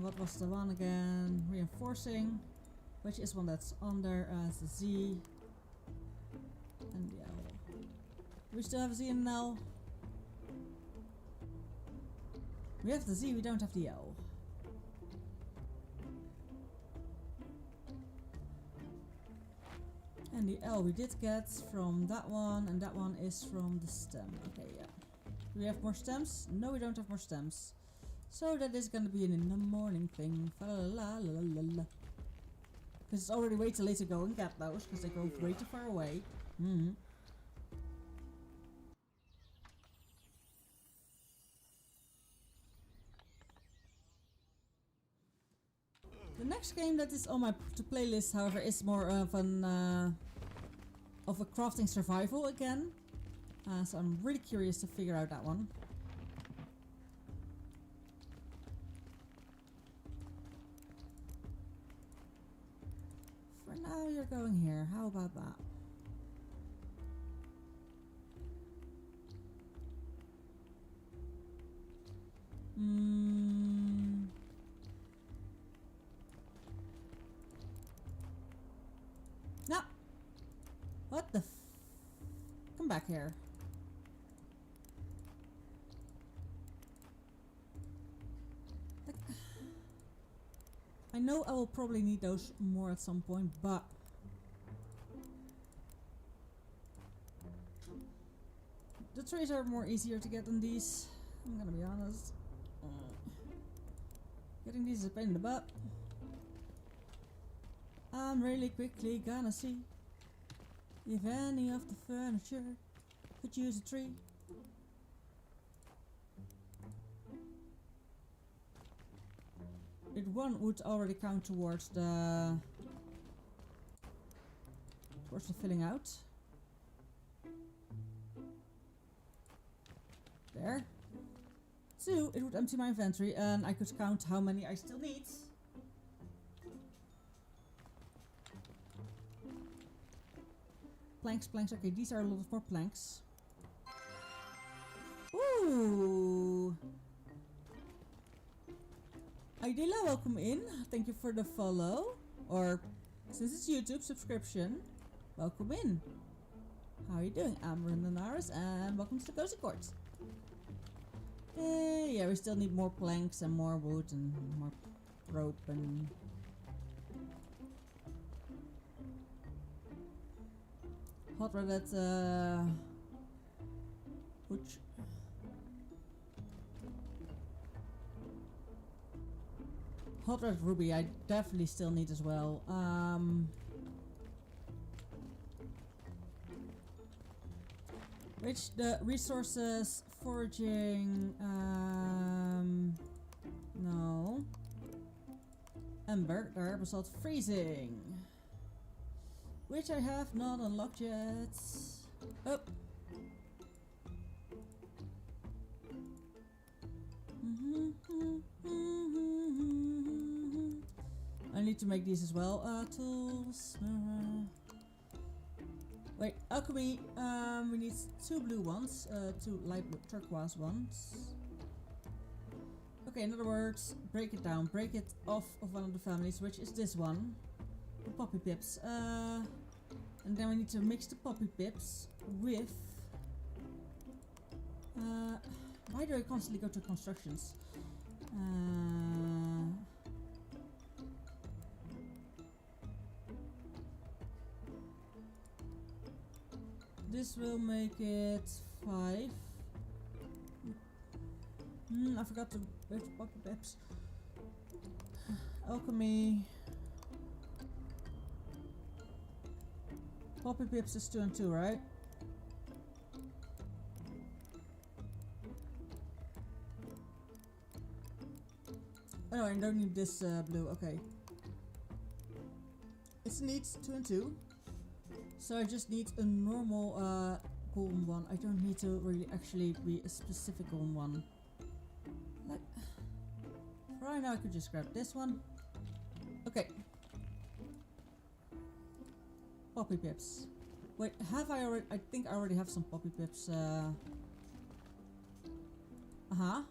what was the one again? Reinforcing, which is one that's on there as a Z. And the L. Do we still have a Z and an L? We have the Z, we don't have the L. And the L we did get from that one, and that one is from the stem. Okay, yeah. Do we have more stems? No, we don't have more stems. So that is gonna be an in the morning thing. Because it's already way too late to go and get those, because they go way too far away. The next game that is on my playlist, however, is more of an of a crafting survival again. So I'm really curious to figure out that one. For now, you're going here. How about that? No. What the Come back here. I know I will probably need those more at some point, but the trees are more easier to get than these. I'm gonna be honest. Getting these is a pain in the butt. I'm really quickly gonna see if any of the furniture could use a tree. It one would already count towards the filling out. There. 2, it would empty my inventory and I could count how many I still need. Planks, okay, these are a lot more planks. Ooh! Idila, welcome in. Thank you for the follow. Or, since it's YouTube, subscription. Welcome in. How are you doing? I'm Renanaris and welcome to the Cozy Court. Yeah, we still need more planks and more wood and more rope and... Hot Reddit, which... Hot Red Ruby I definitely still need as well. Which the resources, foraging, no. Ember, there, basalt freezing. Which I have not unlocked yet. Oh. I need to make these as well. Tools. Wait, alchemy. We need 2 blue ones, 2 light blue turquoise ones. Okay, in other words, break it down. Break it off of one of the families, which is this one. The poppy pips. And then we need to mix the poppy pips with... why do I constantly go to constructions? This will make it 5. I forgot to wait for poppy pips. Alchemy. Poppy pips is 2 and 2, right? Oh no, I don't need this blue, okay. It needs 2 and 2. So I just need a normal cool on one. I don't need to really actually be a specific on one. Like, right now I could just grab this one. Okay. Poppy pips. Wait, have I already? I think I already have some poppy pips. Uh-huh.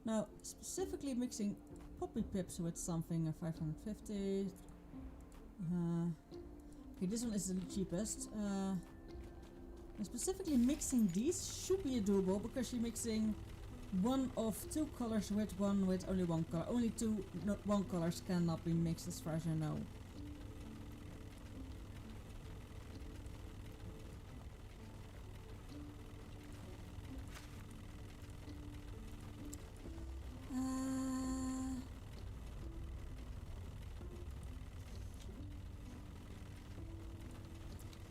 Now, specifically mixing poppy pips with something, 550. Okay, this one is the cheapest. And specifically mixing these should be doable because you're mixing one of two colors with one with only one color. Only two, one colors cannot be mixed as far as I know.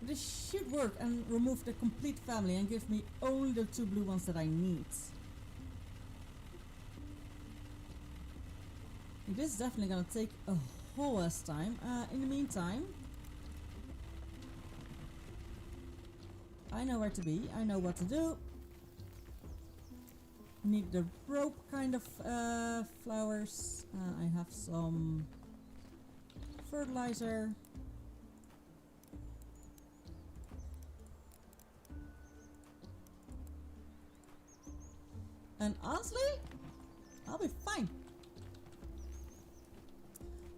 This should work and remove the complete family and give me only the two blue ones that I need. This is definitely gonna take a whole ass time. In the meantime, I know where to be. I know what to do. Need the rope kind of flowers. I have some fertilizer. And honestly, I'll be fine.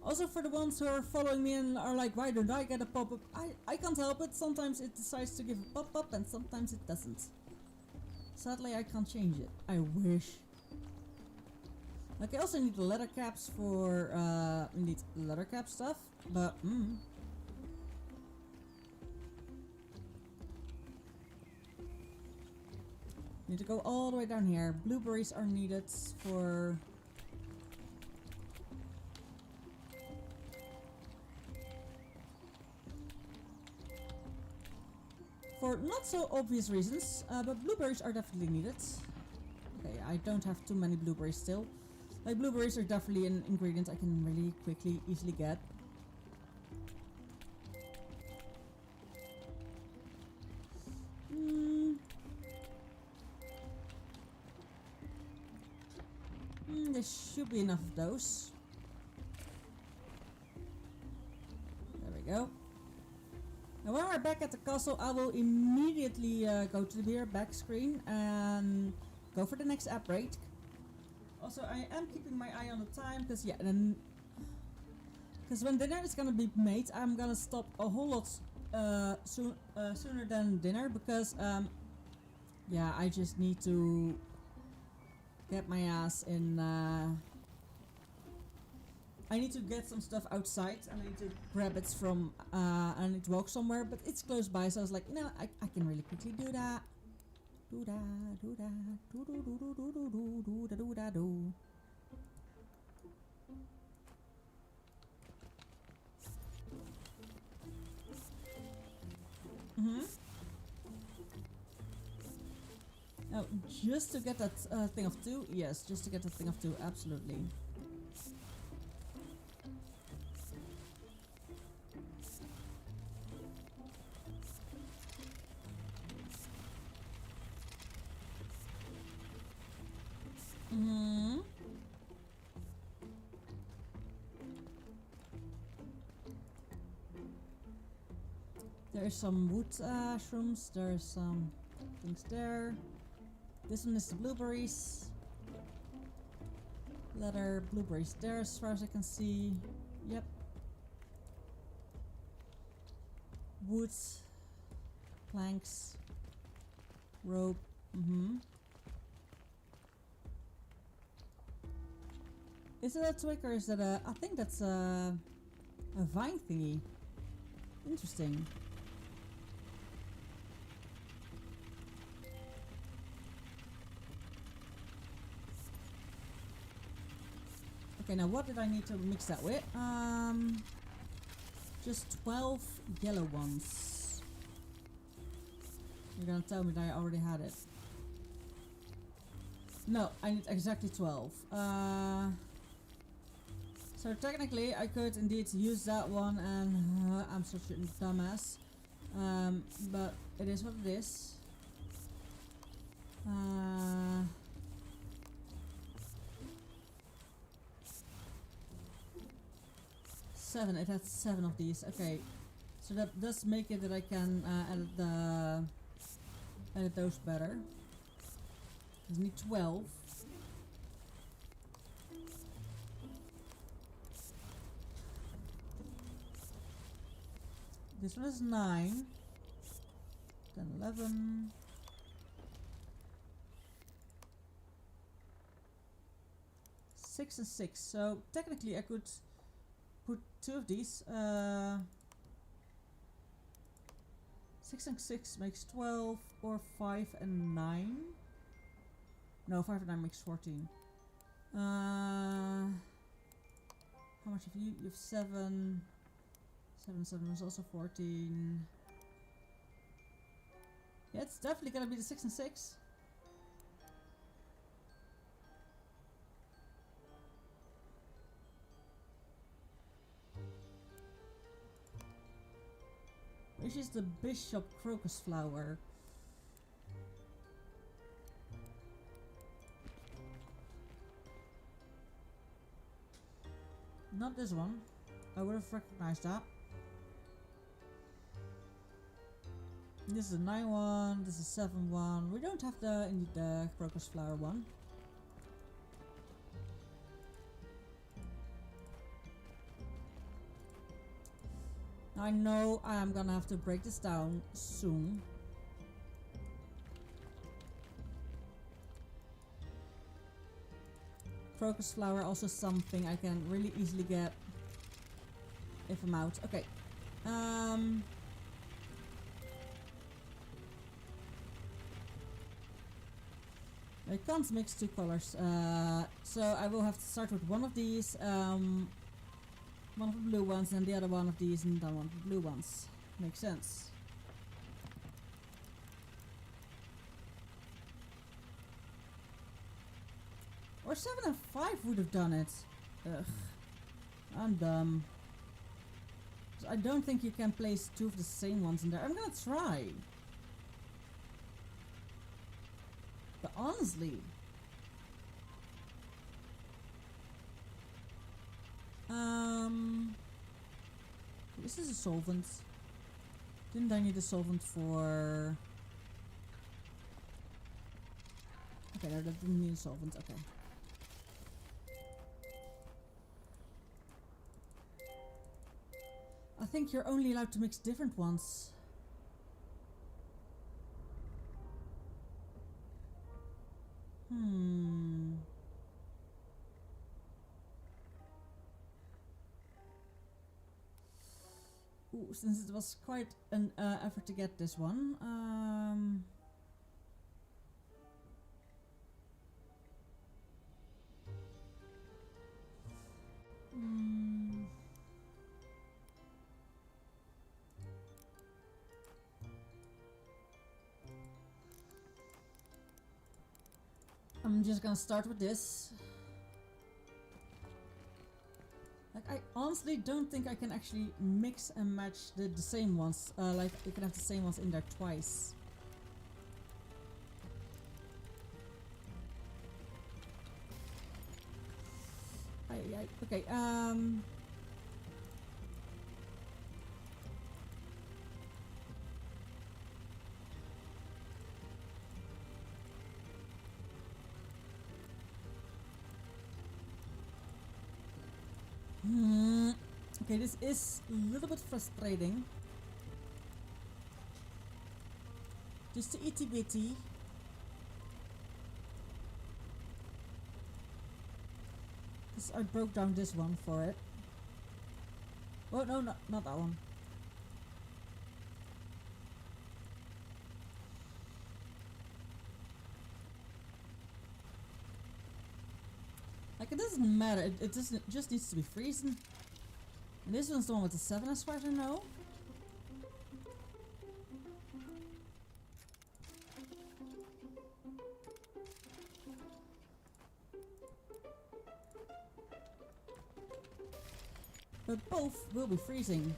Also for the ones who are following me and are like, why don't I get a pop-up? I can't help it. Sometimes it decides to give a pop-up and sometimes it doesn't. Sadly, I can't change it. I wish. Okay, I also need the leather caps for, indeed, leather cap stuff. But, need to go all the way down here. Blueberries are needed for... For not so obvious reasons, but blueberries are definitely needed. Okay, I don't have too many blueberries still. Like, blueberries are definitely an ingredient I can really quickly, easily get. There should be enough of those. There we go. Now when we're back at the castle, I will immediately go to the beer back screen and go for the next upgrade. Also, I am keeping my eye on the time because then when dinner is gonna be made, I'm gonna stop a whole lot sooner than dinner because yeah, I just need to get my ass in. I need to get some stuff outside and I need to grab it from, I need to walk somewhere, but it's close by, so I was like, you know, I can really quickly do that. Do that, do that, do do do do do do do do do da do. Now, just to get that thing of two, yes, just to get the thing of two, absolutely. There's some wood shrooms, there's some things there. This one is the blueberries. Leather, blueberries there as far as I can see. Yep. Wood, planks, rope. Is it a twig or is it a... I think that's a vine thingy. Interesting. Okay, now what did I need to mix that with? Just 12 yellow ones. You're gonna tell me that I already had it. No, I need exactly 12. So technically I could indeed use that one and I'm such a dumbass. But it is what it is. 7, it has 7 of these, okay. So that does make it that I can edit those better. I need 12. This one is 9. 10, 11. Six and 6. So technically I could put 2 of these. 6 and 6 makes 12, or 5 and 9. No, 5 and 9 makes 14. How much have you? You have 7. 7 is also 14. Yeah, it's definitely gonna be the 6 and 6. Which is the Bishop Crocus flower? Not this one. I would have recognized that. This is a 9 one, this is a 7 one. We don't have the crocus flower one. I know I am gonna have to break this down soon. Crocus flower, also something I can really easily get if I'm out. Okay. I can't mix 2 colors, so I will have to start with one of these, one of the blue ones, and the other one of these, and then one of the blue ones. Makes sense. Or 7 and 5 would have done it. Ugh. I'm dumb. So I don't think you can place 2 of the same ones in there. I'm gonna try. But honestly, this is a solvent. Didn't I need a solvent for? Okay, no, that didn't need a solvent. Okay. I think you're only allowed to mix different ones. Ooh, since it was quite an effort to get this one, I'm just gonna start with this. Like, I honestly don't think I can actually mix and match the same ones. Like, you can have the same ones in there twice. Okay, okay, this is a little bit frustrating. Just the itty bitty. Because I broke down this one for it. Oh no, not that one. Like, it doesn't matter, it just needs to be freezing. And this one's the one with the 7 as far as I know. but both will be freezing.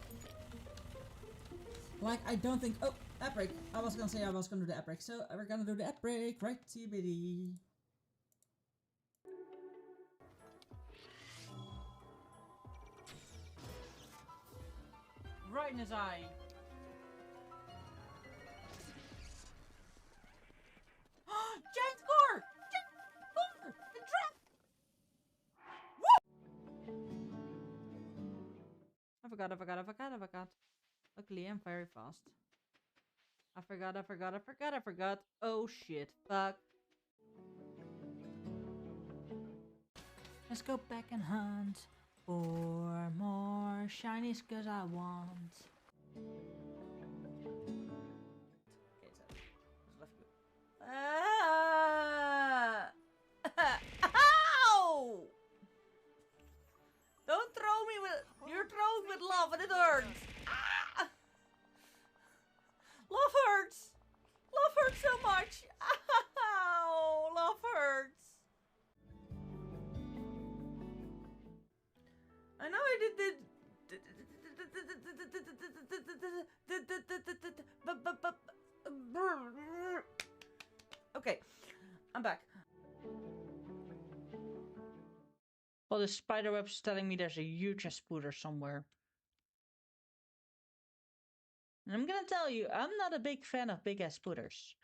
Like, I don't think... Oh, app break. I was gonna say I was gonna do the app break, so we're gonna do the app break, right, TBD. Right in his eye. Giant score! Giant score! The trap! Woo! I forgot. Luckily, I'm very fast. I forgot. Oh shit, fuck. Let's go back and hunt for more shinies, cause I want. Ow! Don't throw me with. You're throwing with love and it hurts. Ah! Love hurts. Love hurts so much. Ow! Love hurts. I know I did it. Okay, I'm back. Well, the spider web's telling me there's a huge spooder somewhere. And I'm gonna tell you, I'm not a big fan of big ass spooters.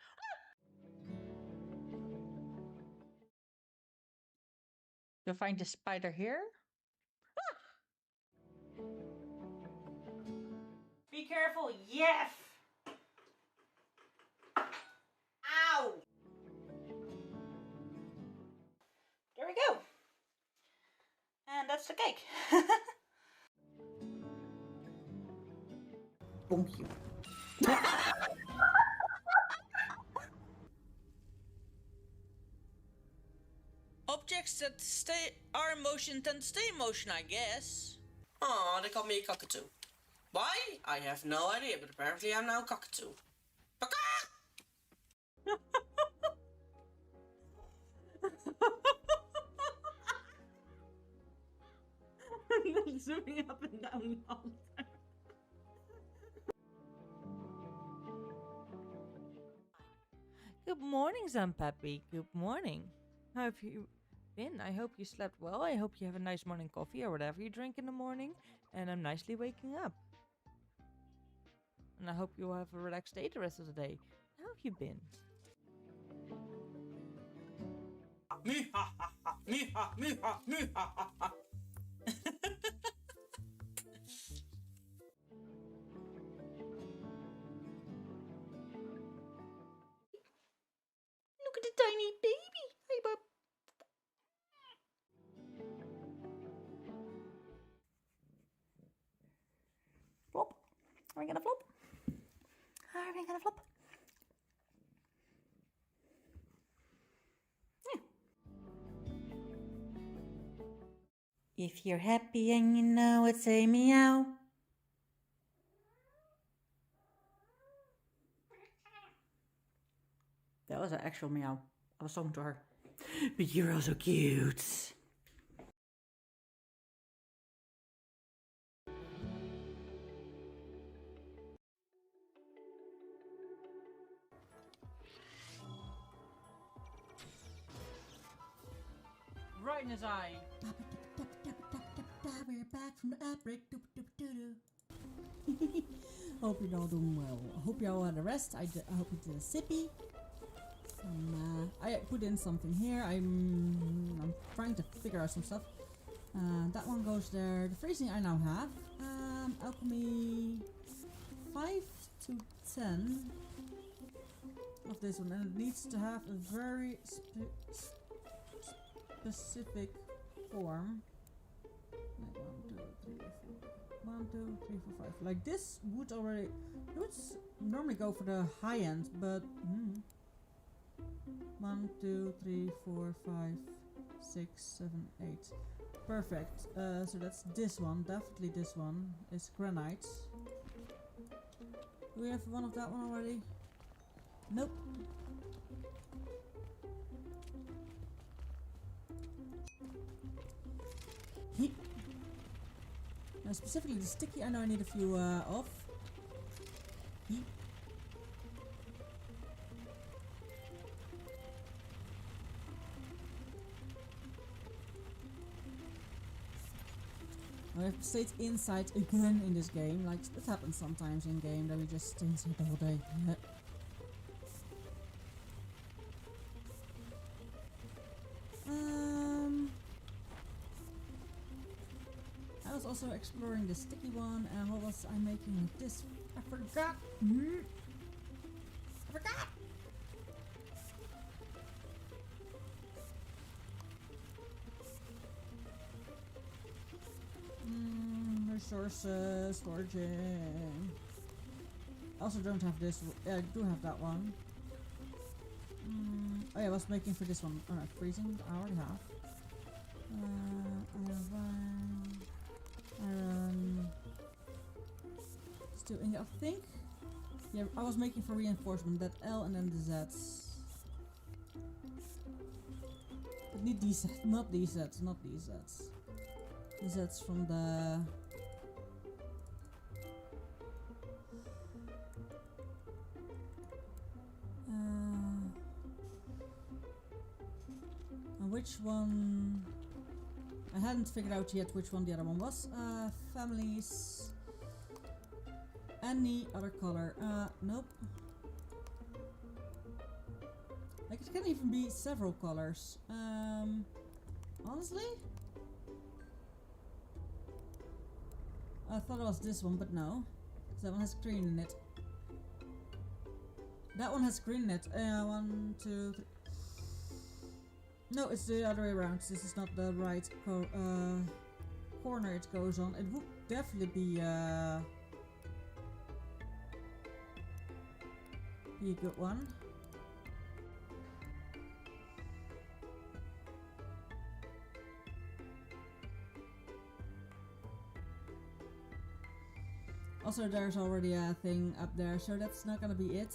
You'll find the spider here. Be careful, yes! Ow! There we go. And that's the cake. Bonk you. Objects that are in motion tend to stay in motion, I guess. Aw, they call me a cockatoo. Why? I have no idea, but apparently I'm now a cockatoo. I'm zooming up and down all the time. Good morning, Zampappy. Good morning. How have you been? I hope you slept well. I hope you have a nice morning coffee or whatever you drink in the morning. And I'm nicely waking up. And I hope you have a relaxed day the rest of the day. How have you been? Look at the tiny baby. Hey, bub. Flop. Are we gonna flop? Are we gonna flop? Yeah. If you're happy and you know it, say meow. That was an actual meow. I was talking to her. But you're also cute. Right in his eye. We're back from the app break. Hope you're all doing well. I hope you all had a rest. I hope you did a sippy. I put in something here. I'm trying to figure out some stuff. That one goes there. The freezing I now have. Alchemy 5 to 10 of this one, and it needs to have a very specific form. Like 1, 2, 3, 4, 5. Like this would already. It would normally go for the high end, but 1, 2, 3, 4, 5, 6, 7, 8. Perfect. So that's this one. Definitely this one is granite. Do we have one of that one already? Nope. Specifically the sticky, I know I need a few off. Yeet. I've stayed inside again in this game. Like, it happens sometimes in game that we just stay inside the whole day. I was also exploring the sticky one. What was I making with this? I forgot. I forgot. Resources, foraging. I also don't have this. I do have that one. Oh yeah, I was making for this one. Oh no, freezing. I already have. Iron. Still in, I think. Yeah, I was making for reinforcement. That L and then the Z's. But need these, not these Z's, not these Z's. The Z's from the. Which one? I hadn't figured out yet which one the other one was. Families. Any other color? Nope. Like, it can even be several colors. Honestly? I thought it was this one, but no. That one has green in it. That one has green in it. 1, 2, 3. No, it's the other way around. This is not the right corner it goes on. It would definitely be a good one. Also, there's already a thing up there, so that's not gonna be it.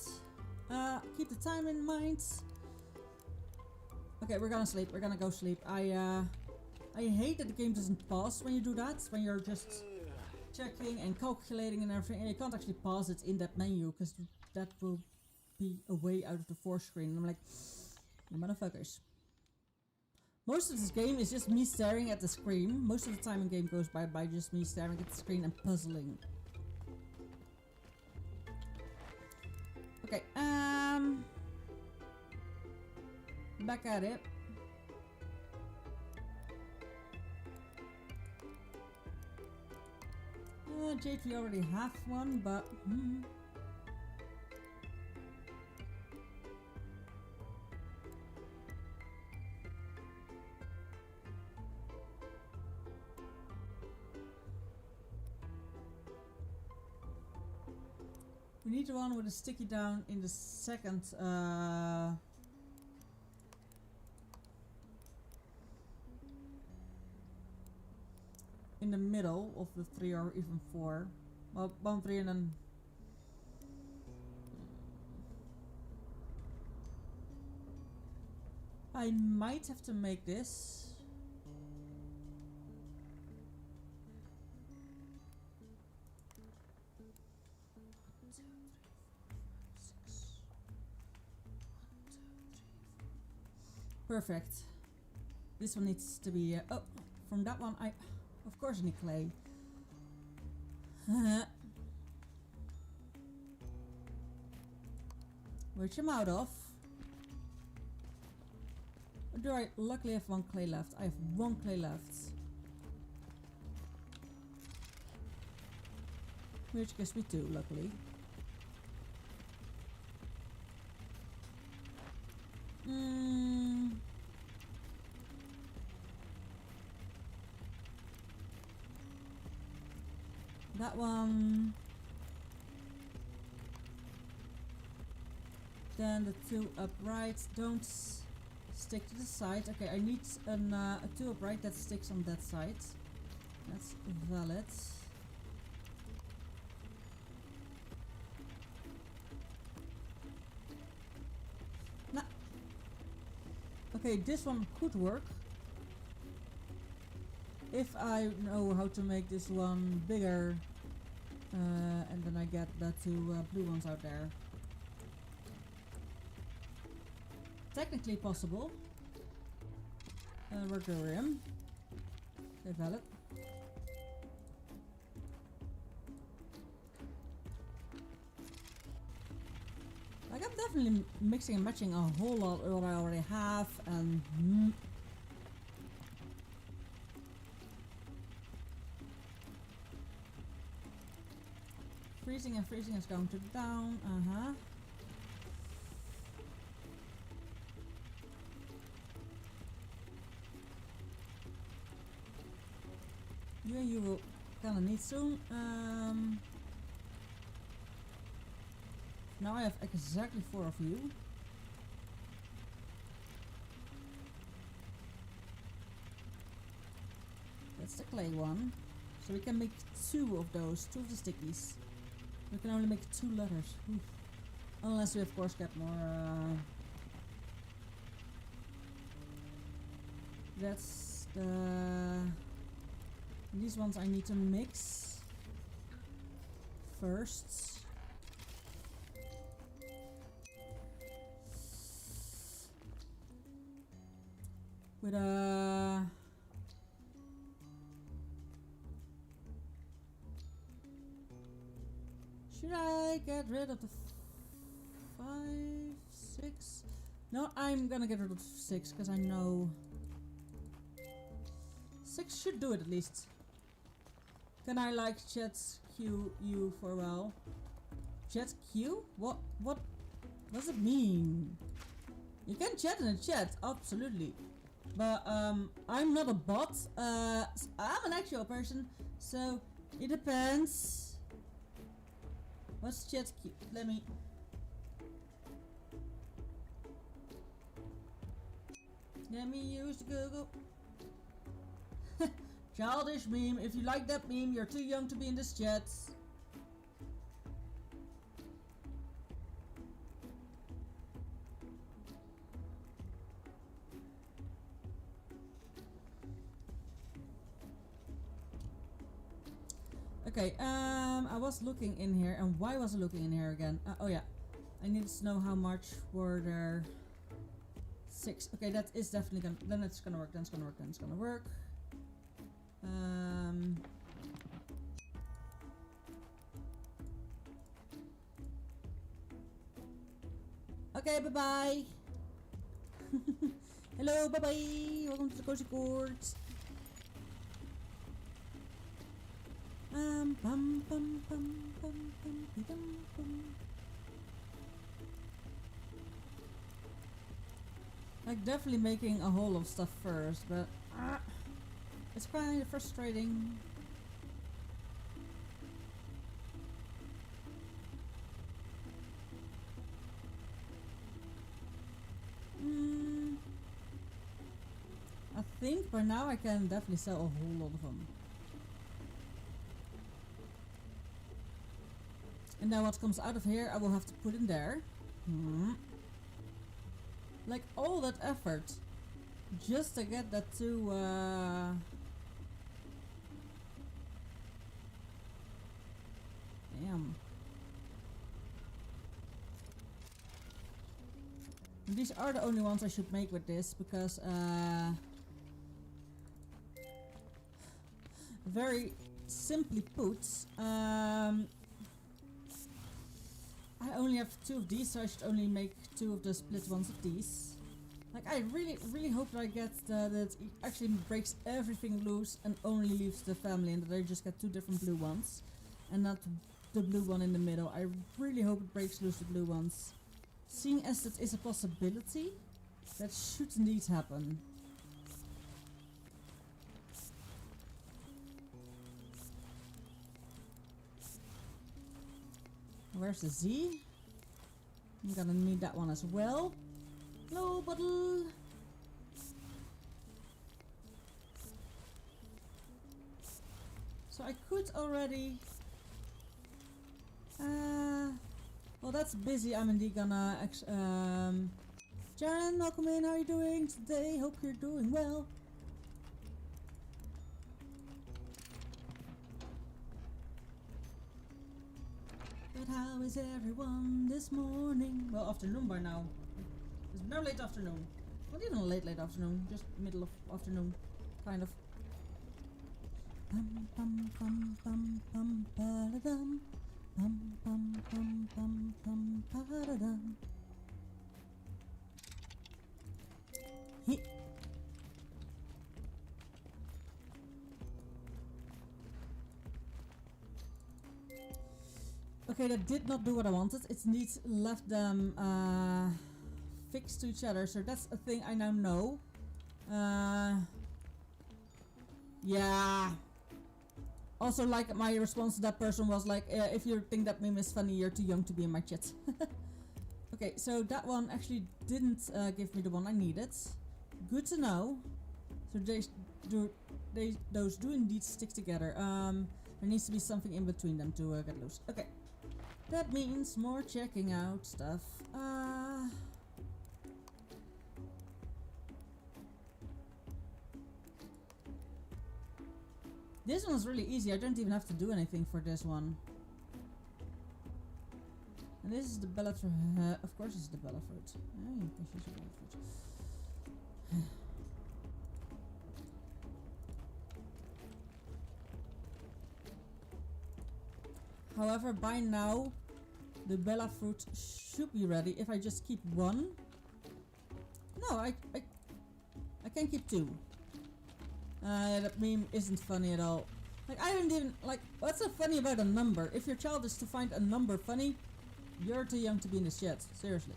Keep the time in mind. Okay, we're gonna sleep. We're gonna go sleep. I hate that the game doesn't pause when you do that. When you're just checking and calculating and everything, and you can't actually pause it in that menu because that will be a way out of the force screen. And I'm like, you motherfuckers. Most of this game is just me staring at the screen. Most of the time in game goes by just me staring at the screen and puzzling. Okay, back at it. Jade, we already have one, but we need one with a sticky down in the second in the middle of the 3 or even 4. Well, 1, 3 and then I might have to make this. Perfect. This one needs to be oh, from that one I of course I need clay. Which I'm out of. Or do I luckily have 1 clay left? I have 1 clay left. Which gives me 2, luckily. That one. Then the 2 upright. Don't stick to the side. Okay, I need a 2 upright that sticks on that side. That's valid. Nah. Okay, this one could work. if I know how to make this one bigger, and then I get the two blue ones out there. Technically possible. Regorium. Okay, valid. Like, I'm definitely mixing and matching a whole lot of what I already have, and freezing and freezing is going to down. You and you will kinda need soon. Now I have exactly 4 of you. That's the clay one. So we can make 2 of those, 2 of the stickies. We can only make 2 letters. Oof. Unless we of course get more. That's the... These ones I need to mix first. With a... Should I get rid of the 5, 6? No, I'm gonna get rid of 6 because I know 6 should do it at least. Can I like chat Q you for a while? Chat Q? What does it mean? You can chat in the chat, absolutely. But I'm not a bot. I'm an actual person, so it depends. What's chat Q? Let me... Let me use Google. Childish meme. If you like that meme, you're too young to be in this chat. Okay, I was looking in here, and why was I looking in here again? Oh yeah, I need to know how much were there. 6. Okay, that is definitely gonna. Then it's gonna work. Then it's gonna work. Then it's gonna work. Okay, bye bye. Hello, bye bye. Welcome to the Cozy Court. Bum bum bum bum bum bum. Like definitely making a whole lot of stuff first, but it's kind of frustrating. I think by now I can definitely sell a whole lot of them. And now what comes out of here I will have to put in there. Like all that effort just to get that to damn. These are the only ones I should make with this because very simply put, I only have 2 of these, so I should only make 2 of the split ones of these. Like I really hope that I get that it actually breaks everything loose and only leaves the family, and that I just get 2 different blue ones and not the blue one in the middle. I really hope it breaks loose the blue ones. Seeing as that is a possibility, that should indeed happen. Where's the Z? I'm gonna need that one as well. Hello, bottle. So I could already... well, that's busy. I'm indeed gonna... Jaren, welcome in. How are you doing today? Hope you're doing well. right, how is everyone this morning? Well, afternoon by now. It's now late afternoon. Not even late afternoon, just middle of afternoon, kind of. Bum bum bum bum bum ba-da-dum. Bum bum bum bum bum ba-da-dum. He. Okay, that did not do what I wanted. It needs left them fixed to each other, so that's a thing I now know. Yeah. Also, like, my response to that person was like, if you think that meme is funny, you're too young to be in my chat. Okay, so that one actually didn't give me the one I needed. Good to know. So those do indeed stick together. There needs to be something in between them to get loose. Okay. That means more checking out stuff. This one's really easy. I don't even have to do anything for this one. And this is the Bella fruit. Of course it's the Bella fruit. Oh, you can choose Bella fruit. However, by now, the Bella fruit should be ready if I just keep one. No, I can keep two. That meme isn't funny at all. Like, I don't even, like, what's so funny about a number? If your child is to find a number funny, you're too young to be in this chat. Seriously.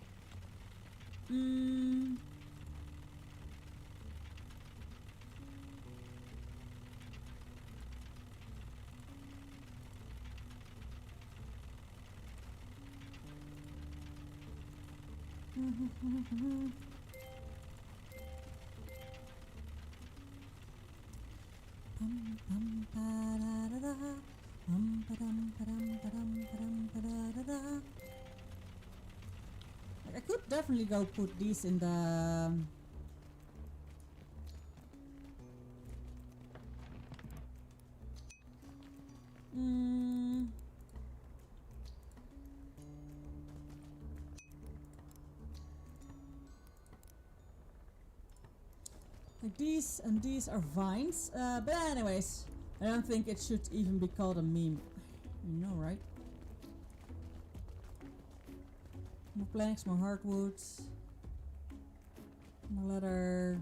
I could definitely go put these in the like these, and these are vines. But anyways, I don't think it should even be called a meme. You know, right? More planks, more hardwoods, more leather.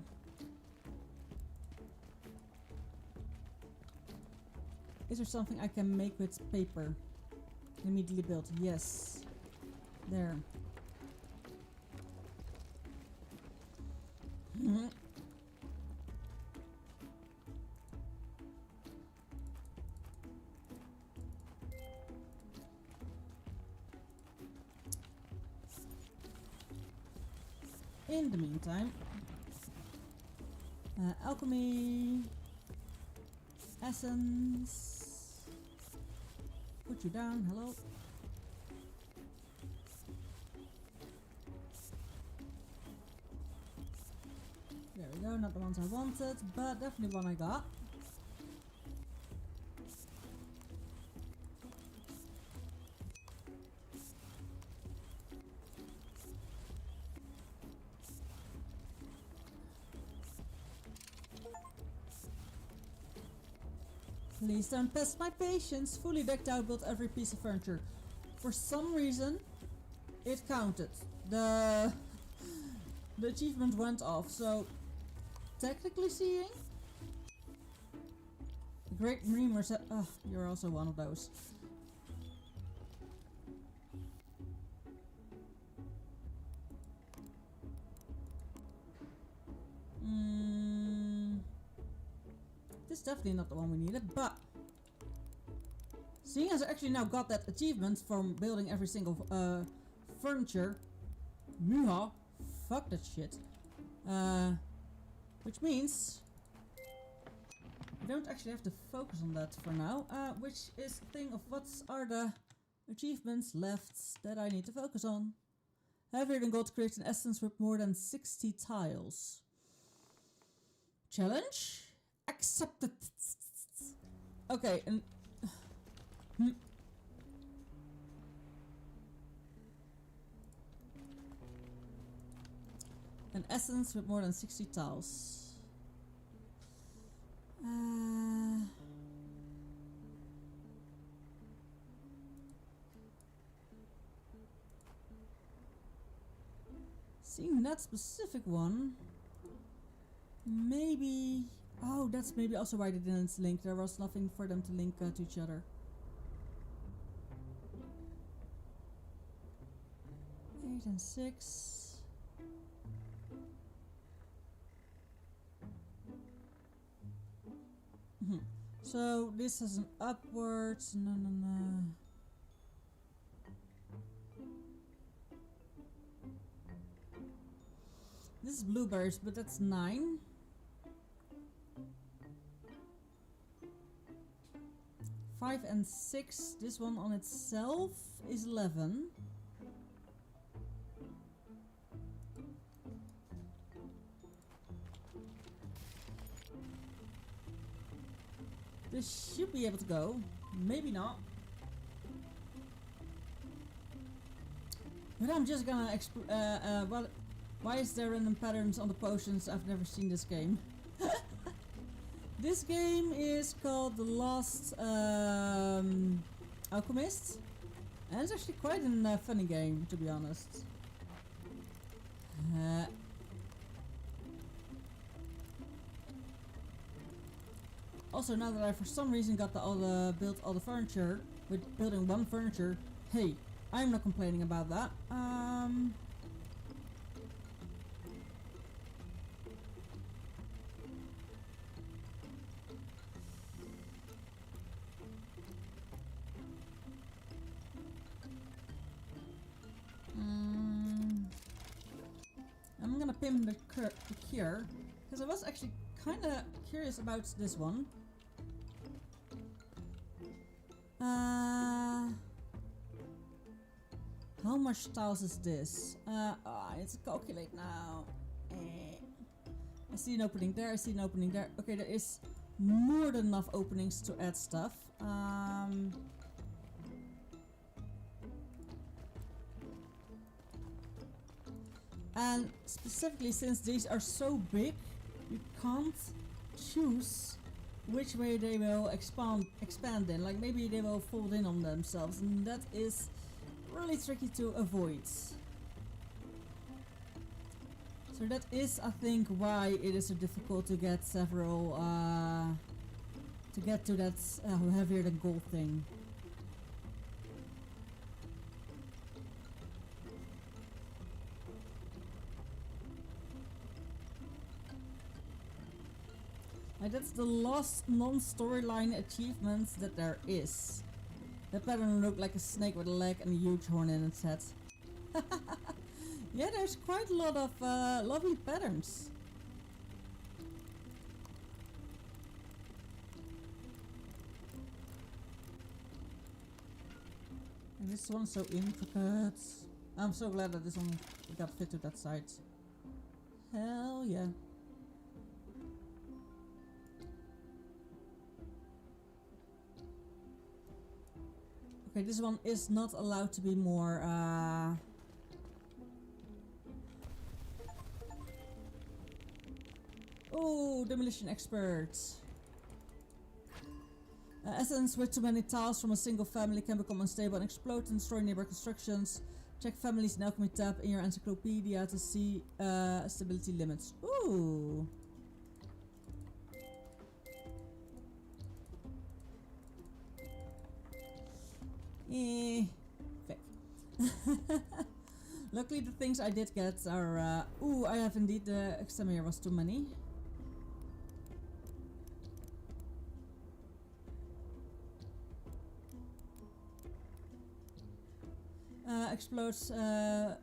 Is there something I can make with paper? Immediately built. Yes. There. In the meantime, alchemy, essence, put you down, hello. There we go, not the ones I wanted, but definitely one I got. Please don't test my patience. Fully decked out, built every piece of furniture. For some reason, it counted. The achievement went off. So, technically seeing, the great dreamer said, you're also one of those. This is definitely not the one we needed, but seeing as I actually now got that achievement from building every single furniture, muha, fuck that shit. Which means we don't actually have to focus on that for now, which is the thing of what are the achievements left that I need to focus on. Heavier than gold, create an essence with more than 60 tiles. Challenge accepted. Okay, and An essence with more than 60 tiles. Seeing that specific one, maybe... Oh, that's maybe also why they didn't link. There was nothing for them to link to each other. 8 and 6. So this has an upwards. No. This is blueberries, but that's 9. Five and 6. This one on itself is 11. This should be able to go. Maybe not. But I'm just gonna why is there random patterns on the potions? I've never seen this game. This game is called The Lost Alchemist. And it's actually quite a funny game, to be honest. Also, now that I for some reason got built all the furniture, with building one furniture, hey, I'm not complaining about that. I'm gonna pin the cure, because I was actually kind of curious about this one. How much tiles is this? I need to calculate now. I see an opening there, I see an opening there. Okay, there is more than enough openings to add stuff. And specifically, since these are so big, you can't choose which way they will expand in. Like maybe they will fold in on themselves, and that is really tricky to avoid. So that is, I think, why it is so difficult to get several, to get to that heavier than gold thing. Like that's the last non-storyline achievement that there is. That pattern looked like a snake with a leg and a huge horn in its head. Yeah, there's quite a lot of lovely patterns. And this one's so intricate. I'm so glad that this one got fit to that side. Hell yeah. Okay, this one is not allowed to be more Oh, demolition expert. Essence with too many tiles from a single family can become unstable and explode and destroy neighbor constructions. Check families in alchemy tab in your encyclopedia to see stability limits. Ooh. Fake. Luckily the things I did get are ooh, I have indeed the exterminator was too many. Explodes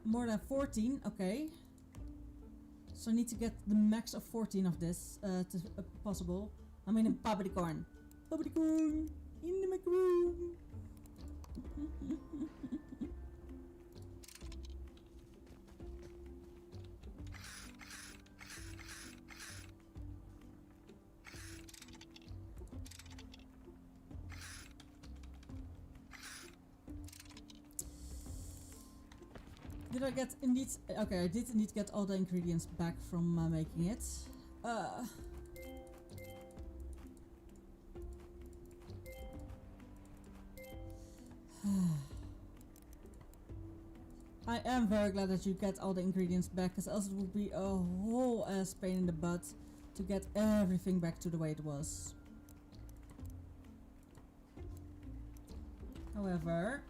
more than 14, okay. So I need to get the max of 14 of this to possible. I mean in Paprikacorn. Paprikacorn in the macaroon. Did I get indeed... Okay, I did indeed get all the ingredients back from making it. I am very glad that you get all the ingredients back, because else it would be a whole ass pain in the butt to get everything back to the way it was. However...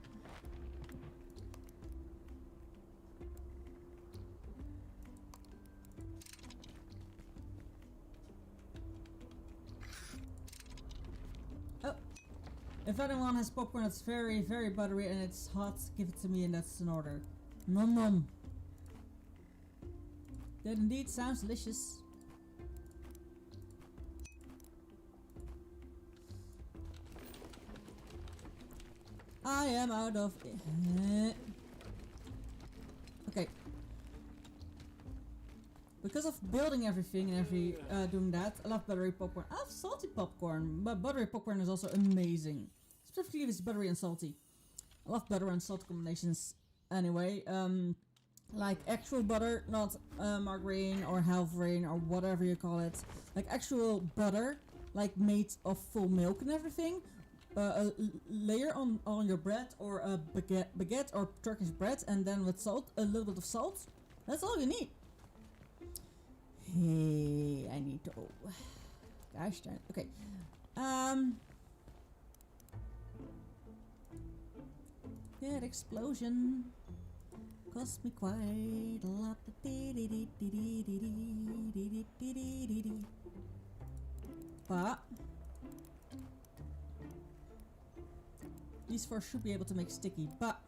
Oh! If anyone has popcorn that's very, very buttery and it's hot, give it to me and that's an order. Nom nom. That indeed sounds delicious. I am out of... Okay. Because of building everything and doing that, I love buttery popcorn. I love salty popcorn, but buttery popcorn is also amazing. Specifically if it's buttery and salty. I love butter and salt combinations anyway. Like actual butter, not margarine or halverine or whatever you call it. Like actual butter, like made of full milk and everything. A layer on your bread or a baguette or Turkish bread, and then with salt, a little bit of salt. That's all you need. Hey, I need to... Oh. Gosh darn. Okay. That explosion cost me quite a lot. But these four should be able to make sticky, but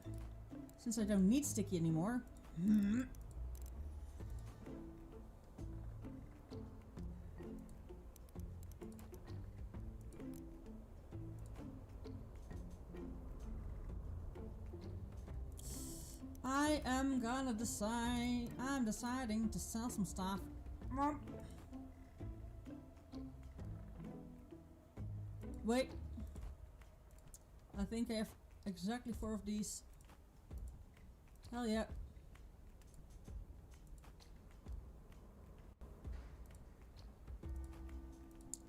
since I don't need sticky anymore, I am gonna decide. I'm deciding to sell some stuff. Wait. I think I have exactly 4 of these. Hell yeah.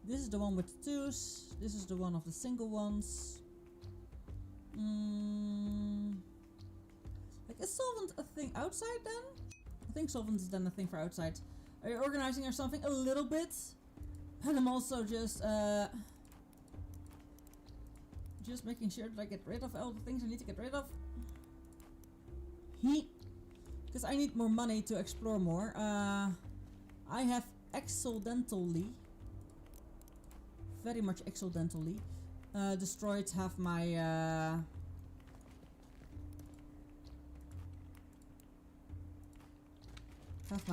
This is the one with the 2s. This is the one of the single ones. Like, is solvent a thing outside then? I think solvent is then a thing for outside. Are you organizing or something? A little bit. And I'm also just making sure that I get rid of all the things I need to get rid of. Because I need more money to explore more. I have accidentally, very much accidentally, destroyed half my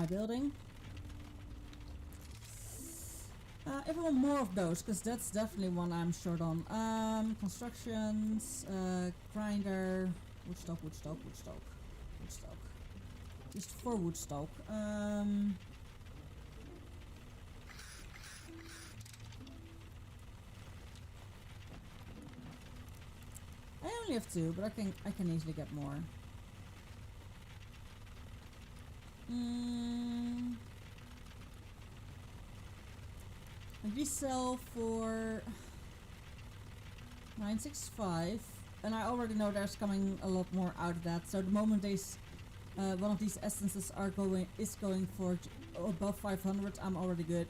building. If I want more of those, because that's definitely one I'm short on. Constructions, grinder, woodstock. Just for woodstock. I only have 2, but I can easily get more. And these sell for 965, and I already know there's coming a lot more out of that. So the moment one of these essences is going for above 500, I'm already good.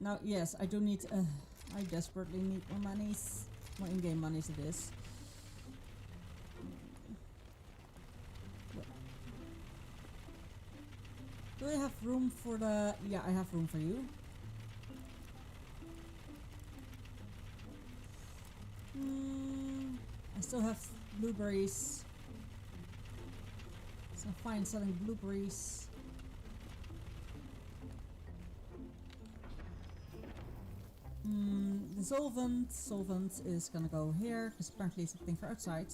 Now, yes, I do need, I desperately need more monies. More in-game monies it is. Do I have room for the... Yeah, I have room for you. I still have blueberries. So fine selling blueberries. The solvent is gonna go here, because apparently it's a thing for outside.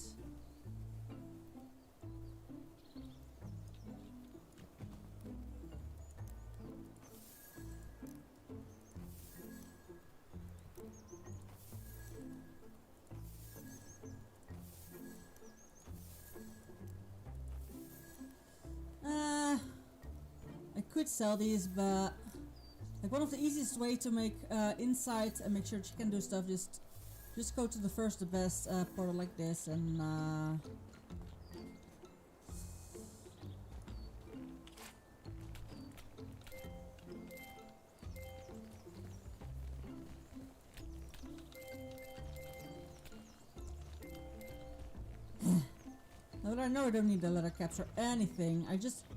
could sell these, but like one of the easiest way to make insight and make sure that you can do stuff, just go to the first the best portal like this and now that I know I don't need the leather caps or anything,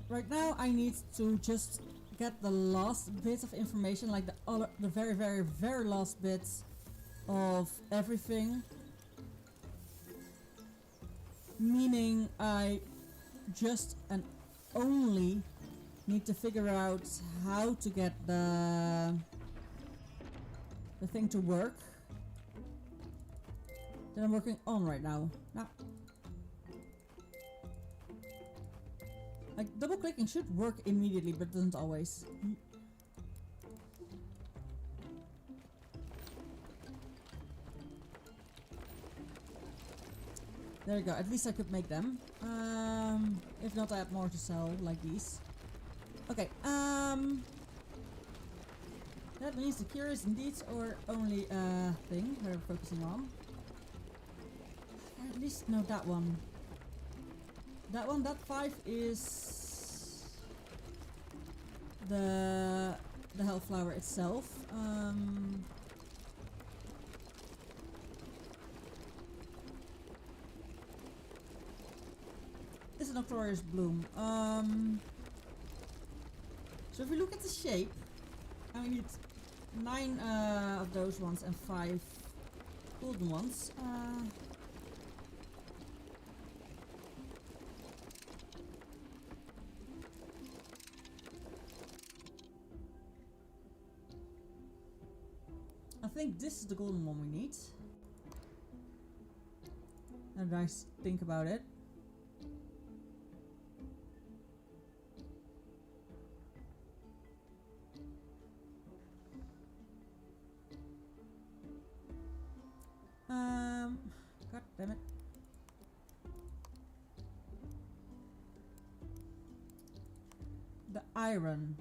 right now I need to just get the last bit of information, like the very, very, very last bits of everything. Meaning I just and only need to figure out how to get the thing to work that I'm working on right now. Now, like double clicking should work immediately, but doesn't always. There you go, at least I could make them. If not, I have more to sell, like these. Okay, that means the curious indeed or only thing we're focusing on. At least know that one. That 5 is the health flower itself. This is a notorious bloom. So if we look at the shape, I need 9 of those ones and 5 golden ones. I think this is the golden one we need. And I think about it. God damn it. The iron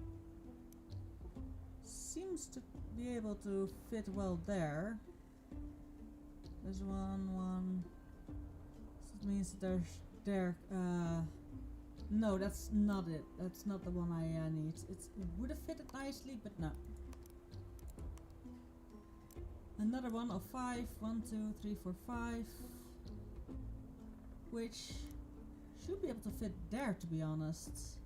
seems to be able to fit well there. There's one. So it means no, that's not it. That's not the one I need. It would have fitted nicely, but no. Another one of 5. 1, 2, 3, 4, 5. Which should be able to fit there, to be honest.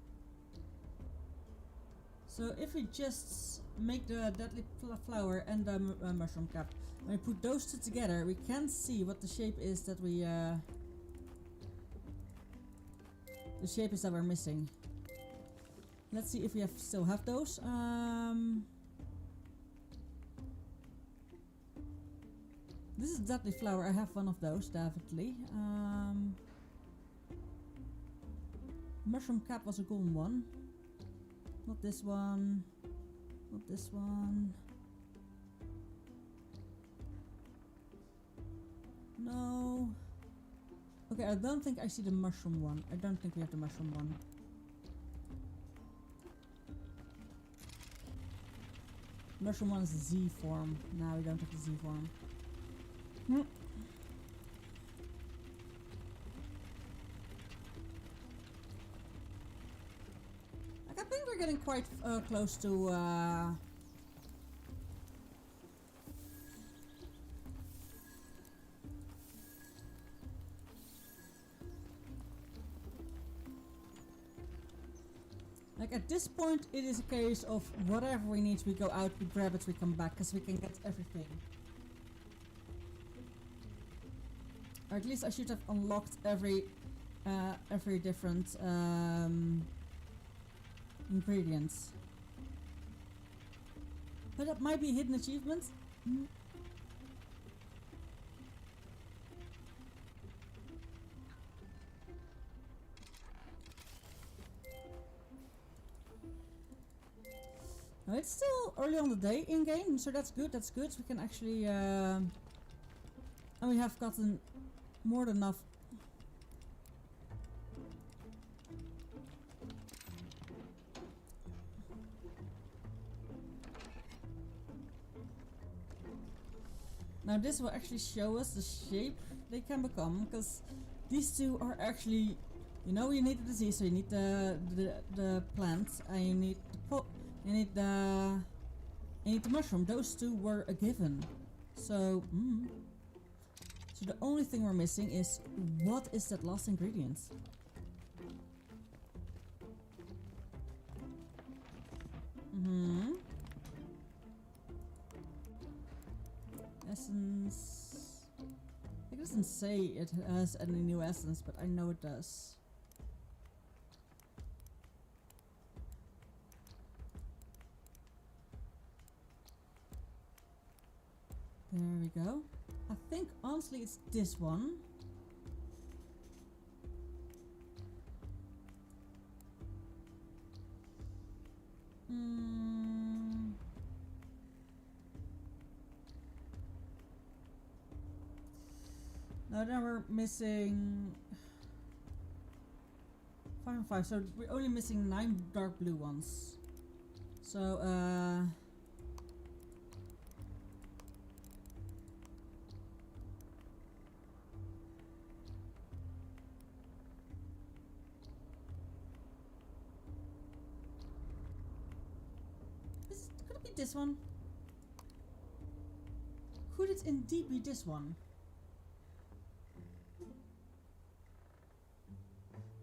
So if we just make the deadly flower and the mushroom cap, when we put those two together, we can see what the shape is that we we're missing. Let's see if we still have those. This is deadly flower. I have one of those, definitely. Mushroom cap was a golden one. Not this one. Not this one. No. Okay, I don't think I see the mushroom one. I don't think we have the mushroom one. Mushroom one is the Z form. No, we don't have the Z form. Like, I think we're getting quite close to like at this point it is a case of whatever we need, we go out, we grab it, we come back, because we can get everything. Or at least I should have unlocked every different ingredients. But that might be a hidden achievement. No, it's still early on the day in game, so that's good. That's good. We can actually, and we have gotten more than enough. Now this will actually show us the shape they can become, because these two are actually, you know, you need the disease, so you need the plant, and you need the pot, you need the mushroom. Those two were a given. So, so the only thing we're missing is, what is that last ingredient? Essence. It doesn't say it has any new essence, but I know it does. There we go. I think honestly it's this one. No, then we're missing 5 and 5, so we're only missing 9 dark blue ones. So, could it be this one? Could it indeed be this one?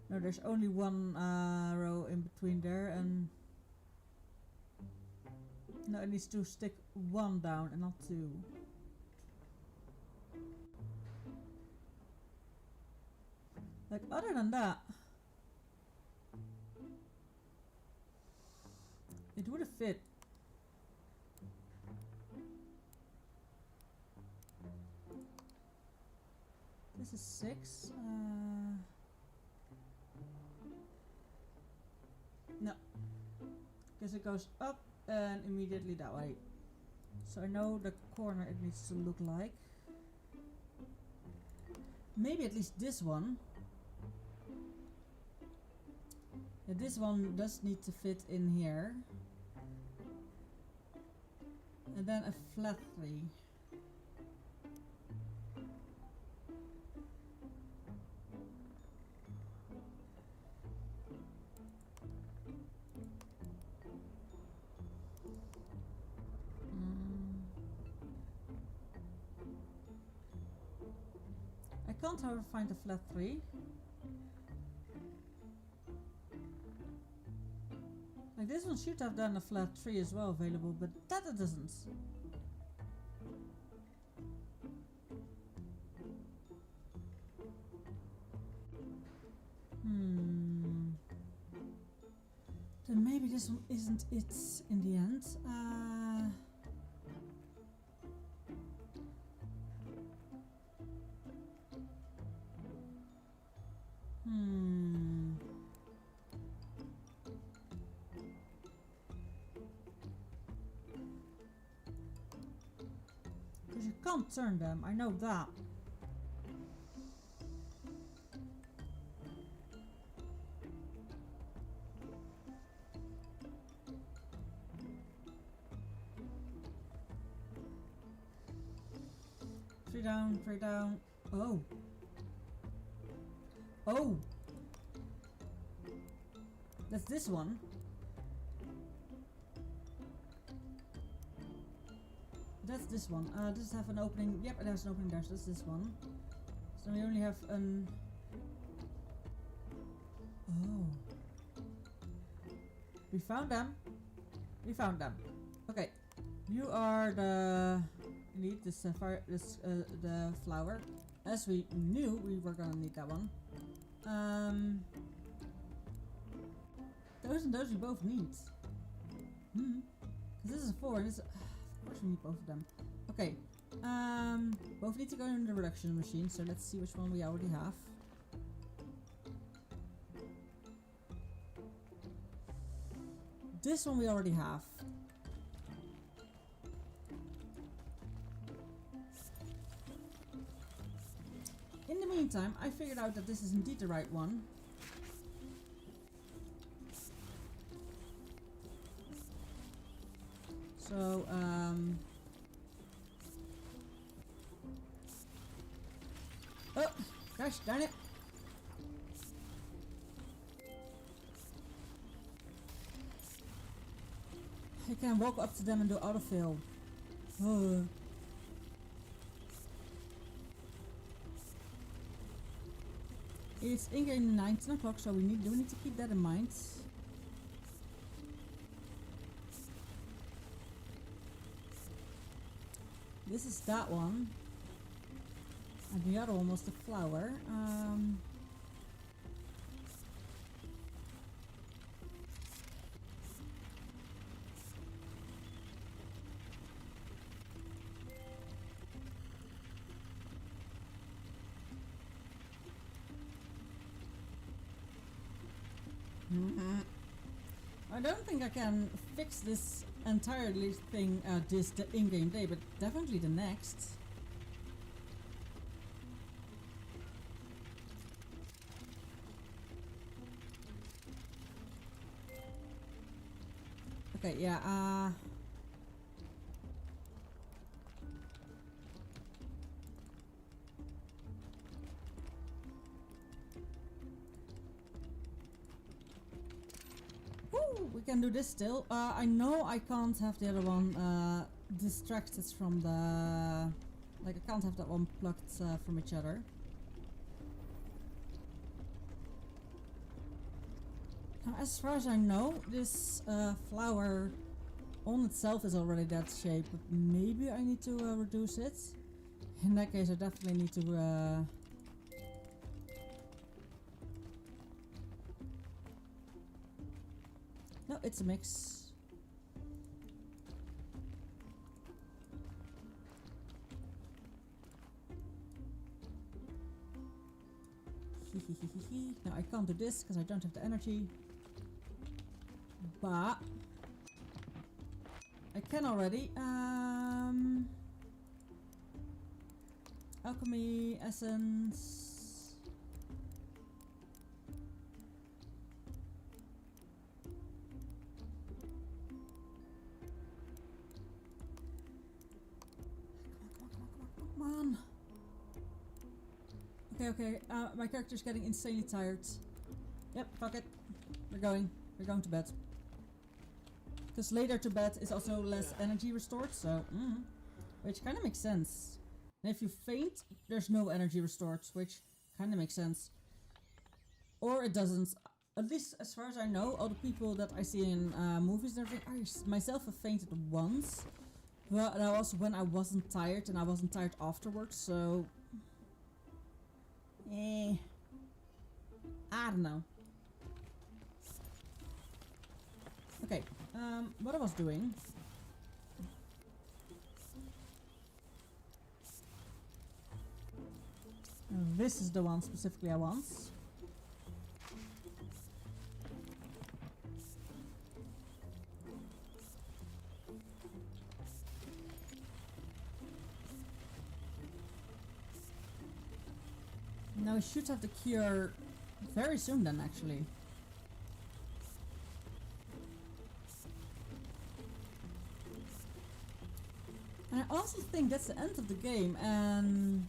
No, there's only one row in between there, and no, it needs to stick 1 down and not 2. Like, other than that, it would have fit. This is 6. No. Guess it goes up and immediately that way. So I know the corner it needs to look like. Maybe at least this one. Yeah, this one does need to fit in here. And then a flat 3. I can't, however, find a flat 3. Like, this one should have done a flat 3 as well available, but that it doesn't. Then maybe this one isn't it in the end. Because you can't turn them, I know that. Three down. Oh. Oh. That's this one. That's this one. Does it have an opening? Yep, it has an opening there, so that's this one. So we only have an... Oh. We found them. We found them. Okay. You are the... Need this sapphire, the flower. As we knew, we were gonna need that one. Those and those we both need. Because this is a 4, and this is, of course we need both of them. Okay. Both need to go in the reduction machine, so let's see which one we already have. This one we already have. In the meantime, I figured out that this is indeed the right one. So, Gosh darn it. I can walk up to them and do autofill. Oh. It's in-game 19 o'clock, so we do need to keep that in mind. This is that one. And the other one was the flower. I don't think I can fix this entirely thing this the in-game day, but definitely the next. Okay, yeah, we can do this still. I know I can't have the other one distracted from the... Like, I can't have that one plucked from each other. Now, as far as I know, this flower on itself is already that shape, but maybe I need to reduce it. In that case, I definitely need to... No, it's a mix. No, I can't do this because I don't have the energy. But I can already. Alchemy, essence. Come on. Okay, my character's getting insanely tired. Yep, fuck it. We're going to bed. Because later to bed is also less energy restored, so... which kind of makes sense. And if you faint, there's no energy restored, which kind of makes sense. Or it doesn't. At least as far as I know, all the people that I see in movies and everything, I myself have fainted once. But that was when I wasn't tired, and I wasn't tired afterwards, so... I don't know. Okay, what I was doing... This is the one specifically I want. Now we should have the cure very soon then, actually. And I also think that's the end of the game, and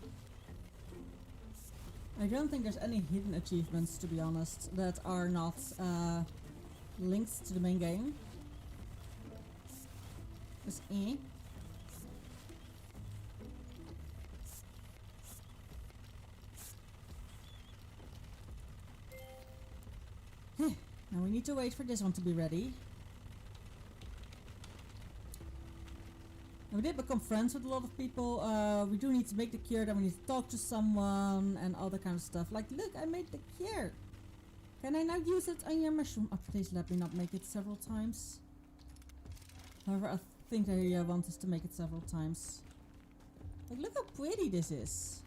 I don't think there's any hidden achievements, to be honest, that are not linked to the main game. Just Now we need to wait for this one to be ready. We did become friends with a lot of people. We do need to make the cure, then we need to talk to someone and all that kind of stuff. Like, look, I made the cure. Can I now use it on your mushroom? Oh, please let me not make it several times. However, I think I want us to make it several times. Like, look how pretty this is.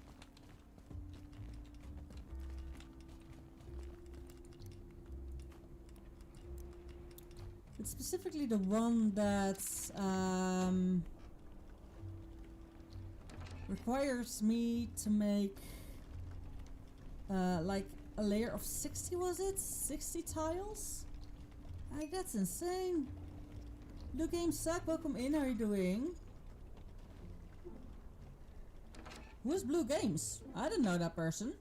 It's specifically the one that requires me to make like a layer of 60, was it? 60 tiles? That's insane. Blue Game Suck, welcome in, how are you doing? Who's Blue Games? I didn't know that person.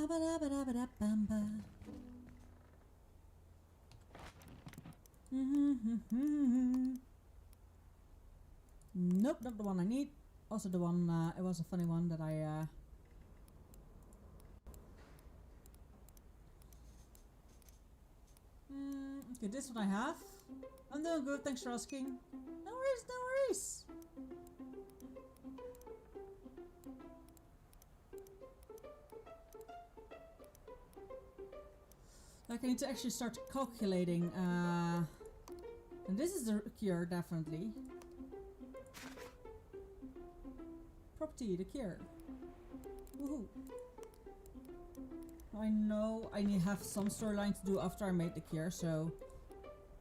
Ba-ba-da-ba-da-ba-da-bamba. Nope, not the one I need. Also the one, it was a funny one that I... okay, this one I have. I'm doing good, thanks for asking. No worries, no worries. Like, I need to actually start calculating, and this is the cure, definitely. Property, the cure. Woohoo. I know I need to have some storyline to do after I made the cure, so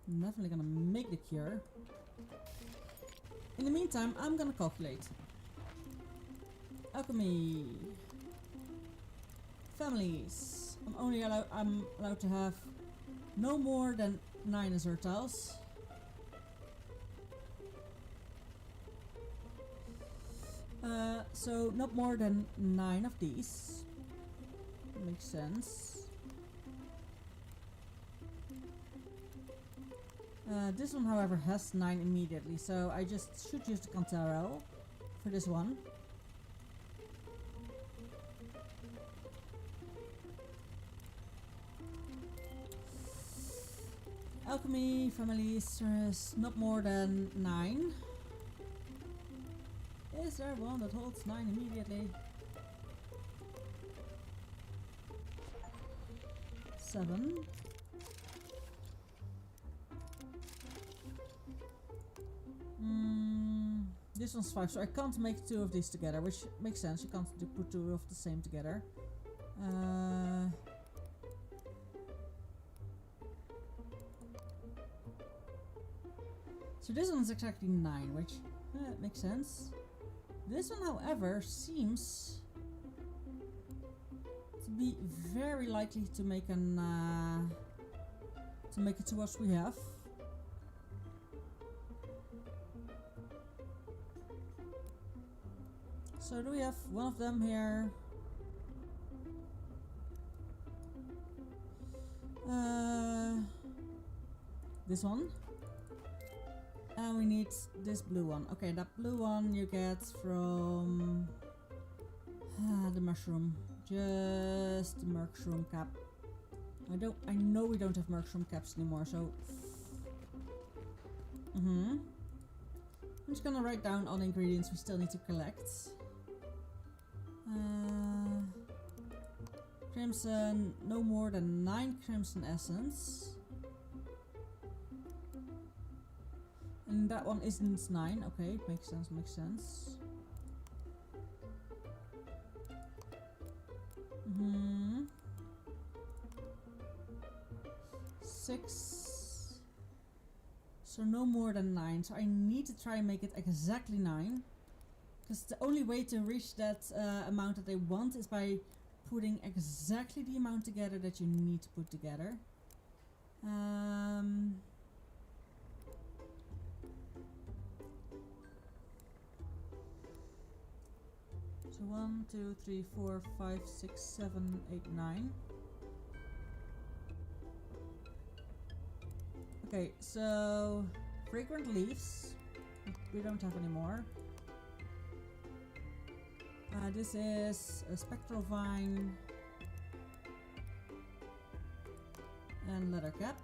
I'm definitely gonna make the cure. In the meantime, I'm gonna calculate. Alchemy. Families. I'm allowed to have no more than 9 azure tiles. So not more than 9 of these. Makes sense. This one, however, has 9 immediately, so I just should use the Cantarell for this one. Alchemy, families, is not more than 9. Is there one that holds 9 immediately? 7. This one's 5, so I can't make 2 of these together, which makes sense. You can't put 2 of the same together. So this one's exactly 9, which makes sense. This one, however, seems to be very likely to make an to make it to what we have. So do we have one of them here? This one. And we need this blue one. Okay, that blue one you get from the mushroom. Just the mushroom cap. I know we don't have mushroom caps anymore, so I'm just gonna write down all the ingredients we still need to collect. Crimson, no more than 9 crimson essence. And that one isn't 9. Okay, makes sense, makes sense. 6. So no more than 9. So I need to try and make it exactly 9. Because the only way to reach that amount that they want is by putting exactly the amount together that you need to put together. So 1, 2, 3, 4, 5, 6, 7, 8, 9. Okay, so fragrant leaves we don't have anymore. This is a spectral vine and leather cap.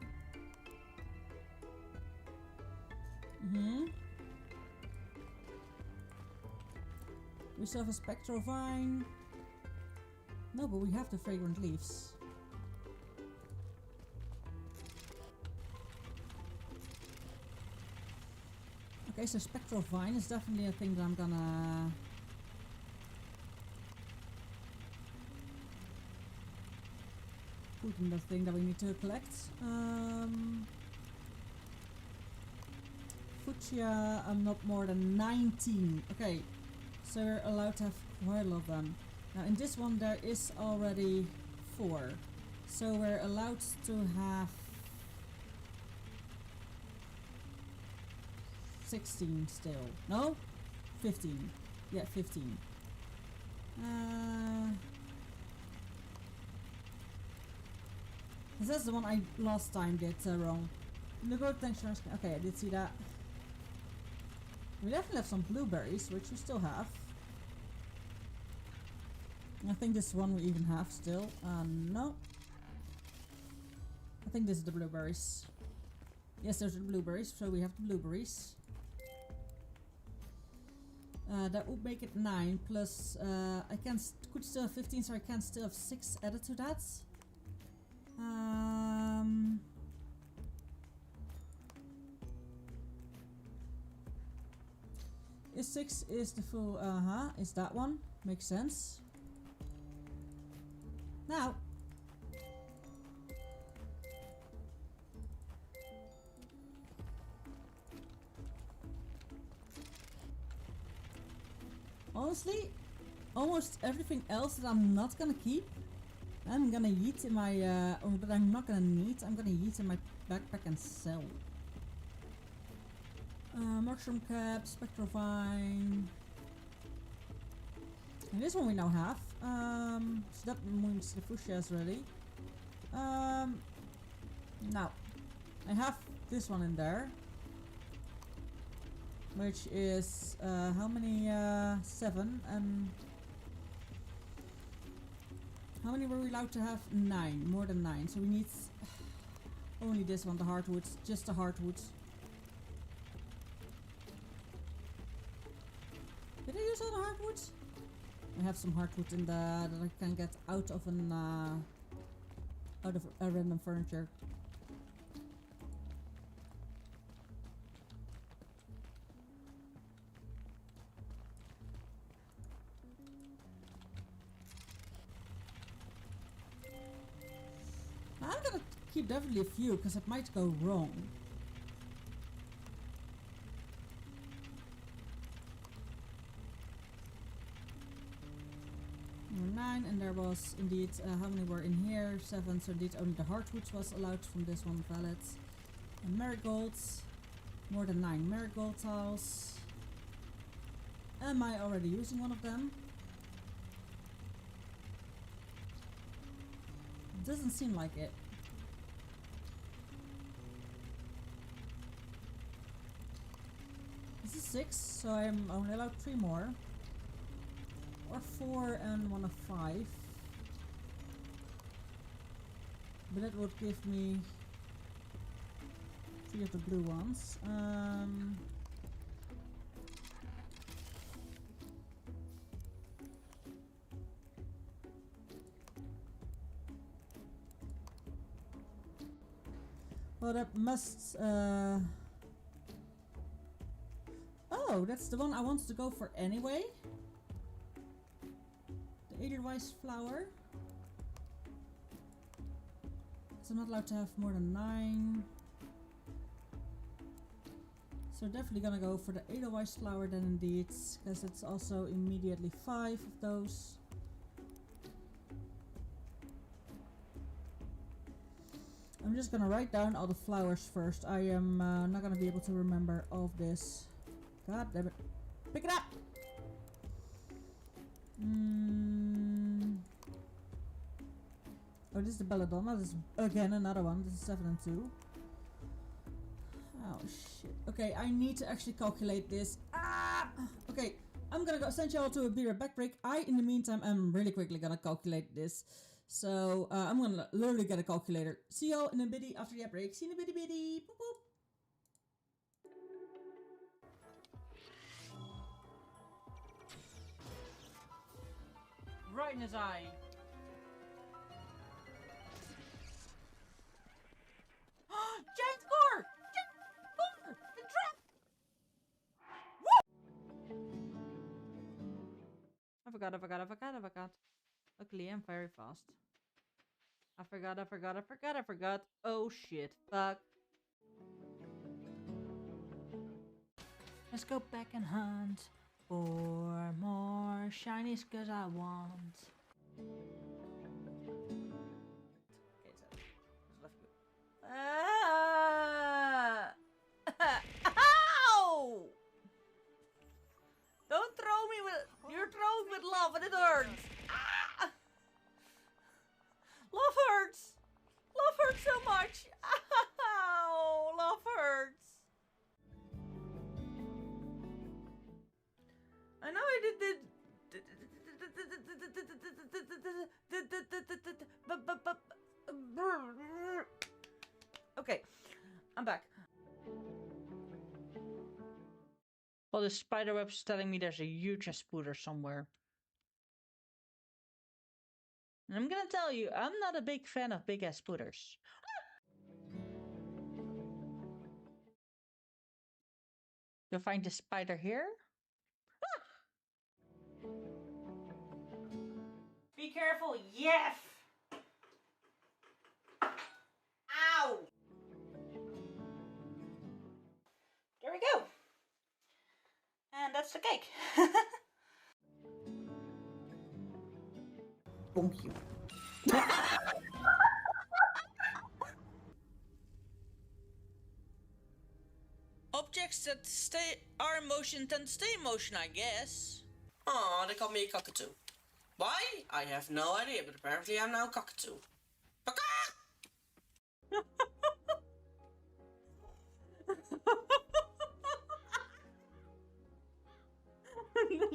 We still have a spectral vine. No, but we have the fragrant leaves. Okay, so spectral vine is definitely a thing that I'm gonna put in the thing that we need to collect. Fuchsia, I'm not more than 19. Okay, so we're allowed to have quite a lot of them. Now in this one there is already 4. So we're allowed to have 16 still. No? 15. Yeah, 15. Because that's the one I last time did wrong. The growth texture. Okay, I did see that. We definitely have some blueberries, which we still have. I think this one we even have still. No. I think this is the blueberries. Yes, there's the blueberries, so we have the blueberries. That would make it 9 plus I could still have 15, so I can still have 6 added to that. Is 6 is the full is that one? Makes sense. Now honestly, almost everything else that I'm not gonna keep, I'm gonna yeet in my, or that I'm not gonna need, I'm gonna yeet in my backpack and sell. Mushroom cap, spectral vine. And this one we now have. So that means the fuchsia is ready. Now, I have this one in there. Which is, how many, 7, and how many were we allowed to have? 9, more than 9, so we need only this one, the hardwoods, just the hardwoods. Did I use all the hardwoods? I have some hardwood in the, that I can get out of an, out of a random furniture. I'm gonna keep definitely a few, because it might go wrong. Number 9, and there was indeed, how many were in here? 7, so indeed only the hardwoods was allowed from this one, valid. And marigolds, more than 9 marigold tiles. Am I already using one of them? Doesn't seem like it. This is 6, so I'm only allowed 3 more. Or 4 and 1 of 5. But that would give me 3 of the blue ones. Well, that must, oh, that's the one I wanted to go for anyway. The Edelweiss flower. So I'm not allowed to have more than 9. So definitely gonna go for the Edelweiss flower then indeed, because it's also immediately 5 of those. I'm just gonna write down all the flowers first. I am not gonna be able to remember all of this. God damn it. Pick it up! Oh, this is the belladonna. This is again another one. This is 7 and 2. Oh shit. Okay, I need to actually calculate this. Ah! Okay, I'm gonna go send you all to a beer back break. In the meantime, I'm really quickly gonna calculate this. So I'm gonna literally get a calculator. See y'all in a bitty after the break. See you in a bitty bitty. Boop boop. Right in his eye. Giant score! Giant score! The trap! Woo! I forgot. Luckily, I'm very fast. I forgot. Oh shit, fuck. Let's go back and hunt for more shinies, cause I want. Ow! Don't throw me with. You're throwing with love and it hurts. Ah! Love hurts Well, the spider web's telling me there's a huge spooder somewhere. And I'm gonna tell you, I'm not a big fan of big ass spooters. You'll find the spider here. Be careful, yes! Ow! There we go. And that's the cake. Bonk you. Objects that are in motion tend to stay in motion, I guess. Aw, they call me a cockatoo. Why? I have no idea, but apparently I'm now a cockatoo.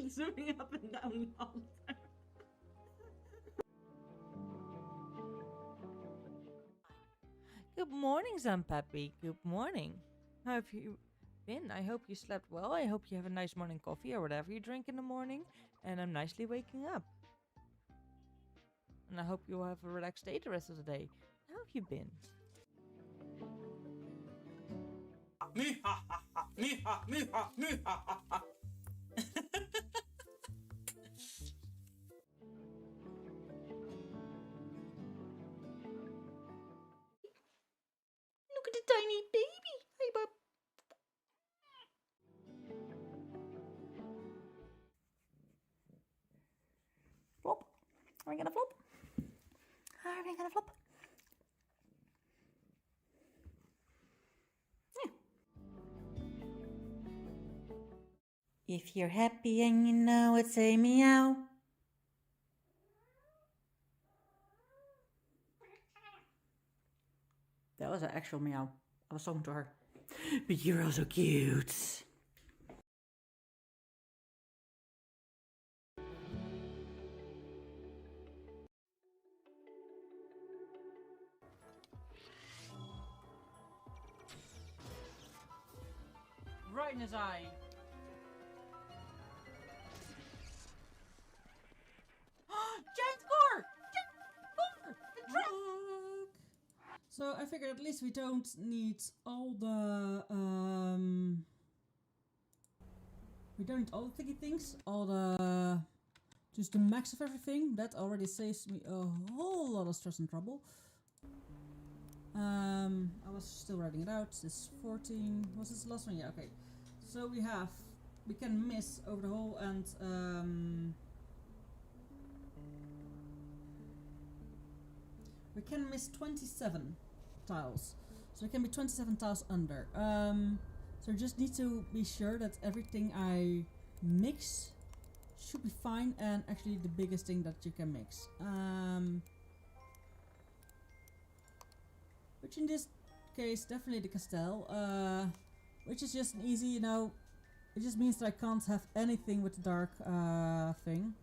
Zooming up and down all the time. Good morning, Zampeppy. Good morning. How have you been? I hope you slept well. I hope you have a nice morning coffee or whatever you drink in the morning. And I'm nicely waking up. And I hope you will have a relaxed day the rest of the day. How have you been? Me ha ha ha, me ha, me ha, me ha ha ha. Look at the tiny baby. Hey, bub. Flop. Are we gonna flop? Are we gonna flop? Yeah. If you're happy and you know it, say meow. That was an actual meow. I was talking to her. But you're also cute. Right in his eye. Giant core! So I figured at least we don't need all the we don't need all the thingy things, all the just the max of everything. That already saves me a whole lot of stress and trouble. I was still writing it out. This 14 was this the last one? Yeah, okay. So we can miss over the hole and we can miss 27 tiles. So there can be 27 tiles under. So just need to be sure that everything I mix should be fine, and actually the biggest thing that you can mix. Which in this case definitely the Castell, which is just an easy, you know, it just means that I can't have anything with the dark thing.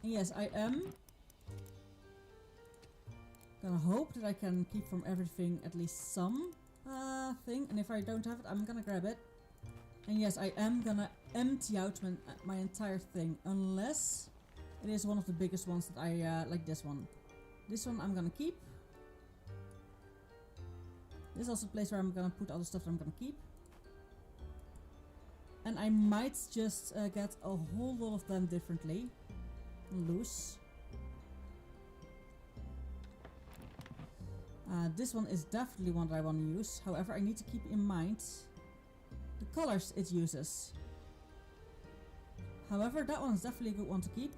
And yes, I am gonna hope that I can keep from everything at least some thing, and if I don't have it, I'm gonna grab it. And yes, I am gonna empty out my entire thing, unless it is one of the biggest ones that I like this one. This one I'm gonna keep. This is also a place where I'm gonna put all the stuff that I'm gonna keep. And I might just get a whole lot of them differently. Loose. This one is definitely one that I want to use. However, I need to keep in mind the colors it uses. However, that one is definitely a good one to keep.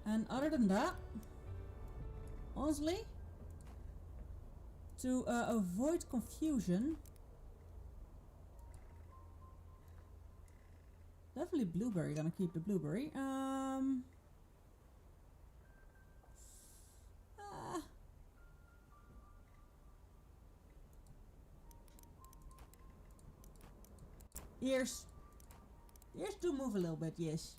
And other than that, honestly, to avoid confusion, definitely blueberry. Gonna keep the blueberry. Ears. Ears do move a little bit, yes.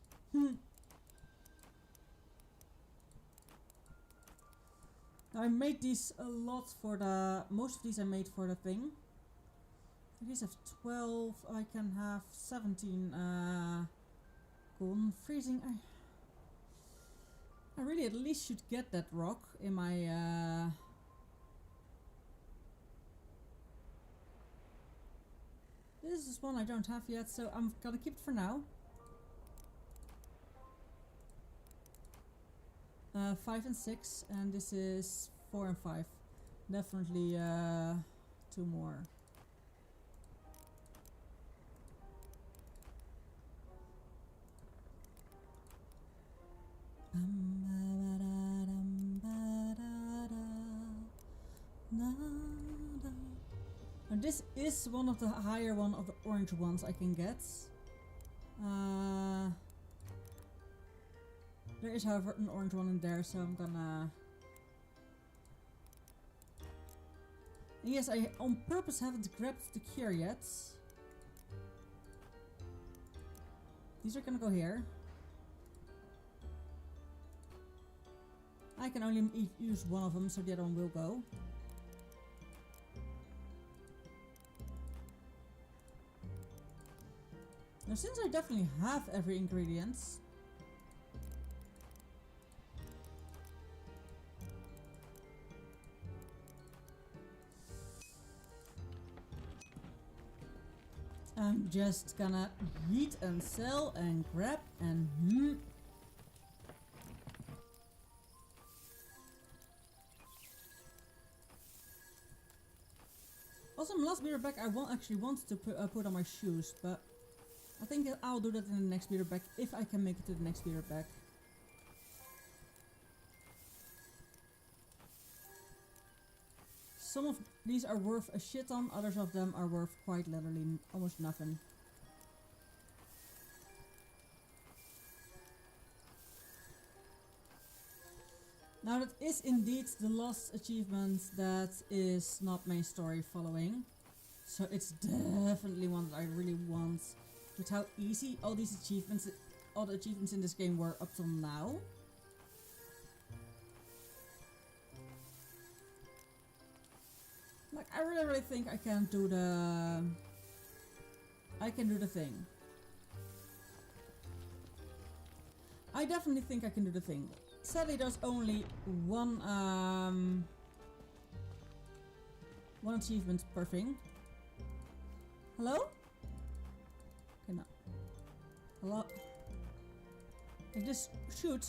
I made these a lot for the... Most of these I made for the thing. These have 12. I can have 17 golden freezing. I really at least should get that rock in my... This is one I don't have yet, so I'm gonna keep it for now. 5 and 6, and this is 4 and 5. Definitely 2 more. And this is one of the higher one of the orange ones I can get. There is, however, an orange one in there, so I'm gonna... Yes, I on purpose haven't grabbed the cure yet. These are gonna go here. I can only use one of them, so the other one will go. Now, since I definitely have every ingredient, I'm just gonna eat and sell and grab and Also, last beer back I actually wanted to put on my shoes, but I think I'll do that in the next beer back if I can make it to the next beer back. Some of these are worth a shit ton, others of them are worth quite literally almost nothing. Now that is indeed the last achievement that is not main story following. So it's definitely one that I really want. With how easy all the achievements in this game were up till now. Like, I really think I can do the... thing. I definitely think I can do the thing. Sadly, there's only one achievement per thing. Hello? Okay, no. Hello? If this shoot,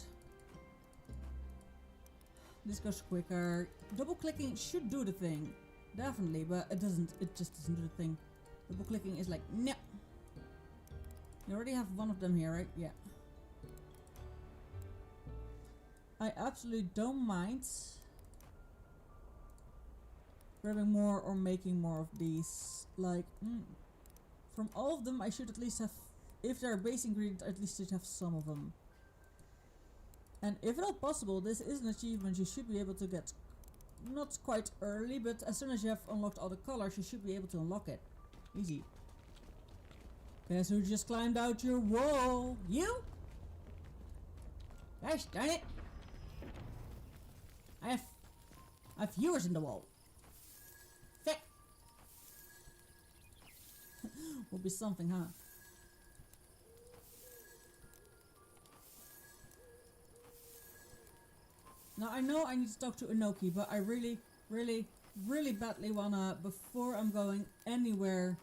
this goes quicker. Double clicking should do the thing. Definitely, but it doesn't. It just doesn't do the thing. Double clicking is like, no. You already have one of them here, right? Yeah. I absolutely don't mind grabbing more or making more of these. Like, from all of them, I should at least have, if they're a base ingredient, I at least should have some of them. And if at all possible, this is an achievement you should be able to get. Not quite early, but as soon as you have unlocked all the colors, you should be able to unlock it. Easy. Guess who just climbed out your wall? You? Gosh darn it. I have viewers in the wall. Fat. Will be something, huh? Now I know I need to talk to Inoki, but I really badly wanna, before I'm going anywhere,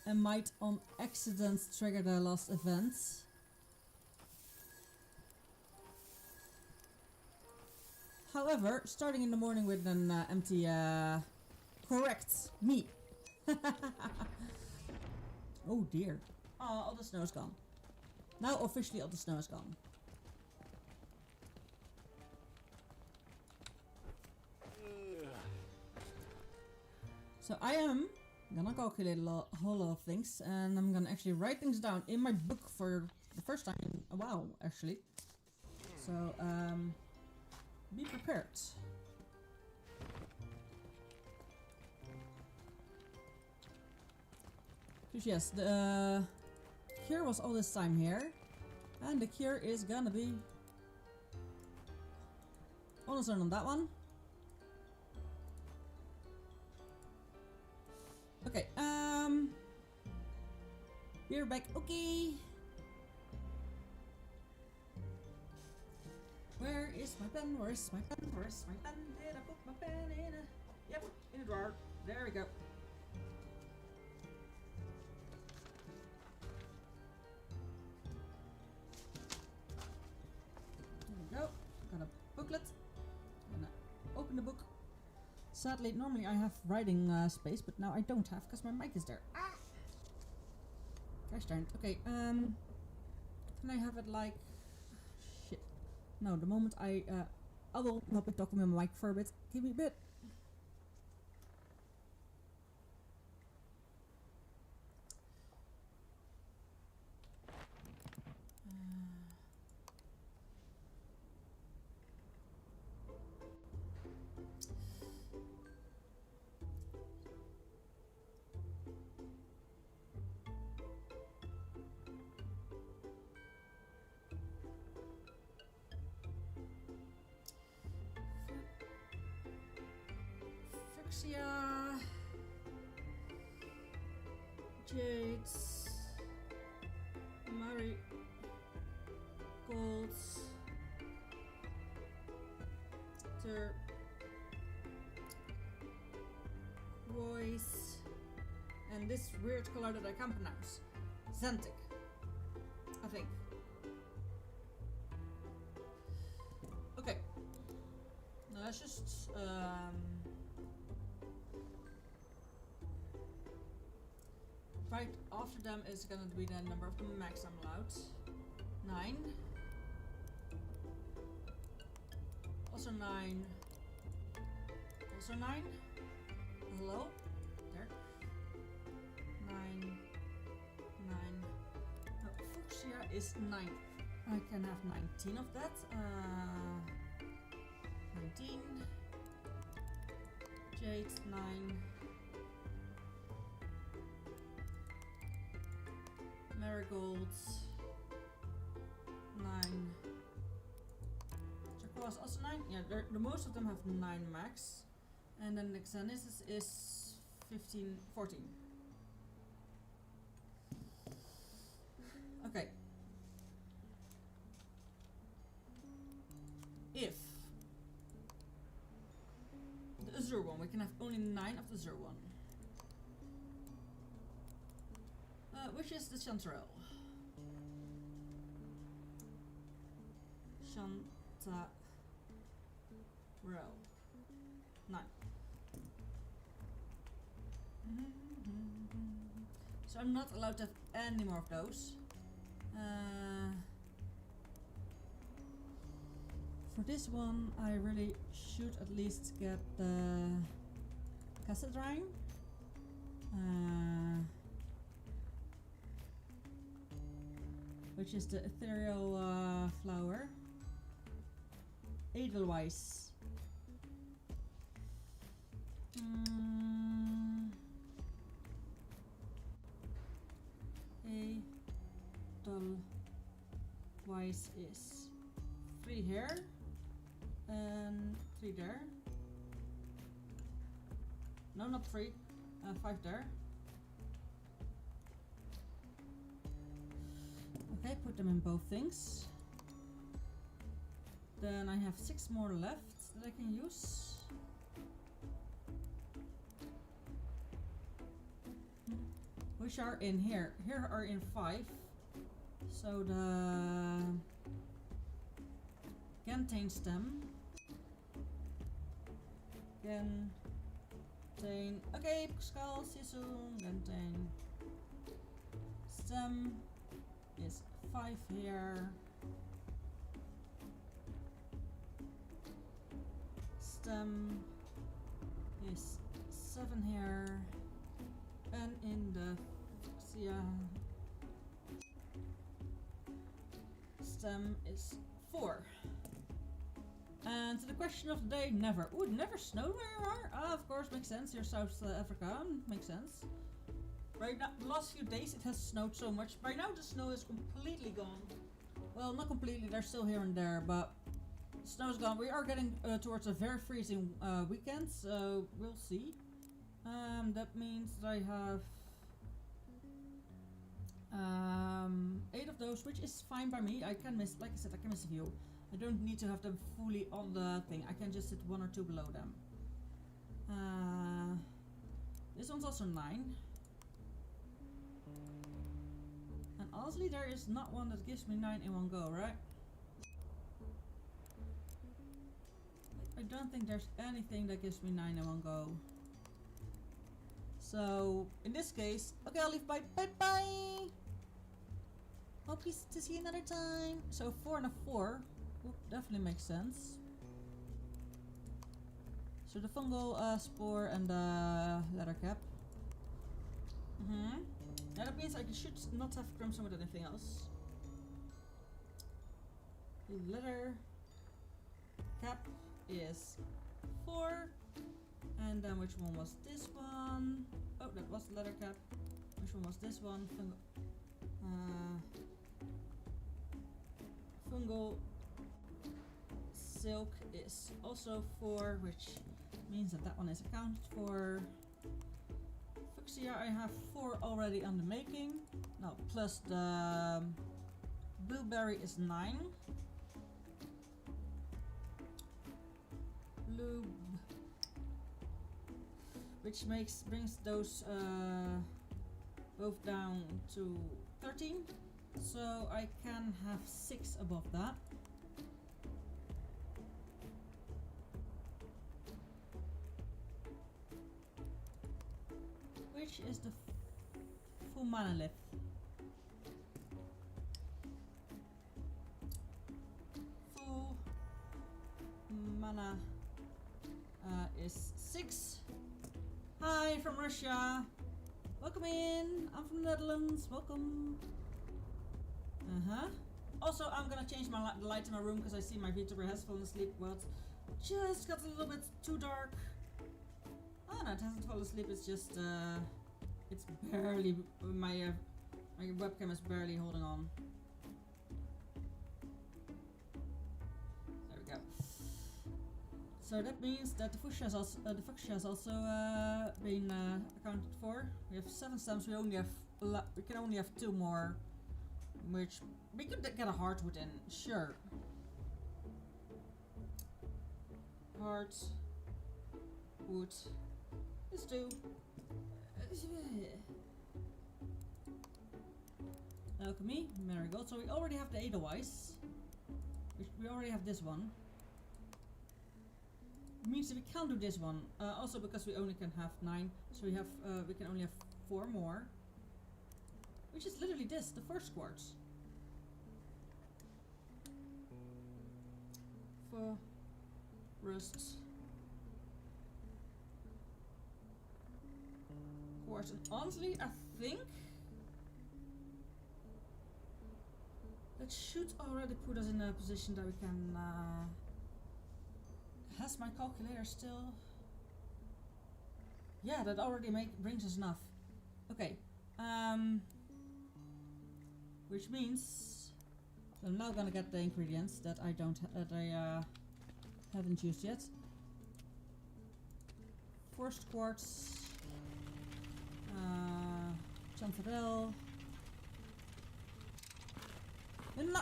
I might on accident trigger the last event. However, starting in the morning with an empty, correct me. Oh dear. Oh, all the snow is gone. Now officially all the snow is gone. So I am gonna calculate a whole lot of things, and I'm gonna actually write things down in my book for the first time in a while, actually. So, be prepared. Because yes, the cure was all this time here, and the cure is gonna be almost done on that one. Okay, we're back. Okay. Where is my pen? Where is my pen? Where is my pen? Did I put my pen in a... Yep, in a drawer. There we go. There we go. Got a booklet. I'm gonna open the book. Sadly, normally I have writing space, but now I don't have because my mic is there. Ah! Gosh darn it. Okay, can I have it like... Shit. No, the moment I will not be talking with my mic for a bit. Give me a bit. Fuchsia, Jades, Marigolds, Turquoise, and this weird color that I can't pronounce. Xantic, I think. Okay. Now let's just right after them is gonna be the number of the max I'm allowed. 9. Also 9. Also 9. Hello? There. 9. 9. No, Fuchsia is 9. I can have 19 of that. 19. Jade 9. Marigolds 9. Turquoise also 9. Yeah, the most of them have 9 max. And then the Xanis is 15, 14. Okay. If the Azure one, we can have only 9 of the Azure one. Which is the Chanterelle? Chanterelle. 9. So I'm not allowed to have any more of those. For this one, I really should at least get the Cassadrine. Which is the ethereal flower. Edelweiss. Edelweiss is 3 here and 3 there. No, not 3. 5 there. Okay, put them in both things. Then I have 6 more left that I can use. Which are in here. Here are in 5. So the Gantane stem. Gantane. Okay, Pascal, see you soon. Gantane stem is 5 here. Stem is 7 here. And in the stem is 4. And to the question of the day, never. Ooh, it never snowed where you are? Ah, of course, makes sense. You're South Africa, makes sense. Right now, the last few days it has snowed so much. By now the snow is completely gone. Well, not completely, they're still here and there, but the snow is gone. We are getting towards a very freezing weekend, so we'll see. That means that I have 8 of those, which is fine by me. I can miss, like I said, I can miss a few. I don't need to have them fully on the thing. I can just sit 1 or 2 below them. This one's also 9. And honestly, there is not one that gives me 9 in one go, right? I don't think there's anything that gives me 9 in one go. So, in this case, okay, I'll leave. Bye, bye, bye! Hope to see you another time. So, 4 and a 4 would definitely make sense. So, the fungal spore and the leather cap. Now that means I should not have crimson with anything else. The leather cap is 4. And then which one was this one? Oh, that was the leather cap. Which one was this one? Fungal silk is also 4, which means that one is accounted for. Fuchsia I have 4 already on the making. No, plus the blueberry is 9. Blue, which brings those both down to 13. So I can have 6 above that. Which is the full mana left. Full mana is 6. Hi from Russia. Welcome in. I'm from the Netherlands. Welcome. Also, I'm gonna change the light in my room because I see my Vtuber has fallen asleep. Well, it's just got a little bit too dark. Oh no, it hasn't fallen asleep. It's just it's barely my webcam is barely holding on. There we go. So that means that the fuchsia has also been accounted for. We have 7 stamps. We can only have 2 more, which we could get a hardwood in, sure. Heart, wood, is 2. Alchemy, marigold. So we already have the Edelweiss, which we already have this one. It means that we can't do this one. Also because we only can have 9, so we can only have 4 more, which is literally this, the first quartz. For rust quartz, and honestly, I think that should already put us in a position that we can. Has my calculator still? Yeah, that already brings us enough. Okay. Which means I'm now gonna get the ingredients that I haven't used yet. Forced quartz, chanterelle. No.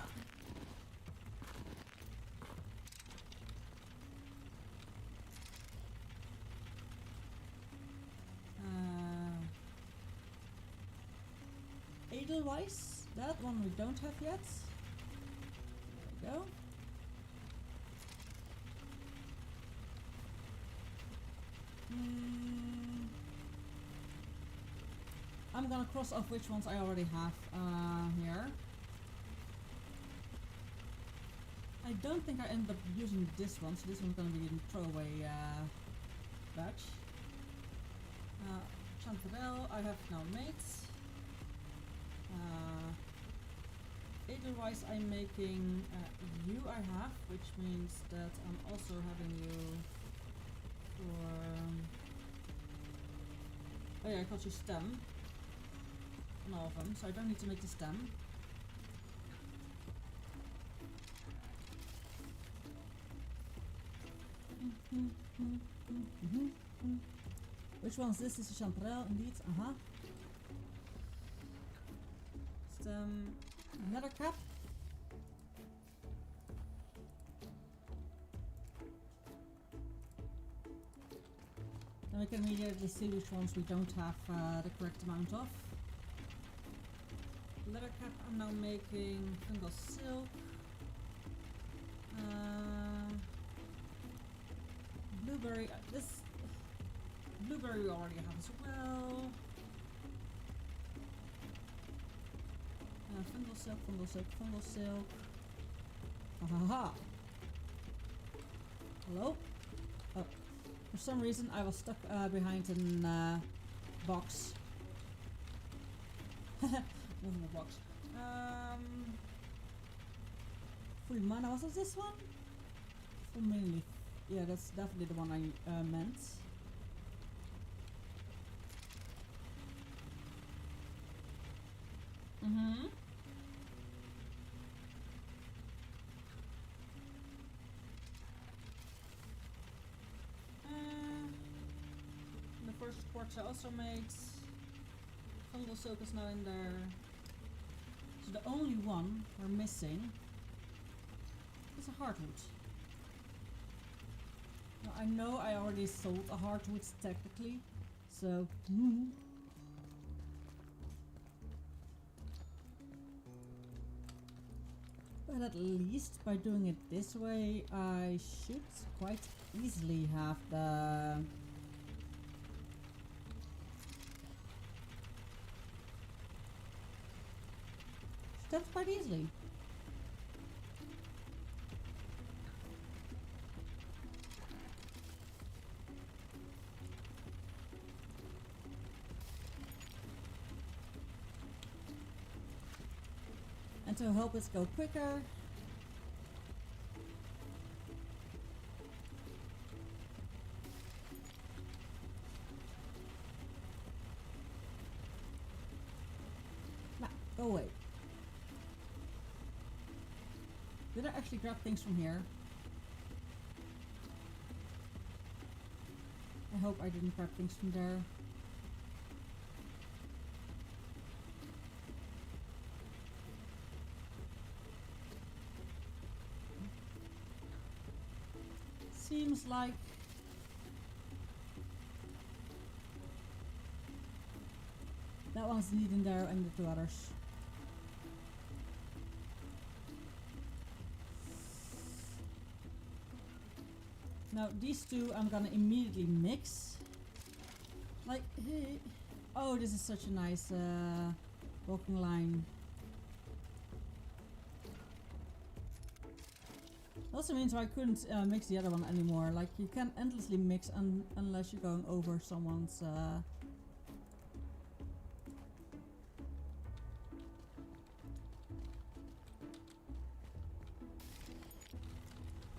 Edelweiss, that one we don't have yet. There we go. I'm gonna cross off which ones I already have here. I don't think I end up using this one, so this one's gonna be a throwaway batch. Chanterelle, I have now mates. Edelweiss I'm making you I have, which means that I'm also having you for oh yeah, I got you stem on all of them, so I don't need to make the stem. Which one's this? This is chanterelle, indeed. Uh-huh. Just, leather cap. Then we can immediately see which ones we don't have the correct amount of. Leather cap I'm now making fungal silk. Blueberry, this blueberry we already have as well. Fungal silk, fungal silk, fungal silk. Ha. Hello? Oh, for some reason I was stuck behind a box. Movable box. Full mana, was it this one? Full mainly. Yeah, that's definitely the one I meant. The first quartz I also made. Fungal silk is now in there. So the only one we're missing is a hardwood. Now I know I already sold a hardwood technically, so but at least by doing it this way I should quite easily have the that's quite easily. And to help us go quicker, nah, go away. Did I actually grab things from here? I hope I didn't grab things from there. Seems like that one's indeed in there and the two others. Now these two I'm gonna immediately mix. Like, hey, oh, this is such a nice walking line. Also means I couldn't mix the other one anymore. Like you can't endlessly mix unless you're going over someone's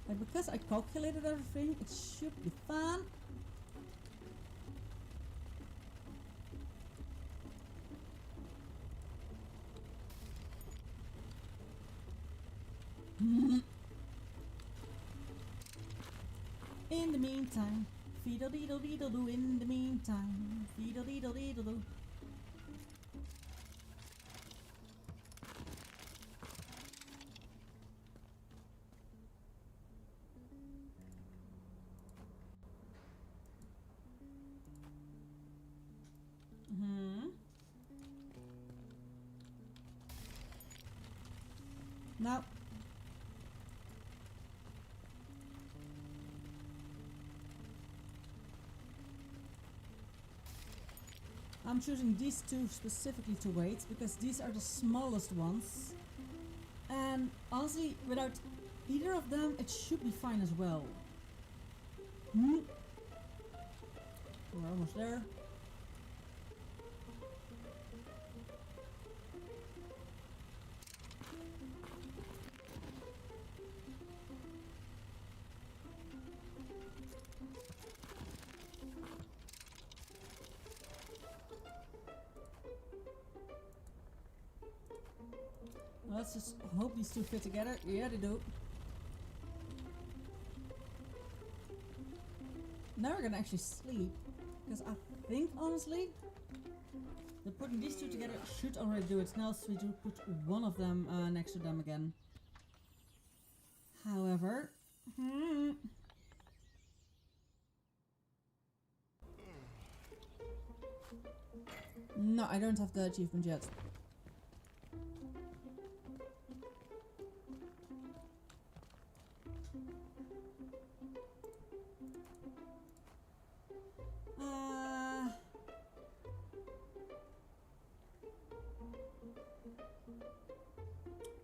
like because I calculated everything, it should be fun. In the meantime, feedle deedle deedle do. In the meantime, feedle deedle deedle do. Now, I'm choosing these two specifically to wait because these are the smallest ones. And honestly, without either of them, it should be fine as well. We're almost there. Let's just hope these two fit together. Yeah, they do. Now we're gonna actually sleep. Because I think, honestly, that putting these two together should already do it. Now we do put one of them next to them again. However... No, I don't have the achievement yet.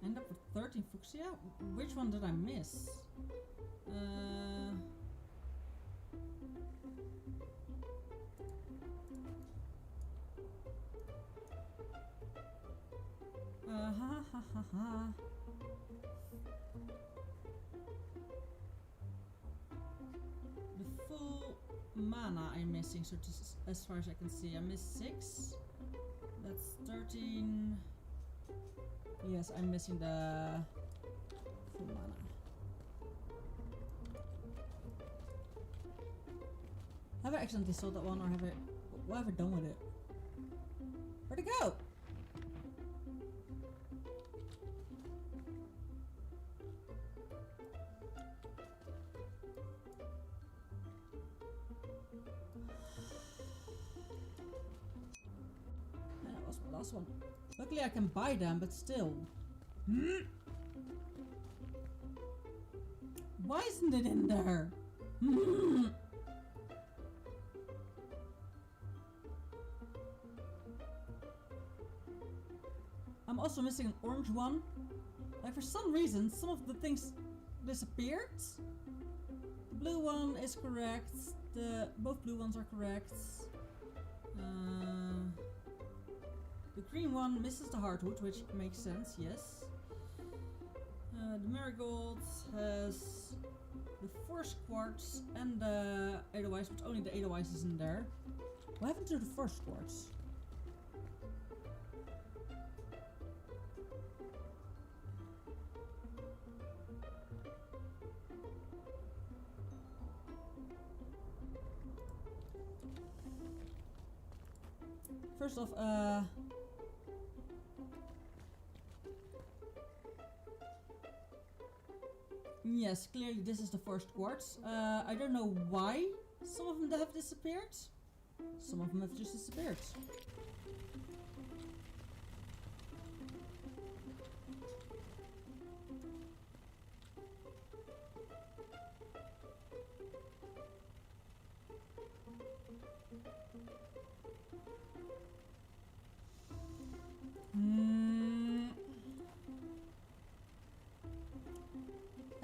End up with 13 fuchsia? Which one did I miss? The full mana I'm missing, so just as far as I can see, I missed 6. That's 13. Yes, I'm missing the full mana. Have I accidentally sold that one, or what have I done with it? Where'd it go? That was my last one. Luckily I can buy them, but still. Why isn't it in there? I'm also missing an orange one. Like, for some reason, some of the things disappeared. The blue one is correct. Both blue ones are correct. The green one misses the hardwood, which makes sense, yes. The marigold has the forest quartz and the edelweiss, but only the edelweiss is in there. What happened to the forest quartz? First off, yes, clearly this is the forest quartz. I don't know why some of them have disappeared. Some of them have just disappeared.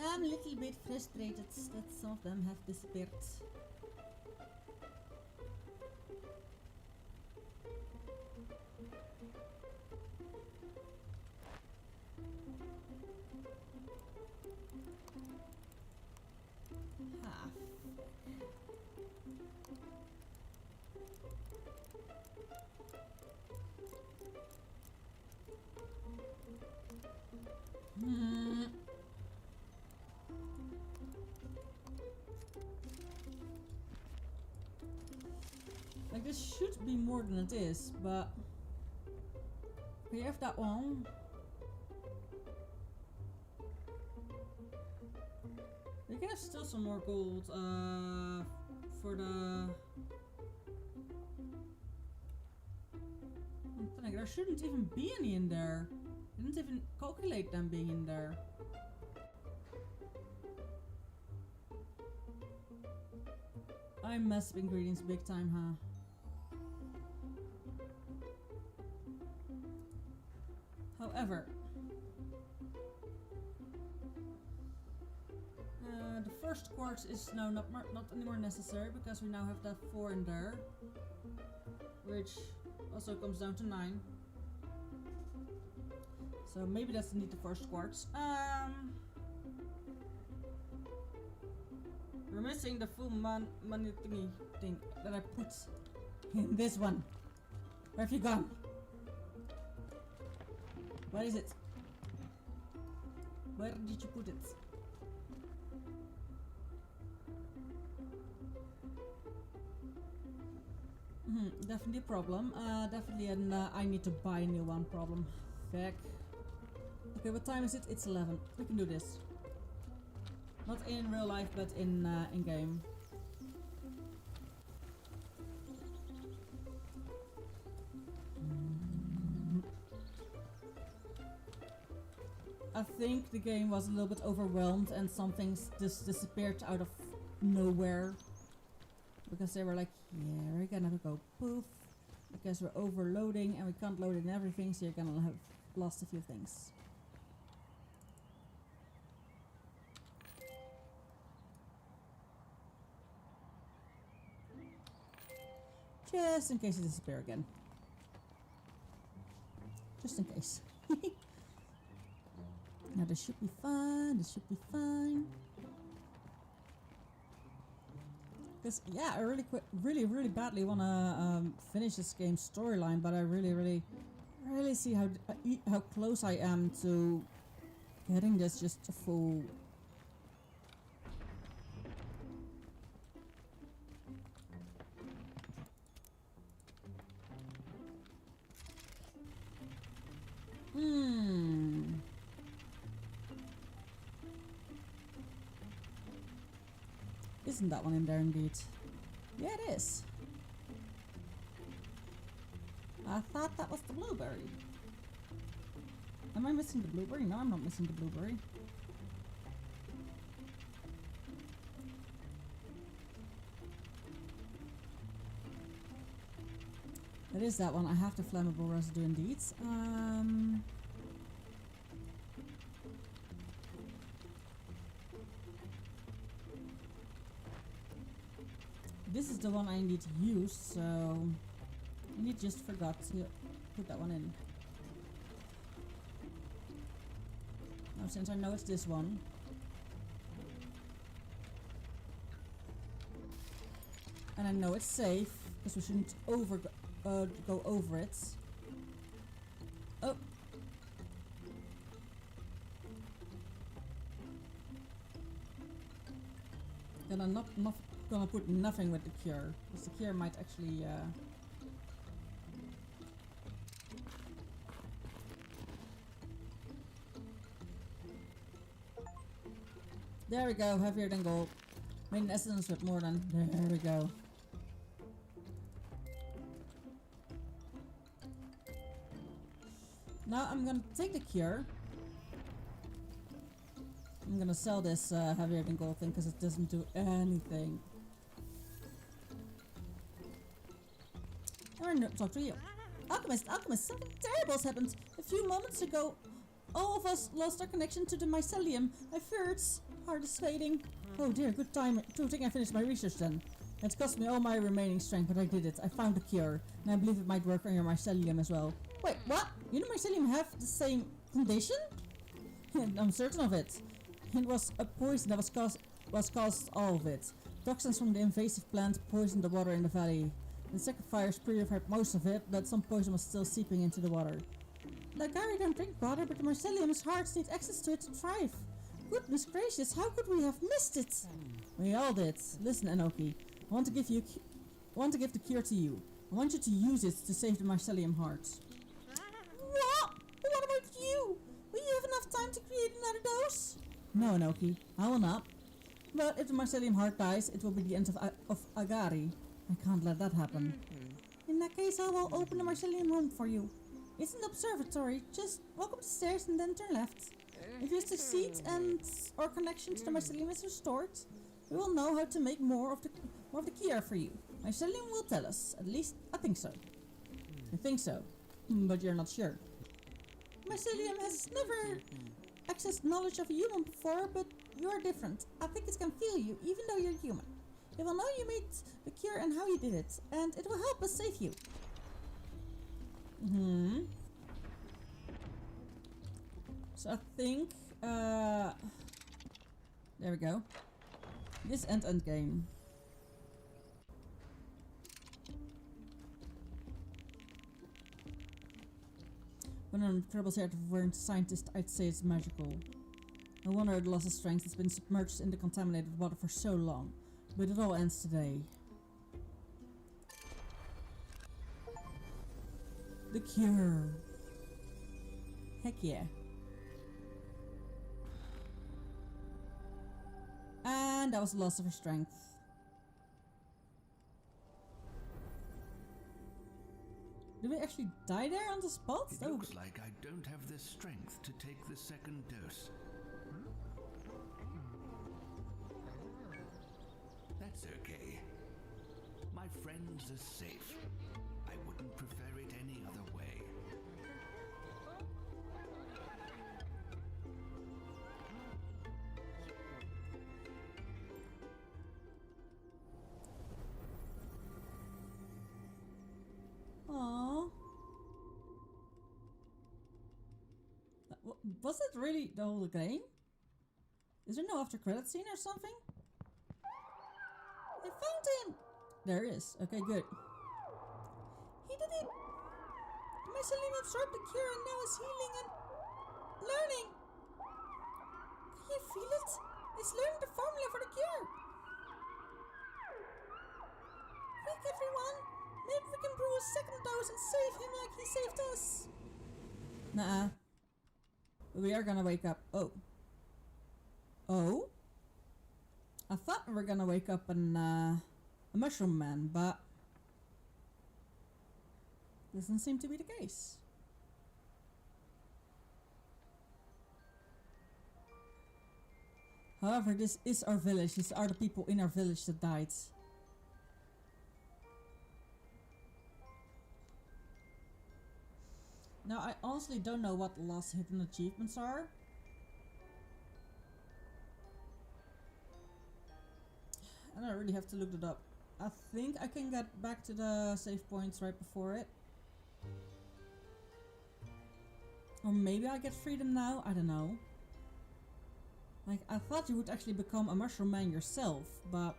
I'm a little bit frustrated that some of them have disappeared. Like, this should be more than it is, but we have that one. We can have still some more gold for the... There shouldn't even be any in there. I didn't even calculate them being in there. I mess up ingredients big time, huh? However, the first quartz is now not anymore necessary because we now have that 4 in there, which also comes down to 9. So maybe that's indeed the first quartz. We're missing the full money thing that I put in this one. Where have you gone? Where is it? Where did you put it? Definitely a problem. Definitely an I need to buy a new one problem. Feck. Okay, what time is it? It's 11. We can do this. Not in real life, but in game. I think the game was a little bit overwhelmed and some things just disappeared out of nowhere. Because they were like, yeah, we're gonna go poof. Because we're overloading and we can't load in everything, so you're gonna have lost a few things. Just in case it disappear again. Just in case. Now this should be fine, this should be fine. Because, yeah, I really badly want to finish this game's storyline, but I really see how close I am to getting this just a full. Isn't that one in there indeed? Yeah, it is. I thought that was the blueberry. Am I missing the blueberry? No, I'm not missing the blueberry. It is that one. I have the flammable residue indeed. This is the one I need to use, so I just forgot to put that one in. Now, since I know it's this one, and I know it's safe, because we shouldn't go over it. Oh. Then I'm not gonna put nothing with the cure, because the cure might actually there we go, heavier than gold. Made an essence with more than. There we go. Now I'm gonna take the cure. I'm gonna sell this heavier than gold thing because it doesn't do anything. I want to talk to you. Alchemist, something terrible has happened. A few moments ago, all of us lost our connection to the mycelium. I fear its heart is fading. Oh dear, good time. Good thing I finished my research then. It cost me all my remaining strength, but I did it. I found the cure, and I believe it might work on your mycelium as well. Wait, what? You know mycelium have the same condition? I'm certain of it. It was a poison that was caused all of it. Toxins from the invasive plant poisoned the water in the valley. The sacrifice purified most of it, but some poison was still seeping into the water. The Gary don't drink water, but the mycelium's hearts need access to it to thrive. Goodness gracious, how could we have missed it? We all did. Listen, Enoki, I want to give the cure to you. I want you to use it to save the mycelium hearts. What? What about you? Will you have enough time to create another dose? No, Enoki, I will not. But if the mycelium heart dies, it will be the end of Agari. I can't let that happen. In that case, I will open the mycelium room for you. It's an observatory. Just walk up the stairs and then turn left. If you succeed and our connection to the mycelium is restored, we will know how to make more of the cure for you. Mycelium will tell us. At least, I think so. I think so. But you're not sure. Mycelium has never accessed knowledge of a human before, but you're different. I think it can feel you, even though you're human. It will know you made the cure and how you did it, and it will help us save you. So I think, there we go. This end game. When I'm troubles here to learn scientist, I'd say it's magical. No wonder it lost its strength. It's been submerged in the contaminated water for so long. But it all ends today. The cure. Heck yeah. And that was the loss of her strength. Did we actually die there on the spot? It looks like I don't have the strength to take the second dose. That's okay. My friends are safe. I wouldn't prefer it any other way. Aww. Was that really the whole game? Is there no after credit scene or something? I found him! There is. Okay, good. He did it! The mycelium absorbed the cure and now is healing and learning. Can you feel it? It's learning the formula for the cure. Quick, everyone! Maybe we can brew a second dose and save him like he saved us. Nah. We are gonna wake up. Oh. Oh? I thought we were gonna wake up in a mushroom man, but doesn't seem to be the case. However, this is our village. These are the people in our village that died. Now, I honestly don't know what the last hidden achievements are. And I really have to look it up. I think I can get back to the save points right before it. Or maybe I get freedom now, I don't know. Like, I thought you would actually become a mushroom man yourself, but...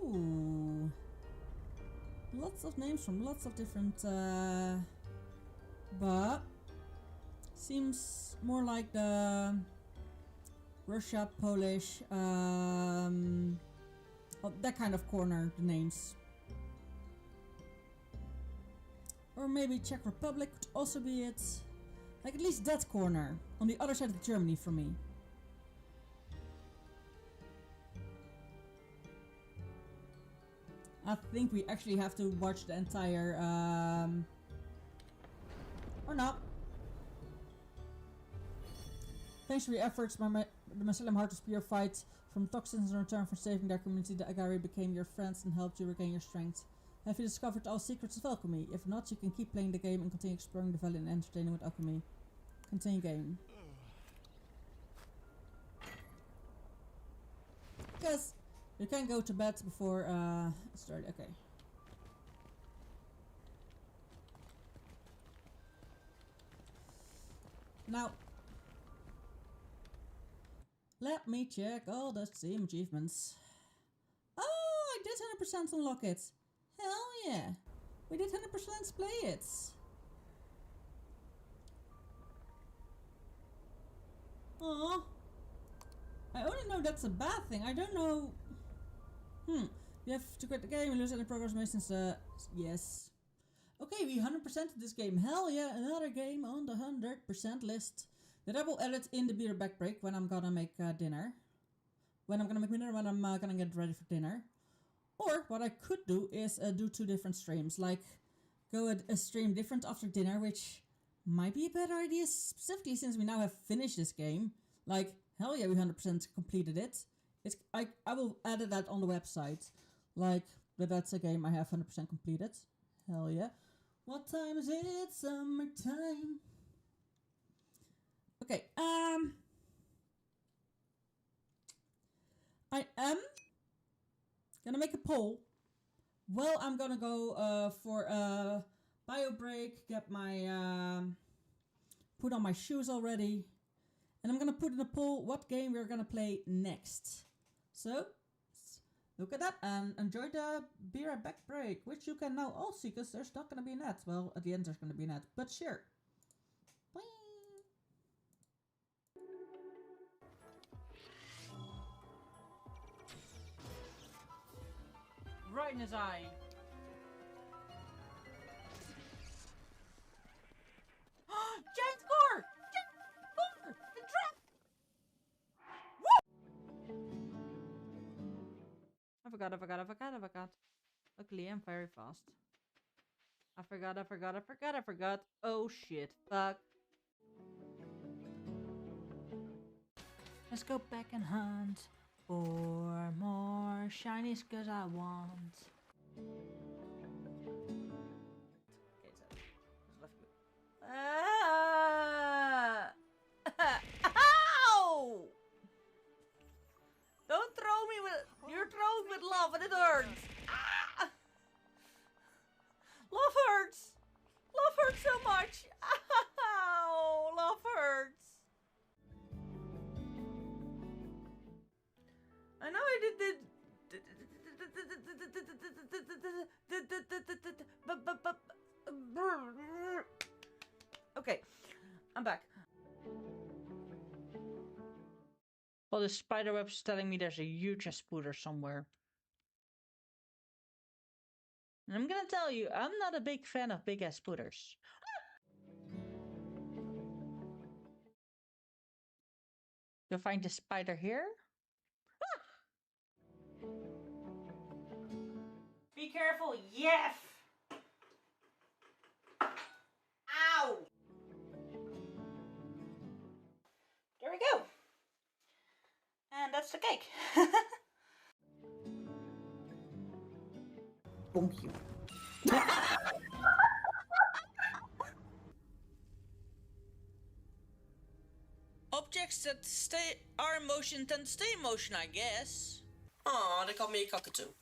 Ooh. Lots of names from lots of different, but... Seems more like the... Russia, Polish, well, that kind of corner, the names. Or maybe Czech Republic could also be it. Like at least that corner, on the other side of Germany for me. I think we actually have to watch the entire, or not. Thanks for your efforts, the mycelium heart was purified from toxins in return for saving their community. The Agari became your friends and helped you regain your strength. Have you discovered all secrets of alchemy? If not, you can keep playing the game and continue exploring the valley and entertaining with alchemy. Continue game. Because you can go to bed before start. Okay. Now, let me check all the Steam achievements. Oh, I did 100% unlock it. Hell yeah. We did 100% play it. Aww. I only know that's a bad thing. I don't know. You have to quit the game and lose any progress made since yes. Okay, we 100%ed this game. Hell yeah, another game on the 100% list. That I will edit in the beer back break when I'm gonna make dinner. When I'm gonna gonna get ready for dinner. Or what I could do is do 2 different streams. Like go a stream different after dinner, which might be a better idea, specifically since we now have finished this game. Like, hell yeah, we 100% completed it. I will edit that on the website. Like, that's a game I have 100% completed. Hell yeah. What time is it? Summertime. Okay, I am gonna make a poll. Well, I'm gonna go for a bio break, get my put on my shoes already, and I'm gonna put in a poll what game we're gonna play next. So look at that and enjoy the Be Right Back break, which you can now all see because there's not gonna be an ad. Well, at the end there's gonna be an ad, but sure. Bye. Right in his eye. I forgot. Luckily, I'm very fast. I forgot. Oh shit, fuck. Let's go back and hunt for more shinies, cause I want. Ah! Ow! Don't throw me with. You're throwing with love and it hurts. Ah! Love hurts. Love hurts so much. Ow! Love hurts. I know I did. Okay, I'm back. Well, the spider web's telling me there's a huge spooder somewhere. And I'm gonna tell you, I'm not a big fan of big ass spooters. You'll find the spider here. Be careful, yes! Ow! There we go. And that's the cake. Bonk you. Objects that are in motion tend to stay in motion, I guess. Aw, they call me a cockatoo.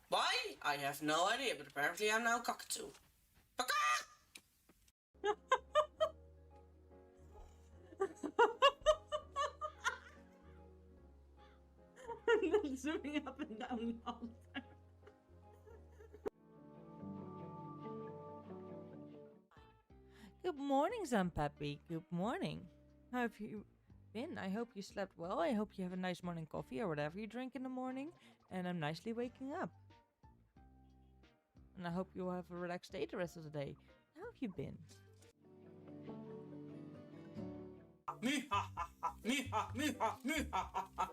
Why? I have no idea, but apparently I'm now a cockatoo. Zooming up and down all the time. Good morning, Zampeppy. Good morning. How have you been? I hope you slept well. I hope you have a nice morning coffee or whatever you drink in the morning. And I'm nicely waking up. And I hope you will have a relaxed day the rest of the day. How have you been? Me ha ha ha, me ha, me ha, me ha ha ha.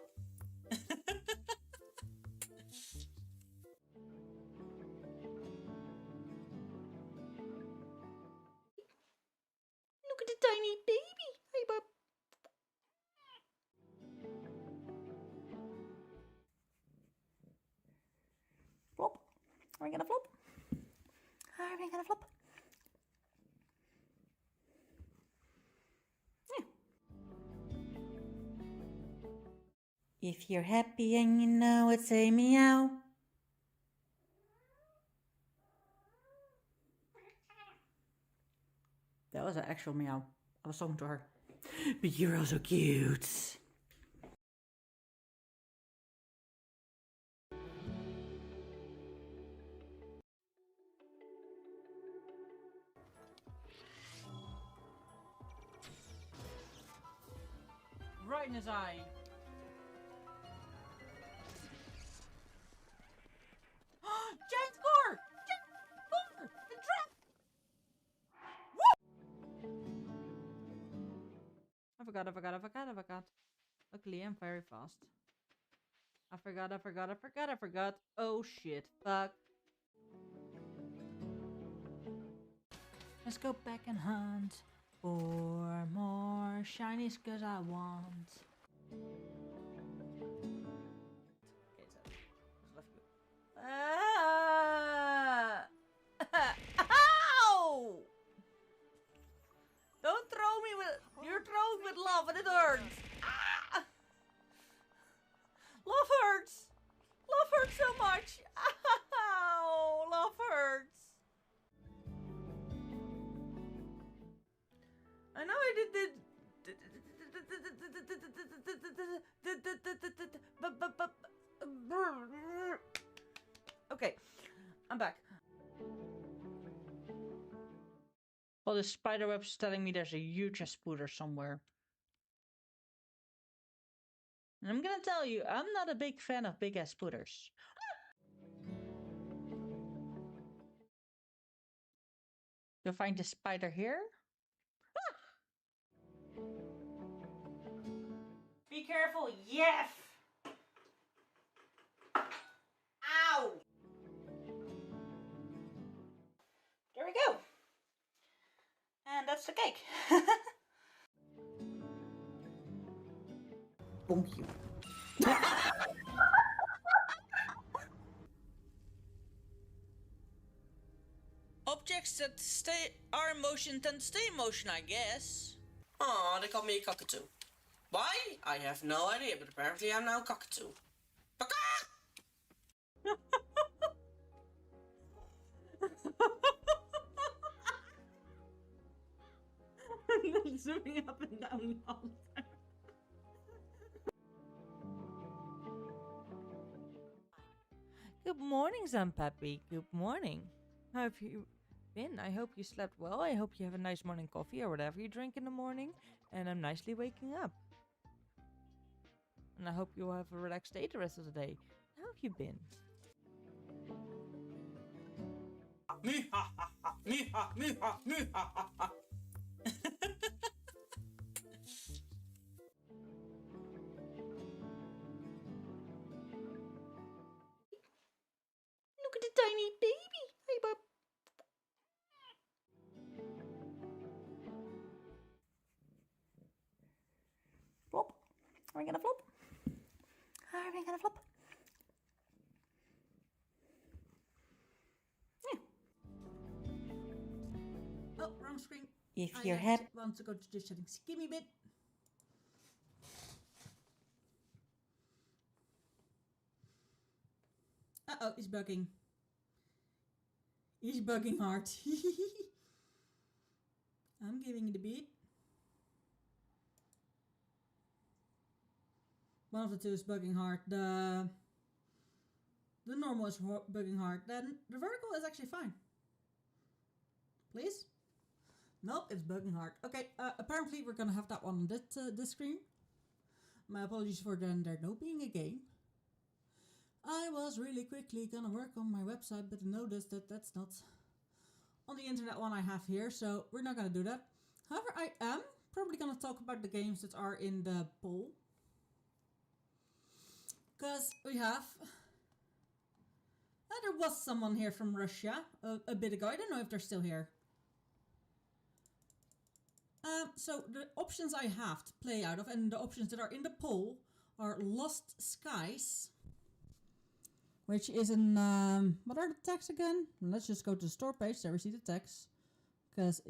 Look at the tiny baby. Hey, bub. Flop. Are we gonna flop? Are we gonna flop? Yeah. If you're happy and you know it, say meow. That was an actual meow. I was talking to her. But you're also cute. Right in his eye. Giant score! Giant score! The trap! I forgot. Luckily, I'm very fast. I forgot. Oh shit, fuck. Let's go back and hunt for more shinies, cause I want. Ah! Ow! Don't throw me with. You're throwing with love and it hurts. Ah! Love hurts. Love hurts so much. Ow! Love hurts. I know I did. Okay, I'm back. Well, the spider web's telling me there's a huge spooder somewhere. And I'm gonna tell you, I'm not a big fan of big ass spooters. You'll find the spider here. Be careful, yes! that's the cake. Bonk you. Objects that are in motion tend to stay in motion, I guess. Aw, they call me a cockatoo. Why? I have no idea, but apparently I'm now a cockatoo. Zooming up and down all the time. Good morning, Zampappy. Good morning. How have you been? I hope you slept well. I hope you have a nice morning coffee or whatever you drink in the morning. And I'm nicely waking up. And I hope you will have a relaxed day the rest of the day. How have you been? Look at the tiny baby. Hey, bub. Flop. Are we gonna flop? Are we gonna flop? Yeah. Oh, wrong screen. If I your head... want to go to the settings. Give me a bit. Uh-oh, it's bugging. It's bugging hard. I'm giving it a bit. One of the two is bugging hard. The normal is bugging hard. Then the vertical is actually fine. Please? Nope, it's bugging hard. Okay, apparently we're gonna have that one on this screen. My apologies for there not being a game. I was really quickly gonna work on my website, but noticed that that's not on the internet one I have here, so we're not gonna do that. However, I am probably gonna talk about the games that are in the poll. Because we have... there was someone here from Russia a bit ago. I don't know if they're still here. So the options I have to play out of and the options that are in the poll are Lost Skies, which is an... what are the tags again? Let's just go to the store page. There we see the tags. Because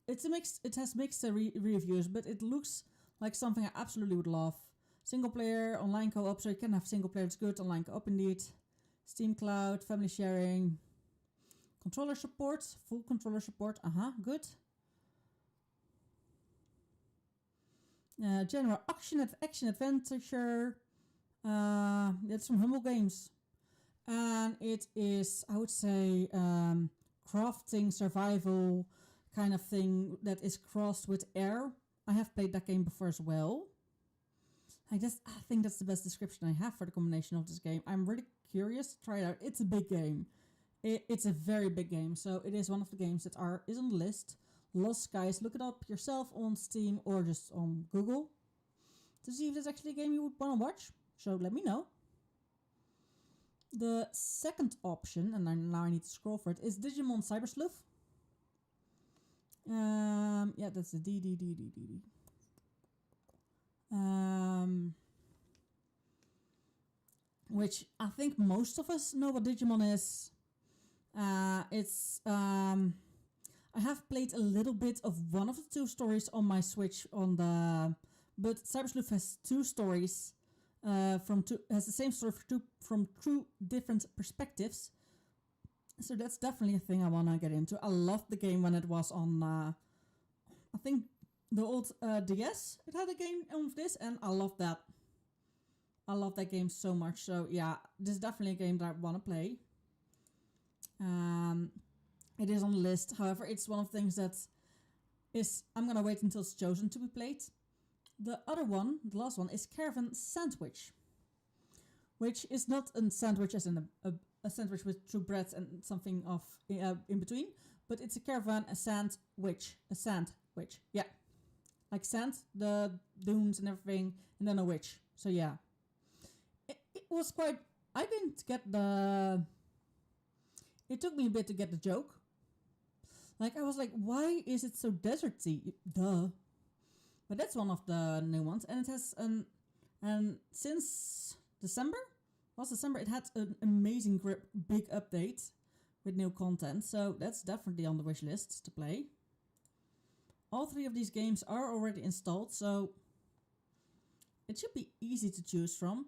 it's a mix. It has mixed reviews, but it looks like something I absolutely would love. Single player, online co-op, so you can have single player, it's good. Online co-op indeed. Steam Cloud, family sharing. Controller support, full controller support, good. General action adventure. It's from Humble Games. And it is, I would say, crafting, survival kind of thing that is crossed with air. I have played that game before as well. I think that's the best description I have for the combination of this game. I'm really curious to try it out. It's a big game. It's a very big game. So it is one of the games that is on the list. Lost Skies. Look it up yourself on Steam or just on Google to see if there's actually a game you would want to watch. So let me know. The second option, and now I need to scroll for it, is Digimon Cyber Sleuth. Yeah, that's the D. Which I think most of us know what Digimon is. I have played a little bit of one of the two stories on my Switch but Cyber Sleuth has two stories has the same story from two different perspectives. So that's definitely a thing I want to get into. I loved the game when it was on I think the old DS. It had a game of this and I loved that. I love that game so much. So yeah, this is definitely a game that I want to play. It is on the list. However, it's one of the things that I'm gonna wait until it's chosen to be played. The other one, the last one, is Caravan Sandwich, which is not a sandwich as in a sandwich with two breads and something in between, but it's a caravan, a sandwich, yeah, like sand, the dunes and everything, and then a witch. So yeah, it was quite. I didn't get the. It took me a bit to get the joke. Like, I was like, why is it so deserty? Duh. But that's one of the new ones. And it has and since December, last December, it had an amazing big update with new content. So that's definitely on the wish list to play. All 3 of these games are already installed, so it should be easy to choose from.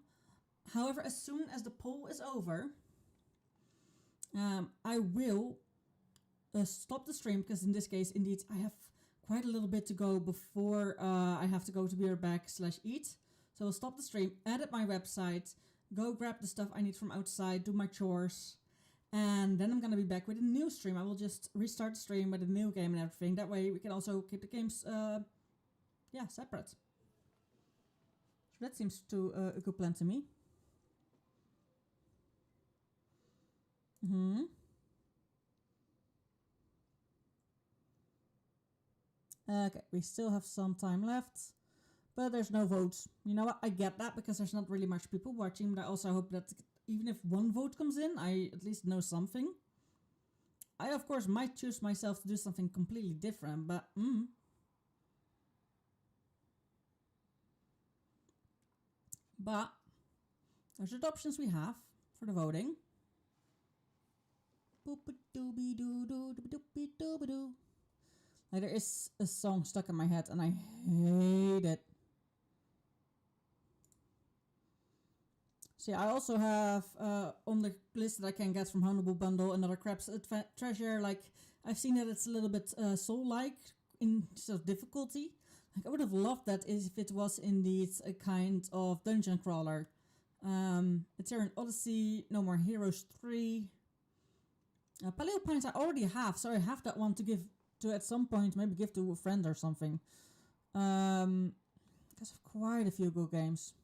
However, as soon as the poll is over, I will stop the stream, because in this case, indeed, I have quite a little bit to go before I have to go to beerback/eat. So I'll stop the stream, edit my website, go grab the stuff I need from outside, do my chores, and then I'm going to be back with a new stream. I will just restart the stream with a new game and everything. That way we can also keep the games separate. So that seems to a good plan to me. Okay, we still have some time left, but there's no votes. You know what? I get that, because there's not really much people watching, but I also hope that even if 1 vote comes in, I at least know something. I, of course, might choose myself to do something completely different, but But those are the options we have for the voting. Like, there is a song stuck in my head and I hate it. So yeah, I also have on the list that I can get from Humble Bundle another Crab's Treasure. Like, I've seen that it's a little bit soul-like in sort of difficulty. Like, I would have loved that if it was indeed a kind of dungeon crawler. It's here in Odyssey, No More Heroes 3. Paleo Pines I already have, so I have that one to give to at some point, maybe give to a friend or something. Because of quite a few good games.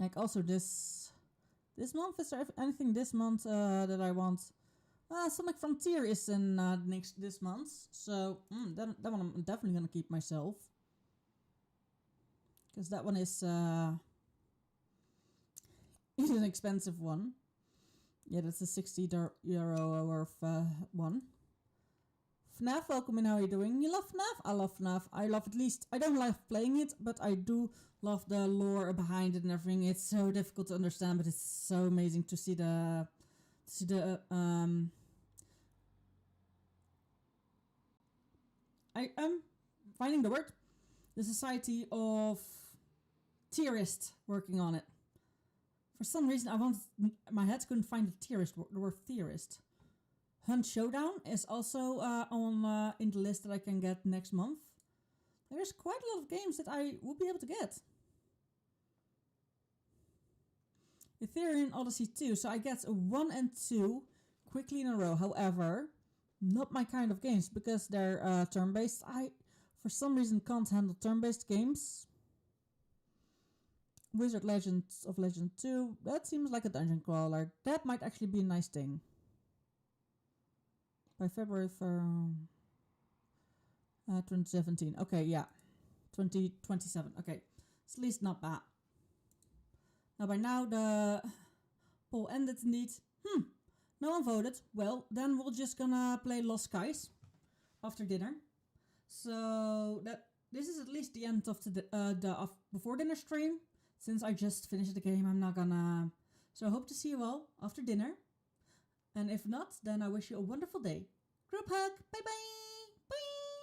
Like, also this month, is there anything this month that I want? Sonic Frontier is in this month, so that one I'm definitely gonna keep myself, because that one is an expensive one. Yeah, that's a €60 worth one. FNAF, welcome in. How are you doing? You love FNAF? I love FNAF. I don't love playing it, but I do love the lore behind it and everything. It's so difficult to understand, but it's so amazing to see the I am finding the word. The Society of Theorists working on it. For some reason, my head couldn't find the word theorist. Hunt Showdown is also on in the list that I can get next month. There's quite a lot of games that I will be able to get. Ethereum Odyssey 2, so I get 1 and 2 quickly in a row. However, not my kind of games, because they're turn-based. I, for some reason, can't handle turn-based games. Wizard Legends of Legend 2, that seems like a dungeon crawler. That might actually be a nice thing. By February for 2017. Okay, yeah. 2027. Okay. It's at least not bad. Now, by now, the poll ended indeed. No one voted. Well, then we're just gonna play Lost Skies after dinner. So, this is at least the end of the before dinner stream. Since I just finished the game, I'm not gonna... So I hope to see you all after dinner. And if not, then I wish you a wonderful day. Group hug. Bye-bye. Bye.